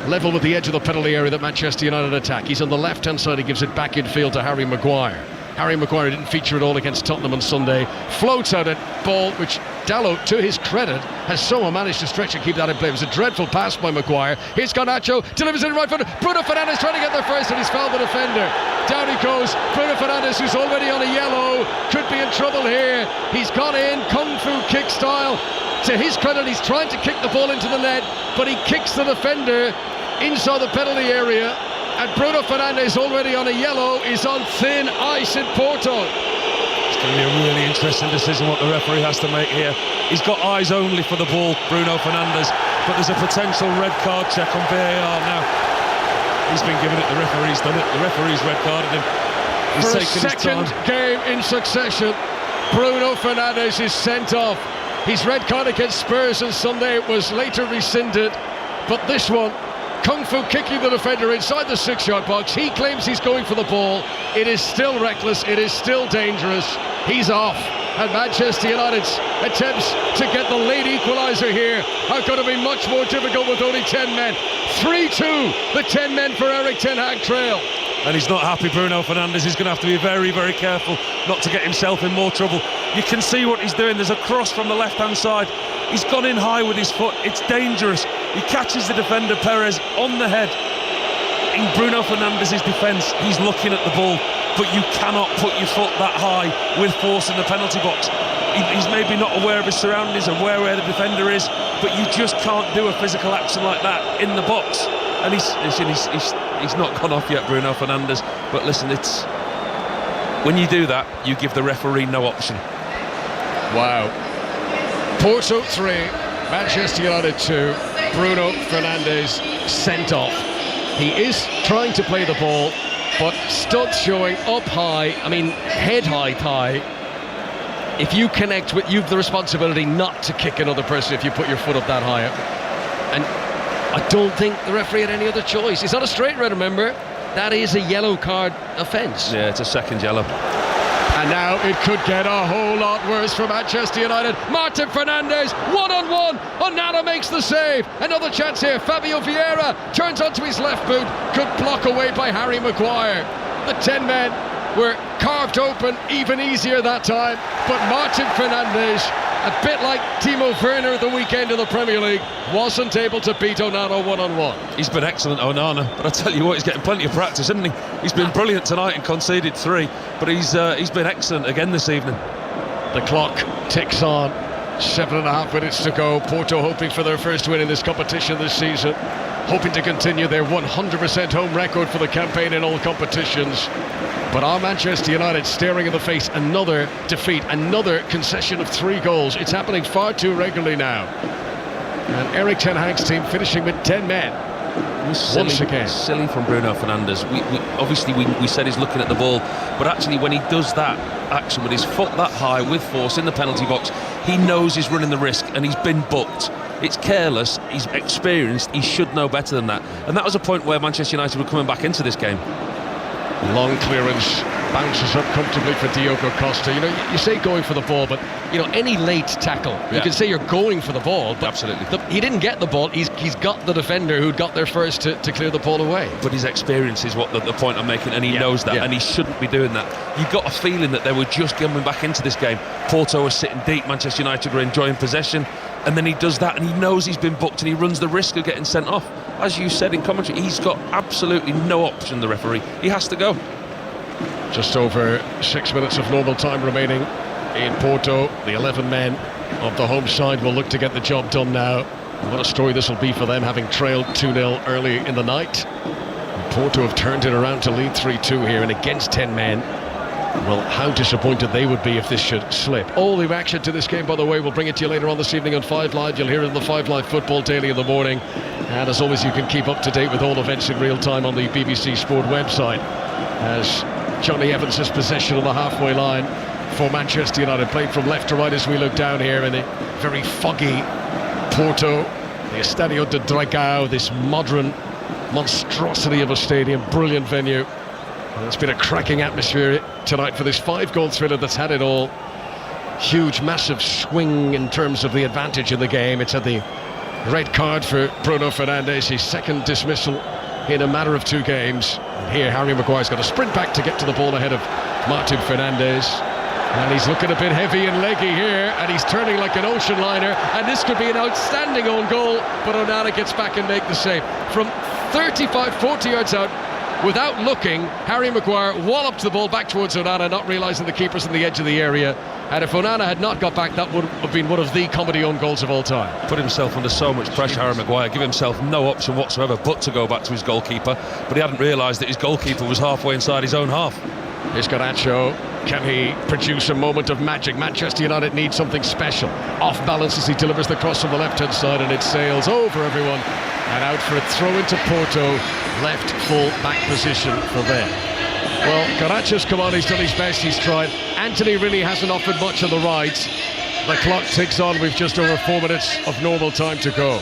Level with the edge of the penalty area that Manchester United attack. He's on the left-hand side. He gives it back in field to Harry Maguire. Harry Maguire didn't feature at all against Tottenham on Sunday. Floats out a ball which Dalot, to his credit, has somehow managed to stretch and keep that in play. It was a dreadful pass by Maguire. Here's Garnacho, delivers it in right foot. Bruno Fernandes trying to get there first, and he's fouled the defender. Down he goes. Bruno Fernandes, who's already on a yellow, could be in trouble here. He's gone in, kung fu kick style. To his credit, he's trying to kick the ball into the net, but he kicks the defender inside the penalty area. And Bruno Fernandes, already on a yellow, is on thin ice in Porto. It's going to be a really interesting decision what the referee has to make here. He's got eyes only for the ball, Bruno Fernandes, but there's a potential red card check on VAR now. He's been given it, the referee's done it. The referee's red carded him. He's for a second game in succession, Bruno Fernandes is sent off. His red card against Spurs on Sunday was later rescinded, but this one, kung fu kicking the defender inside the 6-yard box. He claims he's going for the ball. It is still reckless. It is still dangerous. He's off. And Manchester United's attempts to get the late equaliser here are going to be much more difficult with only 10 men. 3-2, the 10 men for Erik ten Hag trail. And he's not happy, Bruno Fernandes. He's going to have to be very, very careful not to get himself in more trouble. You can see what he's doing. There's a cross from the left-hand side. He's gone in high with his foot. It's dangerous. He catches the defender, Perez, on the head. In Bruno Fernandes' defence, he's looking at the ball, but you cannot put your foot that high with force in the penalty box. He's maybe not aware of his surroundings and where the defender is, but you just can't do a physical action like that in the box. And he's not gone off yet, Bruno Fernandes. But listen, it's when you do that, you give the referee no option. Wow. Porto 3, Manchester United 2. Bruno Fernandes sent off. He is trying to play the ball, but studs showing up high. I mean, head height high. If you connect with, you've the responsibility not to kick another person if you put your foot up that high. And I don't think the referee had any other choice. It's not a straight red, remember. That is a yellow card offence. Yeah, it's a second yellow. And now it could get a whole lot worse for Manchester United. Martin Fernandes, one-on-one. Onana makes the save. Another chance here. Fabio Vieira turns onto his left boot. Good block away by Harry Maguire. The 10 men were carved open even easier that time. But Martin Fernandes a bit like Timo Werner at the weekend in the Premier League, wasn't able to beat Onana one-on-one. He's been excellent, Onana, but I tell you what, he's getting plenty of practice, isn't he? He's been brilliant tonight and conceded 3, but he's been excellent again this evening. The clock ticks on, 7.5 minutes to go. Porto hoping for their first win in this competition this season, hoping to continue their 100% home record for the campaign in all competitions. But are Manchester United staring in the face another defeat, another concession of 3 goals? It's happening far too regularly now. And Erik ten Hag's team finishing with 10 men. Once again. Silly from Bruno Fernandes. We said he's looking at the ball, but actually when he does that action with his foot that high with force in the penalty box, he knows he's running the risk and he's been booked. It's careless, he's experienced, he should know better than that. And that was a point where Manchester United were coming back into this game. Long clearance, bounces up comfortably for Diogo Costa. You know, you say going for the ball, but you know, any late tackle, you can say you're going for the ball, but absolutely. He didn't get the ball. He's got the defender who'd got there first to clear the ball away. But his experience is what the point I'm making, and he knows that, and he shouldn't be doing that. You got a feeling that they were just coming back into this game. Porto was sitting deep, Manchester United were enjoying possession, and then he does that, and he knows he's been booked, and he runs the risk of getting sent off. As you said in commentary, he's got absolutely no option, the referee. He has to go. Just over 6 minutes of normal time remaining in Porto. The 11 men of the home side will look to get the job done now. What a story this will be for them, having trailed 2-0 early in the night. And Porto have turned it around to lead 3-2 here, and against 10 men. Well, how disappointed they would be if this should slip. All the reaction to this game, by the way, we'll bring it to you later on this evening on 5 Live. You'll hear it on the 5 Live Football Daily in the morning. And as always, you can keep up to date with all events in real time on the BBC Sport website. As Johnny Evans' possession on the halfway line for Manchester United, played from left to right as we look down here in the very foggy Porto, the Estadio de Dragão, this modern monstrosity of a stadium, brilliant venue. And it's been a cracking atmosphere tonight for this 5-goal thriller that's had it all. Huge, massive swing in terms of the advantage in the game. It's had the red card for Bruno Fernandes, his second dismissal in a matter of 2 games. And here Harry Maguire's got to sprint back to get to the ball ahead of Martin Fernandes. And he's looking a bit heavy and leggy here, and he's turning like an ocean liner, and this could be an outstanding own goal, but Onana gets back and make the save. From 35-40 yards out, without looking, Harry Maguire walloped the ball back towards Onana, not realising the keeper's on the edge of the area. And if Onana had not got back, that would have been one of the comedy own goals of all time. Put himself under so much pressure, Harry Maguire, give himself no option whatsoever but to go back to his goalkeeper. But he hadn't realised that his goalkeeper was halfway inside his own half. Here's Garnacho. Can he produce a moment of magic? Manchester United need something special. Off balance as he delivers the cross from the left-hand side, and it sails over everyone and out for a throw into Porto. Left full back position for them. Well, Garnacho's come on, he's done his best, he's tried. Anthony really hasn't offered much on the right. The clock ticks on, we've just over 4 minutes of normal time to go.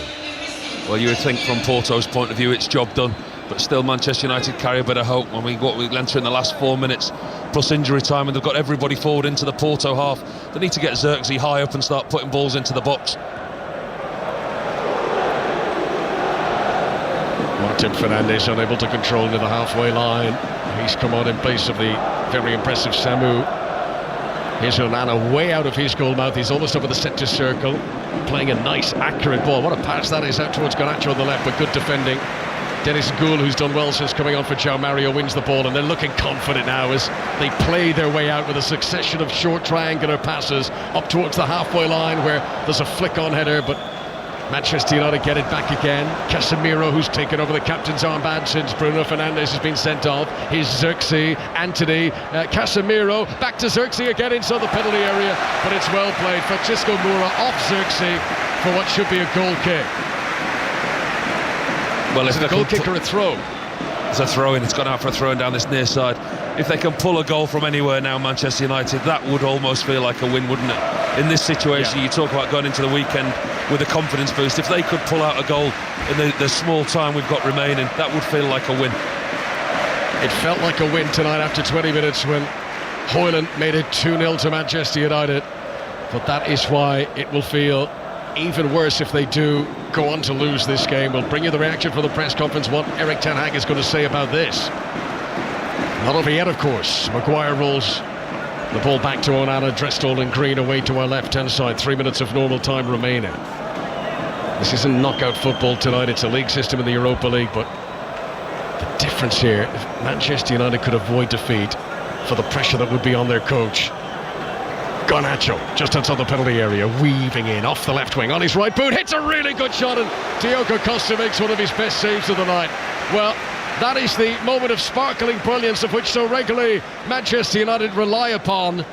Well, you would think from Porto's point of view it's job done, but still Manchester United carry a bit of hope when we enter in the last 4 minutes plus injury time, and they've got everybody forward into the Porto half. They need to get Xerxes high up and start putting balls into the box. Martin Fernandes unable to control near the halfway line. He's come on in place of the very impressive Samu. Here's Onana way out of his goal mouth. He's almost over the centre circle, playing a nice accurate ball. What a pass that is out towards Garnacho on the left, but good defending. Dennis Gould, who's done well since coming on for João Mario, wins the ball, and they're looking confident now as they play their way out with a succession of short triangular passes up towards the halfway line, where there's a flick-on header, but Manchester United get it back again. Casemiro, who's taken over the captain's armband since Bruno Fernandes has been sent off. Here's Xerxes, Anthony, Casemiro, back to Xerxes again inside the penalty area, but it's well played. Francisco Moura off Xerxes for what should be a goal kick. Well, is it a goal kick or a throw? It's a throw-in. It's gone out for a throw-in down this near side. If they can pull a goal from anywhere now, Manchester United, that would almost feel like a win, wouldn't it? In this situation, you talk about going into the weekend with a confidence boost. If they could pull out a goal in the small time we've got remaining, that would feel like a win. It felt like a win tonight after 20 minutes when Højlund made it 2-0 to Manchester United. But that is why it will feel even worse if they do go on to lose this game. We'll bring you the reaction from the press conference, what Erik ten Hag is going to say about this. Not over yet, of course. Maguire rolls The ball back to Onana, dressed all in green, away to our left-hand side. 3 minutes of normal time remaining. This isn't knockout football tonight, it's a league system in the Europa League, but the difference here, if Manchester United could avoid defeat for the pressure that would be on their coach. Garnacho, just outside the penalty area, weaving in, off the left wing, on his right boot, hits a really good shot, and Diogo Costa makes one of his best saves of the night. Well, that is the moment of sparkling brilliance of which so regularly Manchester United rely upon.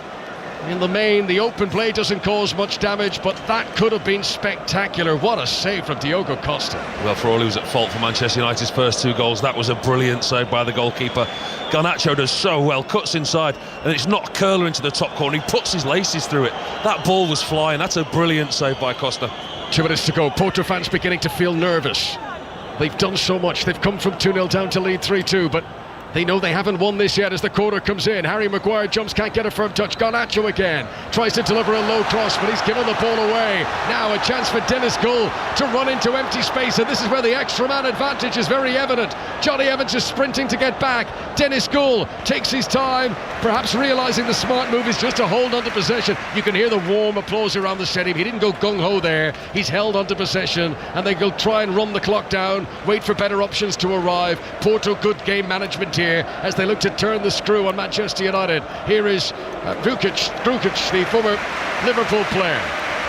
In the main, the open play doesn't cause much damage, but that could have been spectacular. What a save from Diogo Costa. Well, for all he was at fault for Manchester United's first 2 goals, that was a brilliant save by the goalkeeper. Garnacho does so well, cuts inside, and it's not a curler into the top corner. He puts his laces through it. That ball was flying. That's a brilliant save by Costa. 2 minutes to go. Porto fans beginning to feel nervous. They've done so much. They've come from 2-0 down to lead 3-2, but they know they haven't won this yet as the corner comes in. Harry Maguire jumps, can't get a firm touch. Garnacho again. Tries to deliver a low cross, but he's given the ball away. Now a chance for Dennis Gould to run into empty space, and this is where the extra man advantage is very evident. Johnny Evans is sprinting to get back. Dennis Gould takes his time, perhaps realising the smart move is just to hold on to possession. You can hear the warm applause around the stadium. He didn't go gung-ho there. He's held on to possession, and they will try and run the clock down, wait for better options to arrive. Porto, good game management here as they look to turn the screw on Manchester United. Here is Vukic, the former Liverpool player.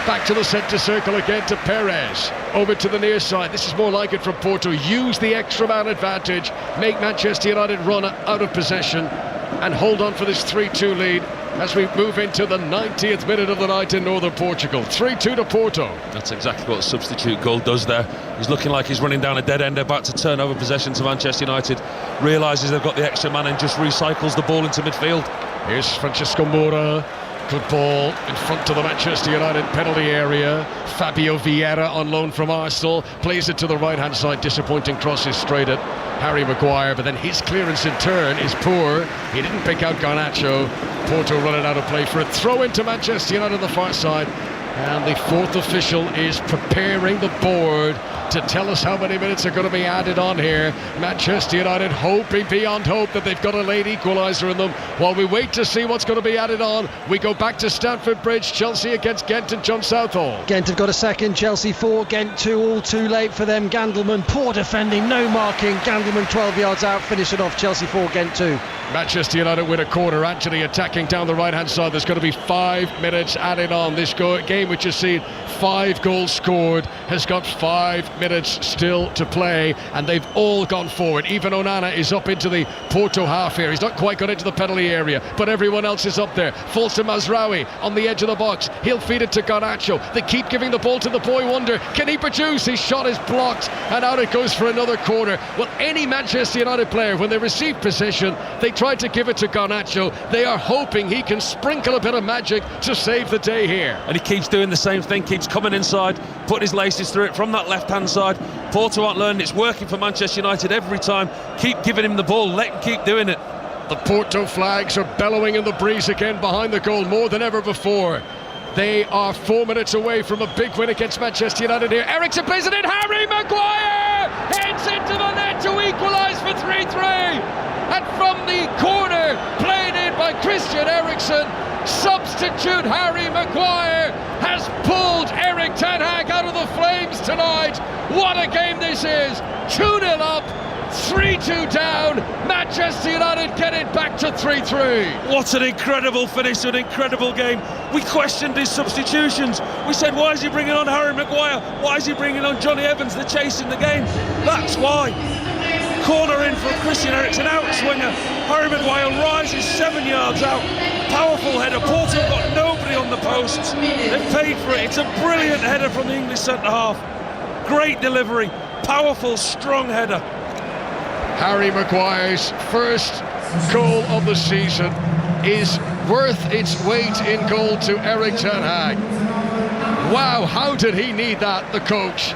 Back to the centre circle again to Perez. Over to the near side. This is more like it from Porto. Use the extra man advantage. Make Manchester United run out of possession and hold on for this 3-2 lead as we move into the 90th minute of the night in northern Portugal. 3-2 to Porto. That's exactly what a substitute goal does there. He's looking like he's running down a dead end, about to turn over possession to Manchester United. Realises they've got the extra man and just recycles the ball into midfield. Here's Francisco Moura. Good ball in front of the Manchester United penalty area. Fabio Vieira on loan from Arsenal plays it to the right hand side. Disappointing crosses straight at Harry Maguire, but then his clearance in turn is poor. He didn't pick out Garnacho. Porto running out of play for a throw into Manchester United on the far side, and the fourth official is preparing the board to tell us how many minutes are going to be added on here. Manchester United hoping beyond hope that they've got a late equaliser in them. While we wait to see what's going to be added on, we go back to Stamford Bridge. Chelsea against Ghent and John Southall. Ghent have got a second, Chelsea 4, Ghent 2, all too late for them. Gandelman, poor defending, no marking. Gandelman 12 yards out, finish it off. Chelsea 4, Ghent 2. Manchester United win a corner, Anthony attacking down the right hand side. There's going to be 5 minutes added on. This game, which has seen 5 goals scored, has got 5 minutes still to play, and they've all gone forward. Even Onana is up into the Porto half here. He's not quite got into the penalty area, but everyone else is up there. Falls to Mazraoui on the edge of the box. He'll feed it to Garnacho. They keep giving the ball to the boy wonder. Can he produce? His shot is blocked, and out it goes for another corner. Well, any Manchester United player, when they receive possession, they try to give it to Garnacho. They are hoping he can sprinkle a bit of magic to save the day here. And he keeps doing the same thing, keeps coming inside, putting his laces through it from that left-hand side. Porto aren't learning, it's working for Manchester United every time. Keep giving him the ball, let him keep doing it. The Porto flags are bellowing in the breeze again behind the goal more than ever before. They are 4 minutes away from a big win against Manchester United here. Eriksen plays it in, Harry Maguire heads into the net to equalise for 3-3. And from the corner, played in by Christian Eriksen, substitute Harry Maguire has pulled Erik ten Hag out of the flames tonight. What a game this is. 2-0 up, 3-2 down. Manchester United get it back to 3-3. What an incredible finish to an incredible game. We questioned his substitutions. We said, why is he bringing on Harry Maguire? Why is he bringing on Johnny Evans? They're chasing the game. That's why. Corner in from Christian Eriksen, outswinger. Harry Maguire rises 7 yards out. Powerful header. Porto got nobody on the posts. They've paid for it. It's a brilliant header from the English centre-half. Great delivery. Powerful, strong header. Harry Maguire's first goal of the season is worth its weight in gold to Erik ten Hag. Wow, how did he need that, the coach?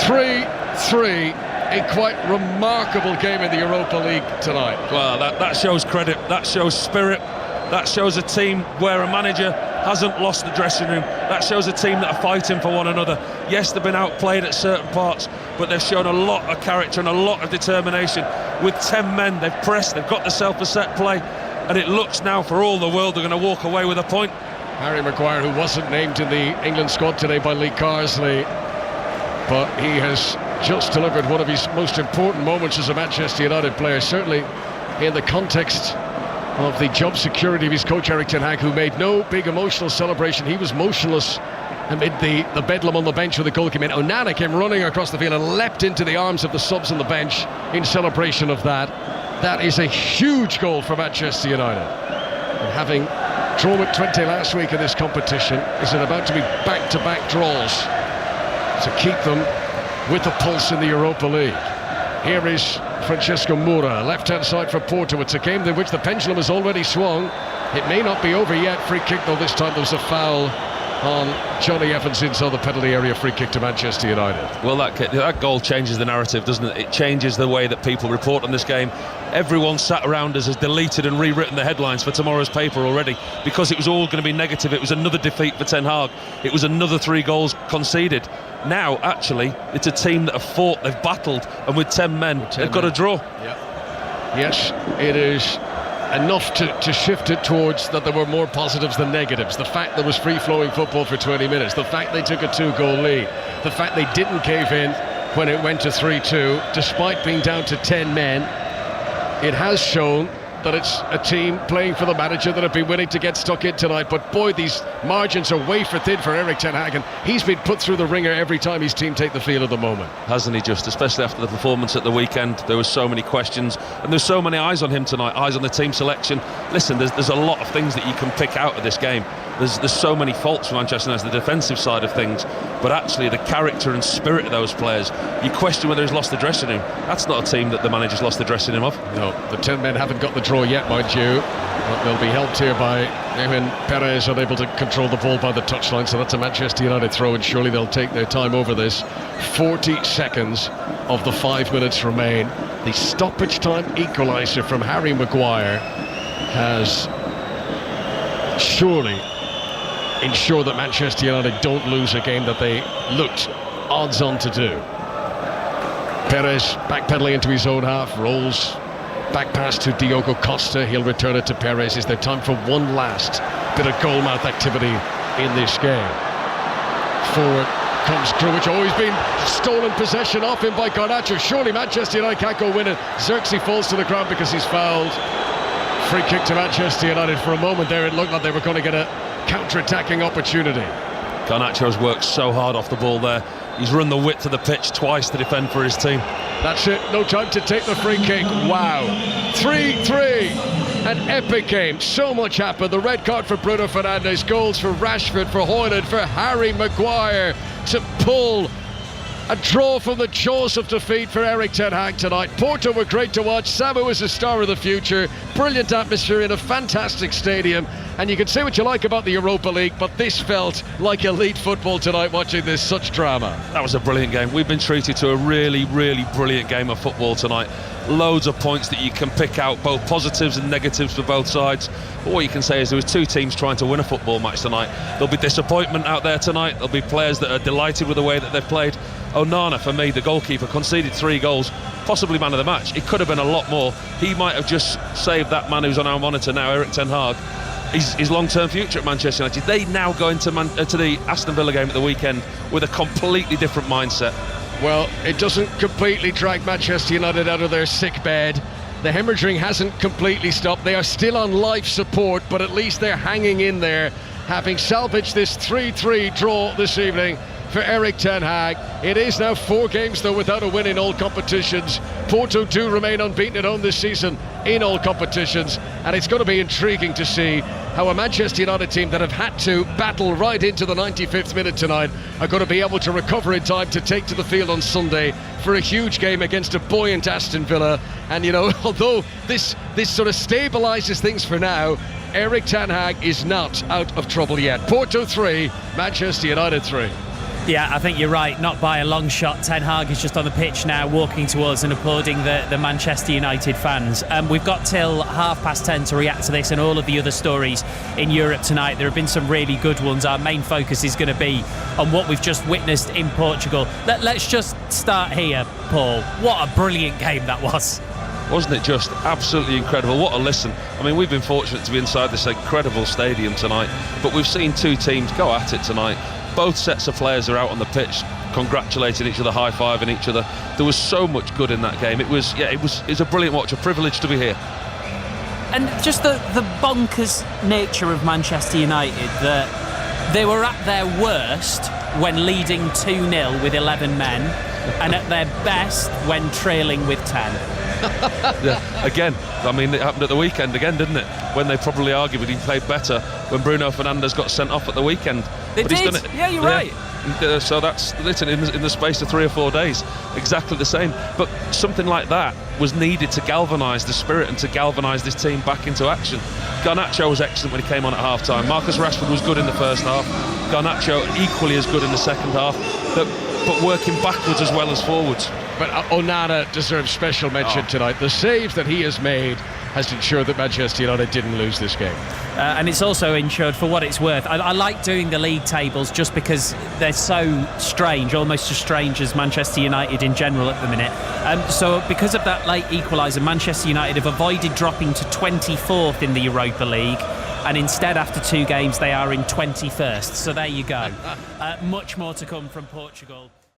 3-3. A quite remarkable game in the Europa League tonight. Well, that shows credit, that shows spirit, that shows a team where a manager hasn't lost the dressing room. That shows a team that are fighting for one another. Yes, they've been outplayed at certain parts, but they've shown a lot of character and a lot of determination. With 10 men, they've pressed, they've got themselves a set play. and it looks now for all the world they're going to walk away with a point. Harry Maguire, who wasn't named in the England squad today by Lee Carsley, but he has just delivered one of his most important moments as a Manchester United player, certainly in the context of the job security of his coach Erik ten Hag, who made no big emotional celebration. He was motionless amid the bedlam on the bench when the goal came in. Onana came running across the field and leapt into the arms of the subs on the bench in celebration of that. That is a huge goal for Manchester United. And having drawn with 20 last week in this competition, is it about to be back-to-back draws to keep them with the pulse in the Europa League? Here is Francesco Moura, left-hand side for Porto. It's a game in which the pendulum has already swung. It may not be over yet. Free kick, though. This time there was a foul on Johnny Evans inside the penalty area. Free kick to Manchester United. Well, that goal changes the narrative, doesn't it? It changes the way that people report on this game. Everyone sat around us has deleted and rewritten the headlines for tomorrow's paper already, because it was all going to be negative. It was another defeat for Ten Hag. It was another 3 goals conceded. Now, actually, it's a team that have fought, they've battled, and with 10 men, they've got a draw. Yeah. Yes, it is enough to shift it towards that there were more positives than negatives. The fact there was free-flowing football for 20 minutes, the fact they took a 2-goal lead, the fact they didn't cave in when it went to 3-2, despite being down to 10 men. It has shown that it's a team playing for the manager that have been willing to get stuck in tonight. But boy, these margins are wafer thin for Erik ten Hag, and he's been put through the ringer every time his team take the field at the moment. Hasn't he just, especially after the performance at the weekend? There were so many questions, and there's so many eyes on him tonight, eyes on the team selection. Listen, there's a lot of things that you can pick out of this game. There's so many faults for Manchester United, the defensive side of things, but actually the character and spirit of those players, you question whether he's lost the dressing room. That's not a team that the manager's lost the dressing room of. No, the 10 men haven't got the draw yet, mind you, but they'll be helped here by Evan Perez, unable to control the ball by the touchline, so that's a Manchester United throw, and surely they'll take their time over this. 40 seconds of the 5 minutes remain. The stoppage time equaliser from Harry Maguire has surely ensure that Manchester United don't lose a game that they looked odds on to do. Perez backpedaling into his own half, rolls back pass to Diogo Costa. He'll return it to Perez. Is there time for one last bit of goalmouth activity in this game? Forward comes Grujic. Always been stolen possession off him by Garnacho. Surely Manchester United can't go win it. Xerxes falls to the ground because he's fouled. Free kick to Manchester United. For a moment there it looked like they were going to get a counter-attacking opportunity. Garnacho's worked so hard off the ball there. He's run the width of the pitch twice to defend for his team. That's it, no time to take the free kick. Wow. 3-3. An epic game. So much happened. The red card for Bruno Fernandes, goals for Rashford, for Højlund, for Harry Maguire to pull a draw from the jaws of defeat for Erik ten Hag tonight. Porto were great to watch. Samu is a star of the future. Brilliant atmosphere in a fantastic stadium. And you can say what you like about the Europa League, but this felt like elite football tonight, watching this. Such drama. That was a brilliant game. We've been treated to a really, really brilliant game of football tonight. Loads of points that you can pick out, both positives and negatives for both sides. But what you can say is there was 2 teams trying to win a football match tonight. There'll be disappointment out there tonight. There'll be players that are delighted with the way that they've played. Onana, for me, the goalkeeper, conceded 3 goals, possibly man of the match. It could have been a lot more. He might have just saved that man who's on our monitor now, Erik ten Hag, his long-term future at Manchester United. They now go into the Aston Villa game at the weekend with a completely different mindset. Well, it doesn't completely drag Manchester United out of their sick bed. The hemorrhaging hasn't completely stopped. They are still on life support, but at least they're hanging in there, having salvaged this 3-3 draw this evening for Erik ten Hag. It is now 4 games, though, without a win in all competitions. Porto do remain unbeaten at home this season in all competitions, and it's going to be intriguing to see how a Manchester United team that have had to battle right into the 95th minute tonight are going to be able to recover in time to take to the field on Sunday for a huge game against a buoyant Aston Villa. And, you know, although this sort of stabilises things for now, Erik ten Hag is not out of trouble yet. Porto 3, Manchester United 3. Yeah, I think you're right. Not by a long shot. Ten Hag is just on the pitch now, walking towards and applauding the Manchester United fans. We've got till 10:30 to react to this and all of the other stories in Europe tonight. There have been some really good ones. Our main focus is going to be on what we've just witnessed in Portugal. Let's just start here, Paul. What a brilliant game that was. Wasn't it just absolutely incredible? What a listen. I mean, we've been fortunate to be inside this incredible stadium tonight, but we've seen two teams go at it tonight. Both sets of players are out on the pitch congratulating each other, high-fiving each other. There was so much good in that game. It was a brilliant watch, a privilege to be here. And just the bonkers nature of Manchester United, that they were at their worst when leading 2-0 with 11 men, and at their best when trailing with 10. Yeah, again, I mean, it happened at the weekend again, didn't it? When they probably arguably played better when Bruno Fernandes got sent off at the weekend. They did. He's done it. Yeah, you're right. So that's literally in the space of 3 or 4 days, exactly the same. But something like that was needed to galvanise the spirit and to galvanise this team back into action. Garnacho was excellent when he came on at half-time. Marcus Rashford was good in the first half. Garnacho equally as good in the second half, but working backwards as well as forwards. But Onana deserves special mention tonight. The saves that he has made has ensured that Manchester United didn't lose this game. And it's also ensured, for what it's worth, I like doing the league tables just because they're so strange, almost as strange as Manchester United in general at the minute. So because of that late equaliser, Manchester United have avoided dropping to 24th in the Europa League, and instead after 2 games they are in 21st. So there you go. Much more to come from Portugal.